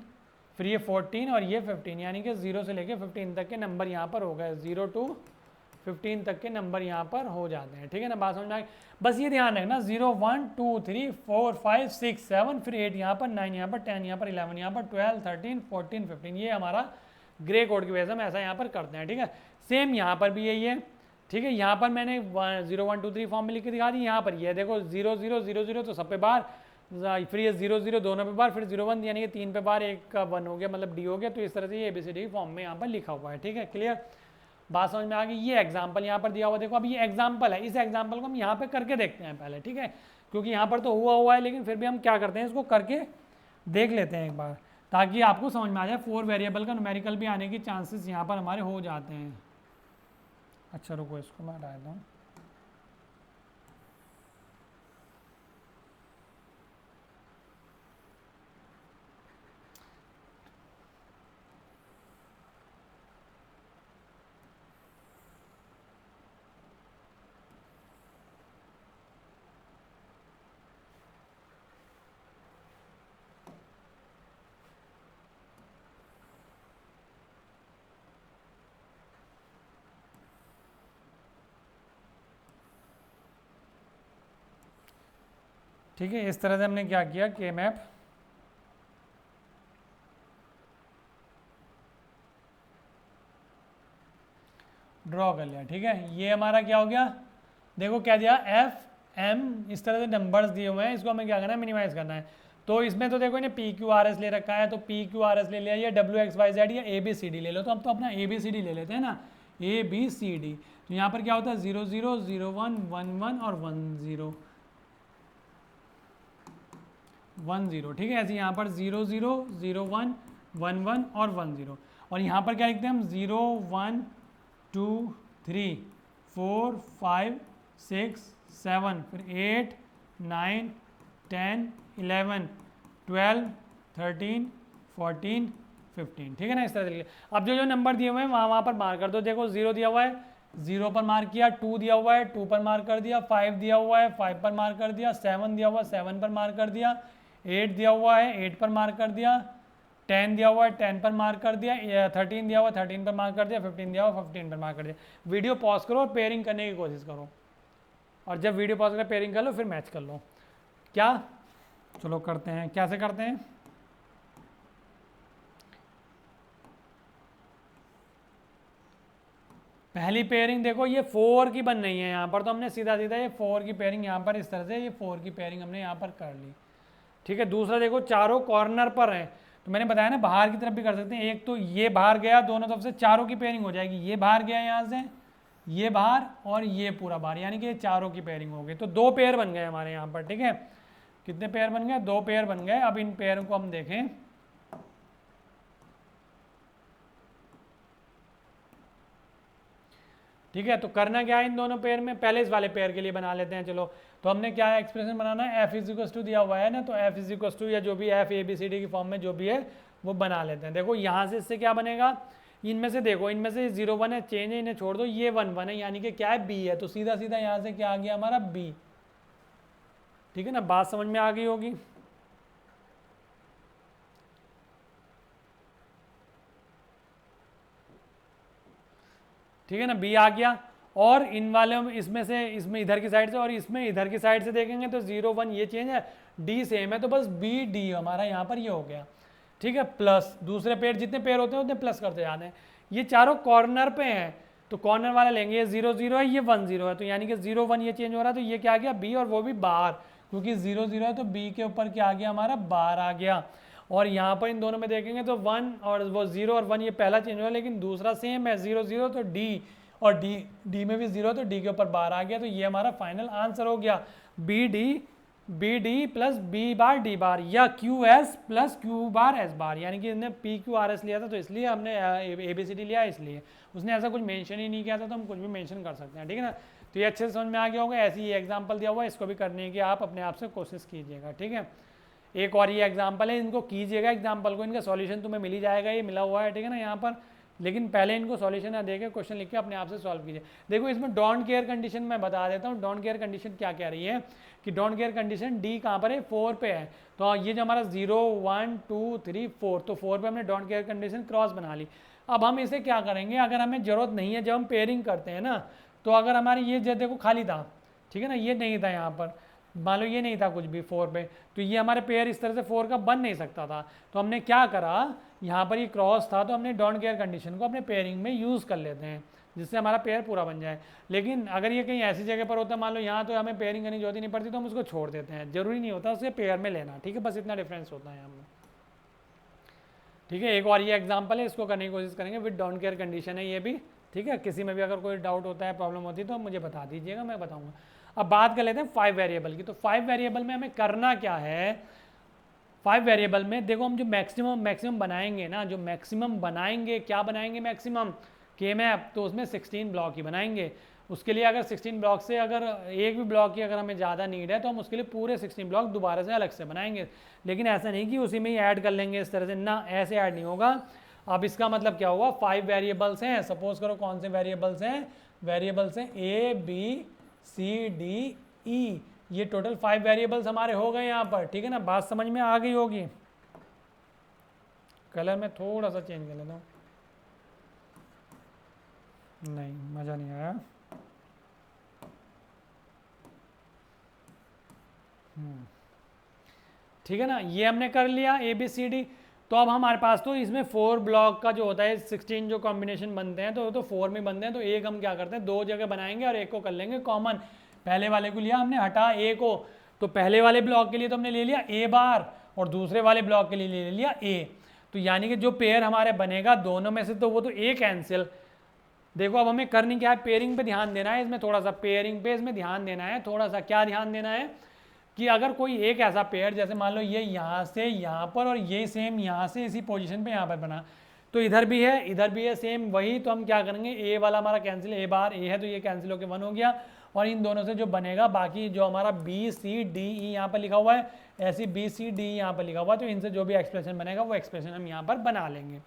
फिर ये 14 और ये 15, यानी कि 0 से लेके 15 तक के नंबर यहाँ पर हो गए, 0 to 15 तक के नंबर यहाँ पर हो जाते हैं। ठीक है ना, बात समझ में आ गई। बस ये ध्यान रखना 0 1 2 3 4 5 6 7, फिर 8 यहाँ पर, 9 यहाँ पर, 10 यहाँ पर, 11 यहाँ पर, 12 13 14 15, ये हमारा ग्रे कोड की वजह से हम ऐसा यहाँ पर करते हैं। ठीक है, सेम यहाँ पर भी यही है। ठीक है, यहाँ पर मैंने 0 1 2 3 फॉर्म में लिख के दिखा दी, यहाँ पर ये देखो 0 0 0 0 तो सब पे बार, फिर ये 0 0 दोनों पे बार, फिर 0 1 यानी कि 3 पे बार, 1 का 1 हो गया मतलब D हो गया। तो इस तरह से ये ABCD फॉर्म में यहाँ पर लिखा हुआ है। ठीक है, क्लियर, बात समझ में आ गई। ये एग्जाम्पल यहाँ पर दिया हुआ, देखो अब ये एग्जाम्पल है, इस एग्जाम्पल को हम यहाँ पे करके देखते हैं पहले। ठीक है, क्योंकि यहाँ पर तो हुआ है, लेकिन फिर भी हम क्या करते हैं, इसको करके देख लेते हैं एक बार, ताकि आपको समझ में आ जाए। 4 वेरिएबल का न्यूमेरिकल भी आने के चांसेस यहाँ पर हमारे हो जाते हैं। अच्छा रुको, इसको मैं हटा देता हूँ। ठीक है, इस तरह से हमने क्या किया, के मैप ड्रॉ कर लिया। ठीक है, ये हमारा क्या हो गया, देखो क्या दिया, FM, इस तरह से नंबर्स दिए हुए हैं, इसको हमें क्या करना है, मिनिमाइज करना है। तो इसमें तो देखो इन्हें PQRS ले रखा है, तो PQRS ले लिया, या WXYZ या ABCD ले लो। तो अब तो अपना ABCD ले लेते हैं ना, ABCD। तो यहाँ पर क्या होता है 0 0 0 1 1 1 और 1 0 1 0। ठीक है, ऐसे यहाँ पर 0 0 0 1 1 1 और 1 0। और यहाँ पर क्या लिखते हैं हम, 0 1 2 3 4 5 6 7, फिर 8 9 10 11 12 13 14 15। ठीक है ना, इस तरह से। अब जो नंबर दिए हुए हैं वहाँ पर मार्क कर दो। देखो 0 दिया हुआ है, 0 पर मार्क किया, 2 दिया हुआ है, 2 पर मार्क कर दिया, 5 दिया हुआ है, 5 पर मार्क कर दिया, 7 दिया हुआ है, 7 पर मार्क कर दिया, 8 दिया हुआ है, 8 पर मार्क कर दिया, 10 दिया हुआ है, 10 पर मार्क कर दिया, 13 दिया हुआ है, 13 पर मार्क कर दिया, 15 दिया हुआ, 15 पर मार्क कर दिया। वीडियो पॉज करो और पेयरिंग करने की कोशिश करो, और जब वीडियो पॉज करके पेयरिंग कर लो फिर मैच कर लो। क्या, चलो करते हैं, कैसे करते हैं। पहली पेयरिंग देखो ये 4 की बन रही है यहाँ पर, तो हमने सीधा सीधा ये 4 की पेयरिंग यहाँ पर इस तरह से ये 4 की पेयरिंग हमने यहाँ पर कर ली। ठीक है, दूसरा देखो चारों कॉर्नर पर हैं, तो मैंने बताया ना बाहर की तरफ भी कर सकते हैं। एक तो ये बाहर गया, दोनों तरफ से चारों की पेयरिंग हो जाएगी, ये बाहर गया यहाँ से, ये बाहर और ये पूरा बाहर, यानी कि ये चारों की पेयरिंग हो गई। तो 2 पेयर बन गए हमारे यहाँ पर। ठीक है, कितने पेयर बन गए, 2 पेयर बन गए। अब इन पेयर को हम देखें, ठीक है। तो करना क्या है इन दोनों पेयर में, पहले इस वाले पेयर के लिए बना लेते हैं। चलो, तो हमने क्या एक्सप्रेशन बनाना है, एफ इज इक्वल टू दिया हुआ है ना, तो एफ इज इक्वल टू या जो भी F A B C D की फॉर्म में जो भी है वो बना लेते हैं। देखो यहाँ से इससे क्या बनेगा, इनमें से देखो, इनमें से 0 1 है, चेंज है, इन्हें छोड़ दो, ये 1 1 है, यानी कि क्या है, बी है। तो सीधा सीधा यहाँ से क्या आ गया हमारा, बी। ठीक है ना, बात समझ में आ गई होगी। ठीक है ना, बी आ गया। और इन वाले में इसमें से, इसमें इधर की साइड से और इसमें इधर की साइड से देखेंगे तो 0 1 ये चेंज है, डी सेम है, तो बस बी डी हमारा यहाँ पर ये हो गया। ठीक है, प्लस दूसरे पेयर, जितने पेयर होते हैं उतने प्लस करते जाते हैं। ये चारों कॉर्नर पे हैं, तो कॉर्नर वाला लेंगे, ये 0 0 है, ये 1 0 है, तो यानी कि 0 1 ये चेंज हो रहा है, तो ये क्या आ गया, बी, और वो भी बार, क्योंकि 0 0 है तो बी के ऊपर क्या आ गया हमारा, बार आ गया। और यहाँ पर इन दोनों में देखेंगे तो 1 और वो 0 और 1 ये पहला चेंज हुआ, लेकिन दूसरा सेम है, 0 0 तो डी, और डी में भी 0 तो डी के ऊपर बार आ गया। तो ये हमारा फाइनल आंसर हो गया, B D plus B bar D bar, या Q S plus Q bar S bar, यानी कि इसने पी क्यू आर एस लिया था तो इसलिए हमने ए बी सी डी लिया, इसलिए उसने ऐसा कुछ मेंशन ही नहीं किया था, तो हम कुछ भी मेंशन कर सकते हैं। ठीक है ना, तो ये अच्छे से समझ में आ गया होगा। ऐसे ही एग्जाम्पल दिया हुआ है, इसको भी करने की आप अपने आप से कोशिश कीजिएगा। ठीक है, एक और ये एग्जाम्पल है, इनको कीजिएगा एग्जाम्पल को, इनका सॉल्यूशन तुम्हें मिल ही जाएगा, ये मिला हुआ है। ठीक है ना यहाँ पर, लेकिन पहले इनको सॉल्यूशन ना देके क्वेश्चन लिख के अपने आप से सॉल्व कीजिए। देखो इसमें डोंट केयर कंडीशन मैं बता देता हूँ, डोंट केयर कंडीशन क्या कह रही है कि डोंट केयर कंडीशन डी कहाँ पर है, 4 पे है। तो ये जो हमारा 0 1 2 3 4, तो 4 पे हमने डोंट केयर कंडीशन क्रॉस बना ली। अब हम इसे क्या करेंगे, अगर हमें जरूरत नहीं है, जब हम पेयरिंग करते हैं ना, तो अगर हमारी ये देखो खाली था, ठीक है ना, ये नहीं था यहाँ पर, मान लो ये नहीं था कुछ भी 4 पे, तो ये हमारे पेयर इस तरह से 4 का बन नहीं सकता था। तो हमने क्या करा, यहाँ पर ये क्रॉस था, तो हमने डोंट केयर कंडीशन को अपने पेयरिंग में यूज़ कर लेते हैं, जिससे हमारा पेयर पूरा बन जाए। लेकिन अगर ये कहीं ऐसी जगह पर होता है, मान लो यहाँ, तो हमें पेयरिंग करनी जरूरत ही नहीं पड़ती, तो हम उसको छोड़ देते हैं, जरूरी नहीं होता उसे पेयर में लेना। ठीक है, बस इतना डिफरेंस होता है हमें। ठीक है, एक और ये एग्जाम्पल है, इसको करने की कोशिश करेंगे, विद डोंट केयर कंडीशन है ये भी। ठीक है, किसी में भी अगर कोई डाउट होता है, प्रॉब्लम होती है, तो मुझे बता दीजिएगा, मैं बताऊँगा। अब बात कर लेते हैं 5 वेरिएबल की। तो 5 वेरिएबल में हमें करना क्या है, 5 वेरिएबल में देखो हम जो मैक्सिमम बनाएंगे ना, जो मैक्सिमम बनाएंगे, क्या बनाएंगे मैक्सिमम, के मैप, तो उसमें 16 ब्लॉक ही बनाएंगे। उसके लिए अगर 16 ब्लॉक से अगर एक भी ब्लॉक की अगर हमें ज़्यादा नीड है, तो हम उसके लिए पूरे 16 ब्लॉक दोबारा से अलग से बनाएंगे। लेकिन ऐसा नहीं कि उसी में ही ऐड कर लेंगे इस तरह से, ना, ऐसे ऐड नहीं होगा। अब इसका मतलब क्या हुआ, 5 वेरिएबल्स हैं, सपोज करो कौन से वेरिएबल्स हैं, वेरिएबल्स हैं ए बी सी डी ई, ये टोटल 5 वेरिएबल्स हमारे हो गए यहाँ पर। ठीक है ना, बात समझ में आ गई होगी। कलर में थोड़ा सा चेंज कर लेता हूँ, नहीं मज़ा नहीं आया। ठीक है ना, ये हमने कर लिया ए बी सी डी। तो अब हमारे पास तो इसमें 4 ब्लॉक का जो होता है, 16 जो कॉम्बिनेशन बनते हैं, तो 4 में बनते हैं। तो एक हम क्या करते हैं, 2 जगह बनाएंगे और एक को कर लेंगे कॉमन। पहले वाले को लिया हमने, हटा ए को, तो पहले वाले ब्लॉक के लिए तो हमने ले लिया ए बार, और दूसरे वाले ब्लॉक के लिए ले लिया ए। तो यानी कि जो पेयर हमारे बनेगा दोनों में से, तो वो तो ए कैंसिल। देखो अब हमें करनी क्या है, पेयरिंग पे ध्यान देना है, इसमें थोड़ा सा पेयरिंग पे इसमें ध्यान देना है, थोड़ा सा क्या ध्यान देना है कि अगर कोई एक ऐसा पेयर, जैसे मान लो ये यहाँ से यहाँ पर और ये सेम यहाँ से इसी पोजीशन पे यहाँ पर बना, तो इधर भी है सेम वही, तो हम क्या करेंगे, ए वाला हमारा कैंसिल, ए बार ए है तो ये कैंसिल होकर 1 हो गया। और इन दोनों से जो बनेगा बाकी, जो हमारा बी सी डी ई यहाँ पर लिखा हुआ है, ऐसी बी सी डी यहाँ पर लिखा हुआ है, तो इनसे जो भी एक्सप्रेशन बनेगा वो एक्सप्रेशन हम यहाँ पर बना लेंगे।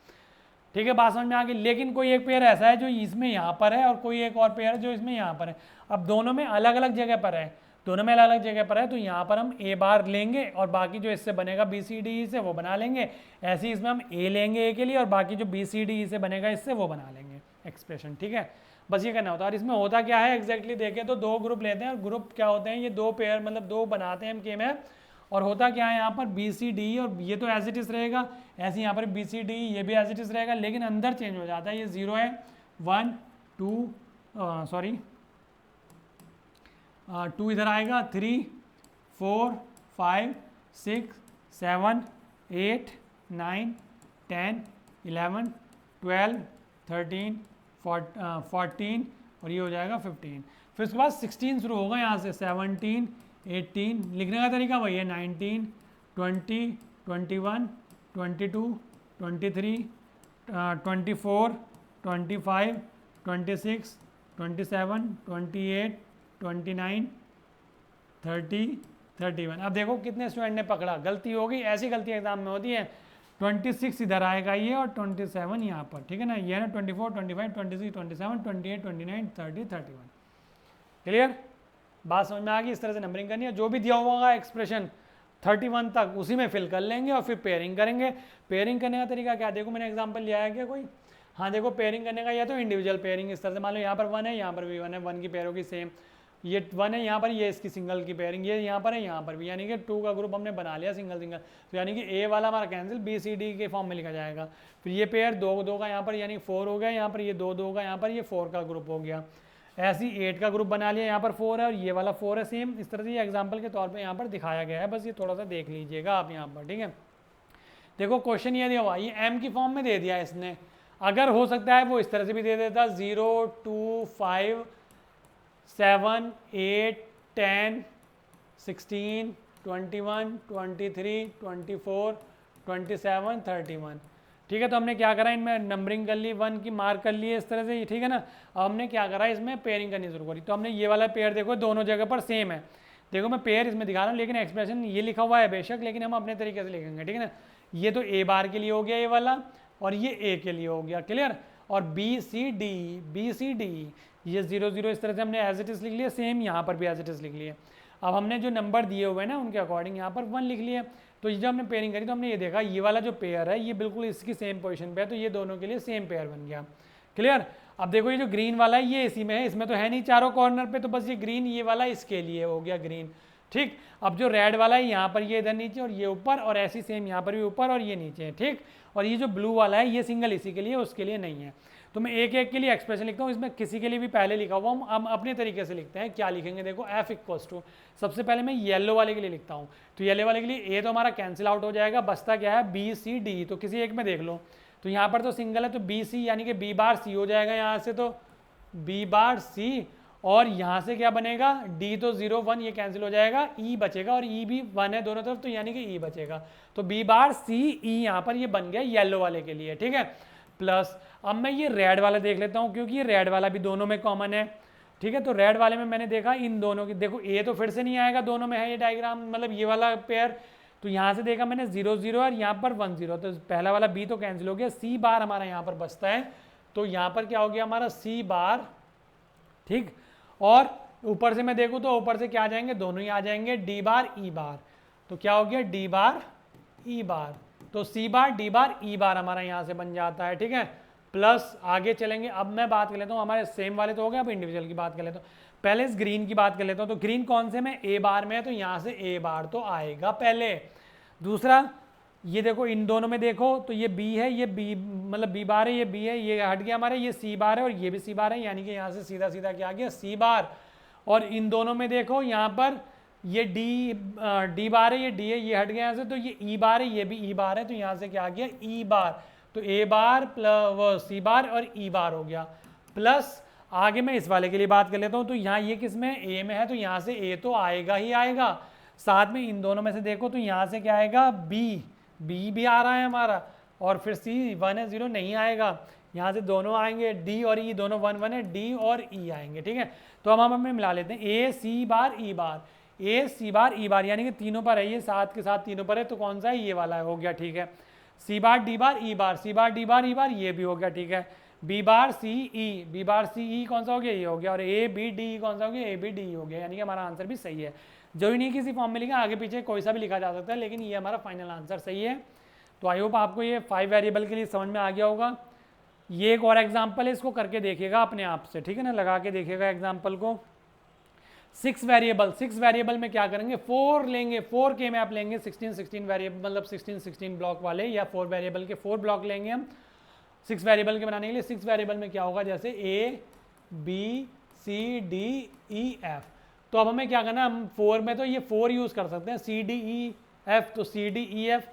ठीक है, बात समझ में आ गई। लेकिन कोई एक पेयर ऐसा है जो इसमें यहाँ पर है, और कोई एक और पेयर जो इसमें यहाँ पर है। अब दोनों में अलग अलग जगह पर है, तो यहाँ पर हम ए बार लेंगे और बाकी जो इससे बनेगा बी सी डी से वो बना लेंगे। ऐसे ही इसमें हम ए लेंगे ए के लिए, और बाकी जो बी सी डी से बनेगा इससे वो बना लेंगे एक्सप्रेशन। ठीक है, बस ये करना होता है। और इसमें होता क्या है एग्जैक्टली देखें तो 2 ग्रुप लेते हैं, और ग्रुप क्या होते हैं, ये 2 पेयर मतलब 2 बनाते हैं हम के में। और होता क्या है यहाँ पर बी सी डी, और ये तो एज इट इज रहेगा, ऐसे यहाँ पर बी सी डी ये भी एज इट इज रहेगा, लेकिन अंदर चेंज हो जाता है। ये 0 है, 1 2 2 इधर आएगा, 3 4 5 6 7 8 9 10 11 12 13 14 और ये हो जाएगा 15। फिर उसके बाद 16 शुरू होगा यहाँ से, 17 18, लिखने का तरीका वही है 19, 20, 21, 22, 23, 24, 25, 26, 27, 28, 29, 30, 31। अब देखो कितने स्टूडेंट ने पकड़ा, गलती हो गई, ऐसी गलती एग्जाम में होती है। 26 इधर आएगा ये और 27 यहाँ पर, ठीक है ना, ये है ना 24, 25, 26, 27, 28, 29, 30, 31। क्लियर, बात समझ में आ गई। इस तरह से नंबरिंग करनी है, जो भी दिया हुआ होगा एक्सप्रेशन 31 तक उसी में फिल कर लेंगे और फिर पेयरिंग करेंगे। पेयरिंग करने का तरीका क्या, देखो मैंने एग्जांपल लिया है क्या कोई, हाँ देखो पेयरिंग करने का, या तो इंडिविजुअल पेयरिंग इस तरह से, मान लो यहाँ पर 1 है, यहाँ पर भी 1 है, 1 की पेयर होगी सेम, ये 1 है यहाँ पर, ये इसकी सिंगल की पेयरिंग, ये यहाँ पर है, यहाँ पर भी, यानी कि 2 का ग्रुप हमने बना लिया सिंगल सिंगल, तो यानी कि ए वाला हमारा कैंसिल, बी सी डी के फॉर्म में लिखा जाएगा। फिर ये पेयर 2 का यहाँ पर यानी 4 हो गया, यहाँ पर ये 2 का यहाँ पर, ये 4 का ग्रुप हो गया। ऐसे ही 8 का ग्रुप बना लिया, यहाँ पर 4 है और ये वाला 4 है सेम। इस तरह से ये एग्जांपल के तौर पे यहाँ पर दिखाया गया है, बस ये थोड़ा सा देख लीजिएगा आप यहाँ पर, ठीक है। देखो क्वेश्चन ये दिया हुआ, ये एम की फॉर्म में दे दिया है इसने, अगर हो सकता है वो इस तरह से भी दे देता 0, 2, 5, 7, 8, 10, 16, 21, 23, 24, 27, 31, ठीक है। तो हमने क्या करा, इनमें नंबरिंग कर ली, 1 की मार्क कर ली है इस तरह से, ठीक है ना। अब हमने क्या करा, इसमें पेयरिंग करनी शुरू करी। तो हमने ये वाला पेयर देखो दोनों जगह पर सेम है, देखो मैं पेयर इसमें दिखा रहा हूँ, लेकिन एक्सप्रेशन ये लिखा हुआ है बेशक, लेकिन हम अपने तरीके से लिखेंगे, ठीक है ना। ये तो ए बार के लिए हो गया ये वाला, और ये ए के लिए हो गया, क्लियर। और बी सी डी ये 0, 0 इस तरह से हमने एज इट इज लिख लिया, सेम यहाँ पर भी एज इट इज लिख लिया। अब हमने जो नंबर दिए हुए हैं ना उनके अकॉर्डिंग यहाँ पर 1 लिख लिया। तो जब हमने पेयरिंग करी तो हमने ये देखा, ये वाला जो पेयर है ये बिल्कुल इसकी सेम पोजीशन पे है, तो ये दोनों के लिए सेम पेयर बन गया, क्लियर। अब देखो ये जो ग्रीन वाला है ये इसी में है, इसमें तो है नहीं चारों कॉर्नर पे, तो बस ये ग्रीन ये वाला इसके लिए हो गया ग्रीन, ठीक। अब जो रेड वाला है यहाँ पर ये इधर नीचे और ये ऊपर, और ऐसी सेम यहाँ पर भी ऊपर और ये नीचे है, ठीक। और ये जो ब्लू वाला है ये सिंगल इसी के लिए, उसके लिए नहीं है। तो मैं एक एक के लिए एक्सप्रेशन लिखता हूँ, इसमें किसी के लिए भी पहले लिखा हुआ हम अपने तरीके से लिखते हैं। क्या लिखेंगे, देखो एफ इक्वल्स टू, सबसे पहले मैं येलो वाले के लिए लिखता हूँ। तो येलो वाले के लिए ए तो हमारा कैंसिल आउट हो जाएगा, बचता क्या है बी सी डी, तो किसी एक में देख लो। तो यहाँ पर तो सिंगल है तो बी सी यानी कि बी बार सी हो जाएगा यहाँ से, तो बी बार सी, और यहाँ से क्या बनेगा डी तो 0, 1 ये कैंसिल हो जाएगा, ई बचेगा, और ई भी 1 है दोनों तरफ, तो यानी कि ई बचेगा। तो बी बार सी ई यहाँ पर ये बन गया येलो वाले के लिए, ठीक है। प्लस अब मैं ये रेड वाला देख लेता हूँ, क्योंकि ये रेड वाला भी दोनों में कॉमन है, ठीक है। तो रेड वाले में मैंने देखा इन दोनों की, देखो ए तो फिर से नहीं आएगा, दोनों में है ये डायग्राम, मतलब ये वाला पेयर। तो यहाँ से देखा मैंने 0, 0 और यहाँ पर 1, 0, तो पहला वाला बी तो कैंसिल हो गया, सी बार हमारा यहाँ पर बचता है। तो यहाँ पर क्या हो गया हमारा सी बार, ठीक। और ऊपर से मैं देखूँ तो ऊपर से क्या आ जाएंगे, दोनों ही आ जाएंगे डी बार ई बार, तो क्या हो गया डी बार ई बार, तो सी बार डी बार ई बार हमारा यहाँ से बन जाता है, ठीक है। प्लस आगे चलेंगे, अब मैं बात कर लेता हूँ, हमारे सेम वाले तो हो गए, अब इंडिविजुअल की बात कर लेता हूँ। पहले इस ग्रीन की बात कर लेता हूँ, तो ग्रीन कौन से में ए बार में है, तो यहाँ से ए बार तो आएगा पहले। दूसरा ये देखो इन दोनों में देखो, तो ये बी है, ये बी मतलब बी बार है, ये बी है, ये हट गया हमारे, ये सी बार है और ये भी सी बार है, यानी कि यहाँ से सीधा सीधा क्या आ गया सी बार। और इन दोनों में देखो यहाँ पर ये डी बार है, ये डी है, ये हट गया यहाँ से, तो ये ई बार है, ये भी ई बार है, तो यहाँ से क्या आ गया ई बार। तो ए बार प्लस सी बार और ई बार हो गया। प्लस आगे मैं इस वाले के लिए बात कर लेता हूँ, तो यहाँ ये किस में ए में है, तो यहाँ से ए तो आएगा ही आएगा। साथ में इन दोनों में से देखो तो यहाँ से क्या आएगा बी भी आ रहा है हमारा, और फिर सी 1 है 0 नहीं आएगा, यहाँ से दोनों आएंगे डी और ई दोनों 1, 1 है, डी और ई आएंगे, ठीक है। तो हम हमें मिला लेते हैं ए सी बार ई बार, ए सी बार ई बार, यानी कि तीनों पर है, ये साथ के साथ तीनों पर है, तो कौन सा है ये वाला हो गया, ठीक है। सी बार डी बार ई बार, सी बार डी बार ई बार, ये भी हो गया, ठीक है। बी बार सी ई, बी बार सी ई कौन सा हो गया ये हो गया, और ए बी डी कौन सा हो गया ए बी डी हो गया, यानी कि हमारा आंसर भी सही है। जो ही नहीं किसी फॉर्म में लिखा, आगे पीछे कोई सा भी लिखा जा सकता है, लेकिन ये हमारा फाइनल आंसर सही है। तो आई होप आपको ये 5 वेरिएबल के लिए समझ में आ गया होगा। ये एक और एग्जाम्पल है, इसको करके देखिएगा अपने आप से, ठीक है ना, लगा के देखिएगा एग्जाम्पल को। 6 वेरिएबल में क्या करेंगे 4 लेंगे, 4 के मैप लेंगे, 16 वेरिएबल मतलब 16 ब्लॉक वाले, या 4 वेरिएबल के 4 ब्लॉक लेंगे हम 6 वेरिएबल के बनाने के लिए। 6 वेरिएबल में क्या होगा, जैसे A B C D E F, तो अब हमें क्या करना है, हम 4 में तो ये 4 यूज़ कर सकते हैं, सी डी ई एफ, तो C D E F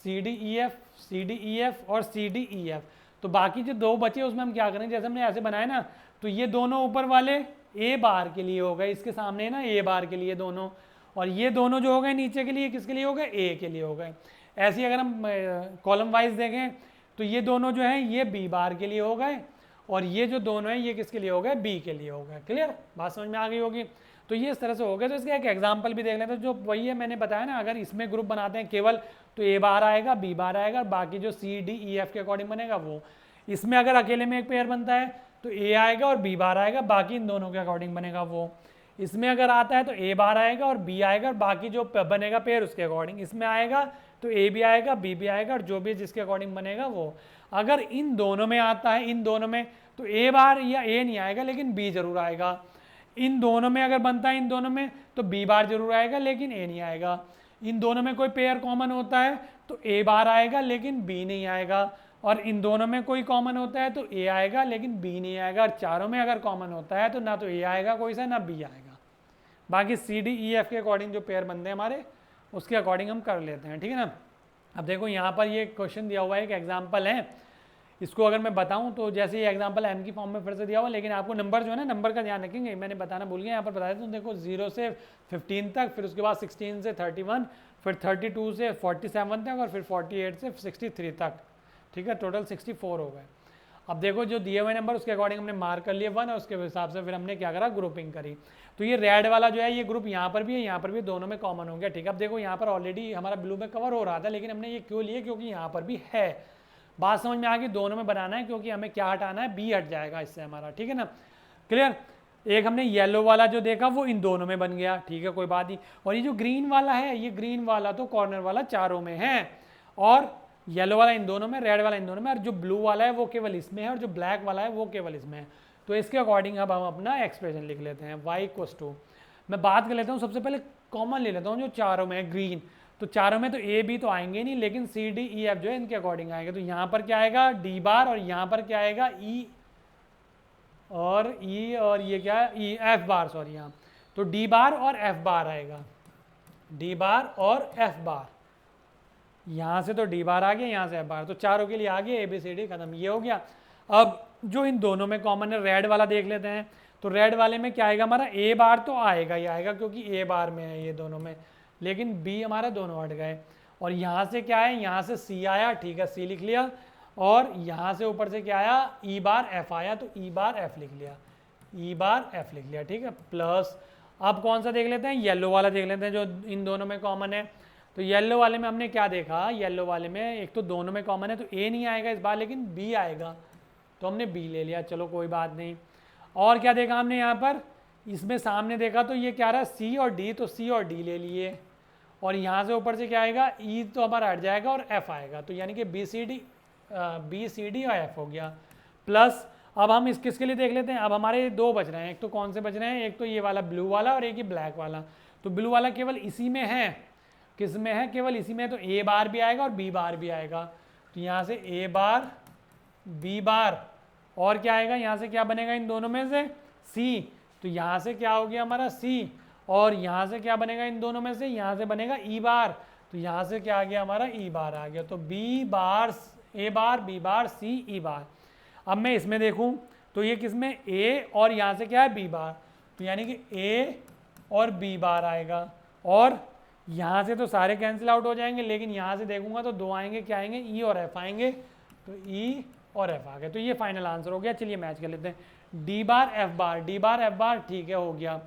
C D E F C D E F और सी डी ई एफ। तो बाकी जो 2 बचे उसमें हम क्या करेंगे, जैसे हमने ऐसे बनाए ना, तो ये दोनों ऊपर वाले ए बार के लिए हो गए, इसके सामने ना ए बार के लिए दोनों, और ये दोनों जो हो गए नीचे के लिए किसके लिए हो गए, ए के लिए हो गए। ऐसे ही अगर हम कॉलम वाइज देखें तो ये दोनों जो हैं ये बी बार के लिए हो गए, और ये जो दोनों हैं ये किसके लिए हो गए, बी के लिए हो गए। क्लियर, बात समझ में आ गई होगी। तो ये इस तरह से हो गया। तो इसका एक एग्जांपल भी देख लेते हैं, जो वही है मैंने बताया ना, अगर इसमें ग्रुप बनाते हैं केवल तो ए बार आएगा, बी बार आएगा, और बाकी जो सी डी ई एफ के अकॉर्डिंग बनेगा वो। इसमें अगर अकेले में एक पेयर बनता है तो ए आएगा और बी बार आएगा, बाकी इन दोनों के अकॉर्डिंग बनेगा वो। इसमें अगर आता है तो ए बार आएगा और बी आएगा, और बाकी जो बनेगा पेयर उसके अकॉर्डिंग। इसमें आएगा तो ए भी आएगा, बी भी आएगा, और जो भी जिसके अकॉर्डिंग बनेगा वो। अगर इन दोनों में आता है, इन दोनों में, तो ए बार या ए नहीं आएगा लेकिन बी जरूर आएगा। इन दोनों में अगर बनता है, इन दोनों में, तो बी बार जरूर आएगा लेकिन ए नहीं आएगा। इन दोनों में कोई पेयर कॉमन होता है तो ए बार आएगा लेकिन बी नहीं आएगा, और इन दोनों में कोई कॉमन होता है तो ए आएगा लेकिन बी नहीं आएगा, और चारों में अगर कॉमन होता है तो ना तो ए आएगा कोई सा, ना बी आएगा। बाकी सी डी ई एफ के अकॉर्डिंग जो पेयर बनते हैं हमारे, उसके अकॉर्डिंग हम कर लेते हैं। ठीक है ना। अब देखो यहाँ पर ये क्वेश्चन दिया हुआ है, एक एग्जाम्पल है, इसको अगर मैं बताऊं तो जैसे ये एग्जांपल एम की फॉर्म में फिर से दिया हुआ, लेकिन आपको नंबर जो है ना, नंबर का ध्यान रखेंगे, मैंने बताना भूल गया, यहाँ पर बता देता हूँ। देखो 0 से 15 तक, फिर उसके बाद 16 से 31, फिर 32 से 47 तक, और फिर 48 से 63 तक। ठीक है, टोटल 64 हो गए। अब देखो जो दिए हुए नंबर उसके अकॉर्डिंग हमने मार्क कर लिए 1, और उसके हिसाब से फिर हमने क्या करा, ग्रुपिंग करी। तो ये रेड वाला जो है ये ग्रुप यहाँ पर भी है, यहाँ पर भी, दोनों में कॉमन हो गया। ठीक है, अब देखो यहाँ पर ऑलरेडी हमारा ब्लू में कवर हो रहा था, लेकिन हमने ये क्यों लिए, क्योंकि यहाँ पर भी है। बात समझ में आ गई, दोनों में बनाना है, क्योंकि हमें क्या हटाना है, बी हट जाएगा इससे हमारा। ठीक है ना, क्लियर। एक हमने येलो वाला जो देखा वो इन दोनों में बन गया, ठीक है, कोई बात नहीं। और ये जो ग्रीन वाला है, ये ग्रीन वाला तो कॉर्नर वाला चारों में है, और येलो वाला इन दोनों में, रेड वाला इन दोनों में, और जो ब्लू वाला है वो केवल इसमें है, और जो ब्लैक वाला है वो केवल इसमें है। तो इसके अकॉर्डिंग अब हम अपना एक्सप्रेशन लिख लेते हैं, y = मैं बात कर लेता हूँ, सबसे पहले कॉमन ले लेता हूँ जो चारों में है, ग्रीन। तो चारों में तो ए बी तो आएंगे नहीं, लेकिन सी डी ई एफ जो है इनके अकॉर्डिंग आएंगे। तो यहाँ पर क्या आएगा, डी बार, और यहाँ पर क्या आएगा, ई और ये क्या है, ई एफ बार, सॉरी, यहाँ तो डी बार और एफ बार आएगा, डी बार और एफ बार। यहाँ से तो डी बार आ गया, यहाँ से एफ बार, तो चारों के लिए आ गया, ए बी सी डी खत्म, ये हो गया। अब जो इन दोनों में कॉमन है, रेड वाला देख लेते हैं। तो रेड वाले में क्या आएगा हमारा, ए बार तो आएगा ही आएगा, क्योंकि ए बार में है ये दोनों में, लेकिन बी हमारा दोनों हट गए। और यहाँ से क्या है, यहाँ से सी आया, ठीक है, सी लिख लिया, और यहाँ से ऊपर से क्या आया, ई बार एफ आया, तो ई बार एफ लिख लिया, ई बार एफ लिख लिया। ठीक है, प्लस अब कौन सा देख लेते हैं, येलो वाला देख लेते हैं जो इन दोनों में कॉमन है। तो येलो वाले में हमने क्या देखा, येलो वाले में एक तो दोनों में कॉमन है, तो ए नहीं आएगा इस बार, लेकिन बी आएगा, तो हमने बी ले लिया, चलो कोई बात नहीं। और क्या देखा हमने यहाँ पर, इसमें सामने देखा तो ये क्या रहा, सी और डी, तो सी और डी ले लिए। और यहाँ से ऊपर से क्या आएगा, ई तो हमारा हट जाएगा और एफ आएगा, तो यानी कि बी सी डी और एफ हो गया। प्लस अब हम इस किसके लिए देख लेते हैं, अब हमारे दो बच रहे हैं, एक तो कौन से बच रहे हैं, एक तो ये वाला ब्लू वाला और एक ही ब्लैक वाला। तो ब्लू वाला केवल इसी में है, किस में है, केवल इसी में है, तो ए बार भी आएगा और बी बार भी आएगा। तो यहाँ से ए बार, बी बार, और क्या आएगा, यहाँ से क्या बनेगा इन दोनों में से, सी, तो यहाँ से क्या हो गया हमारा सी, और यहाँ से क्या बनेगा इन दोनों में से, यहाँ से बनेगा ई बार, तो यहाँ से क्या आ गया हमारा, ई बार आ गया। तो बी बार, ए बार, बी बार, सी, ई बार। अब मैं इसमें देखूँ तो ये किसमें, ए और यहाँ से क्या है, बी बार, तो यानी कि ए और बी बार आएगा, और यहाँ से तो सारे कैंसिल आउट हो जाएंगे, लेकिन यहाँ से देखूंगा तो दो आएंगे, क्या आएंगे, ई और एफ आएंगे, तो ई और एफ आ गए। तो ये फाइनल आंसर हो गया। चलिए मैच कर लेते हैं, डी बार एफ बार, डी बार एफ बार, ठीक है, हो गया।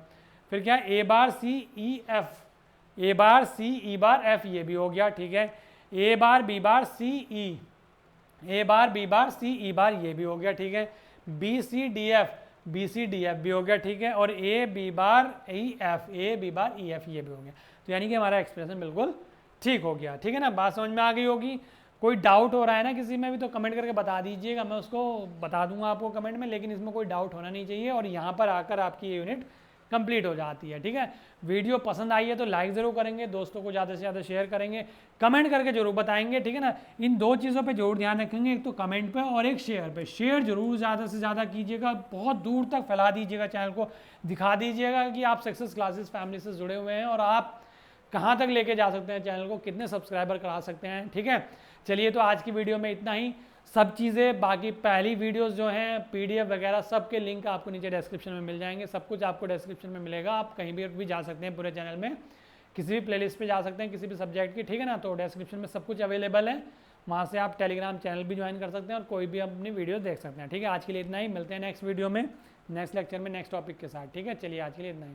फिर क्या, ए बार सी ई एफ, ए बार सी ई बार एफ, ये भी हो गया, ठीक है। A bar B bar C E, A bar B bar सी ई बार, ये भी हो गया, ठीक है। B C D F, B C D F भी हो गया, ठीक है। और A B bar E F, A B bar E F, ये भी हो गया। तो यानी कि हमारा एक्सप्रेशन बिल्कुल ठीक हो गया, ठीक है ना, बात समझ में आ गई होगी। कोई डाउट हो रहा है ना किसी में भी तो कमेंट करके बता दीजिएगा, मैं उसको बता दूंगा आपको कमेंट में, लेकिन इसमें कोई डाउट होना नहीं चाहिए। और यहाँ पर आकर आपकी ये यूनिट कंप्लीट हो जाती है, ठीक है। वीडियो पसंद आई है तो लाइक ज़रूर करेंगे, दोस्तों को ज़्यादा से ज़्यादा शेयर करेंगे, कमेंट करके जरूर बताएंगे, ठीक है ना। इन दो चीज़ों पे जरूर ध्यान रखेंगे, एक तो कमेंट पे और एक शेयर पे। शेयर जरूर ज़्यादा से ज़्यादा कीजिएगा, बहुत दूर तक फैला दीजिएगा, चैनल को दिखा दीजिएगा कि आप सक्सेस क्लासेस फैमिली से जुड़े हुए हैं और आप कहाँ तक लेके जा सकते हैं चैनल को, कितने सब्सक्राइबर करा सकते हैं, ठीक है। चलिए तो आज की वीडियो में इतना ही। सब चीज़ें बाकी पहली वीडियोस जो हैं पीडीएफ वगैरह सब के लिंक आपको नीचे डिस्क्रिप्शन में मिल जाएंगे, सब कुछ आपको डिस्क्रिप्शन में मिलेगा, आप कहीं भी जा सकते हैं पूरे चैनल में, किसी भी प्लेलिस्ट पे जा सकते हैं किसी भी सब्जेक्ट की, ठीक है ना। तो डिस्क्रिप्शन में सब कुछ अवेलेबल है, वहाँ से आप टेलीग्राम चैनल भी ज्वाइन कर सकते हैं और कोई भी अपनी वीडियो देख सकते हैं, ठीक है। आज के लिए इतना ही, मिलते हैं नेक्स्ट वीडियो में, नेक्स्ट लेक्चर में, नेक्स्ट टॉपिक के साथ, ठीक है। चलिए आज के लिए इतना ही।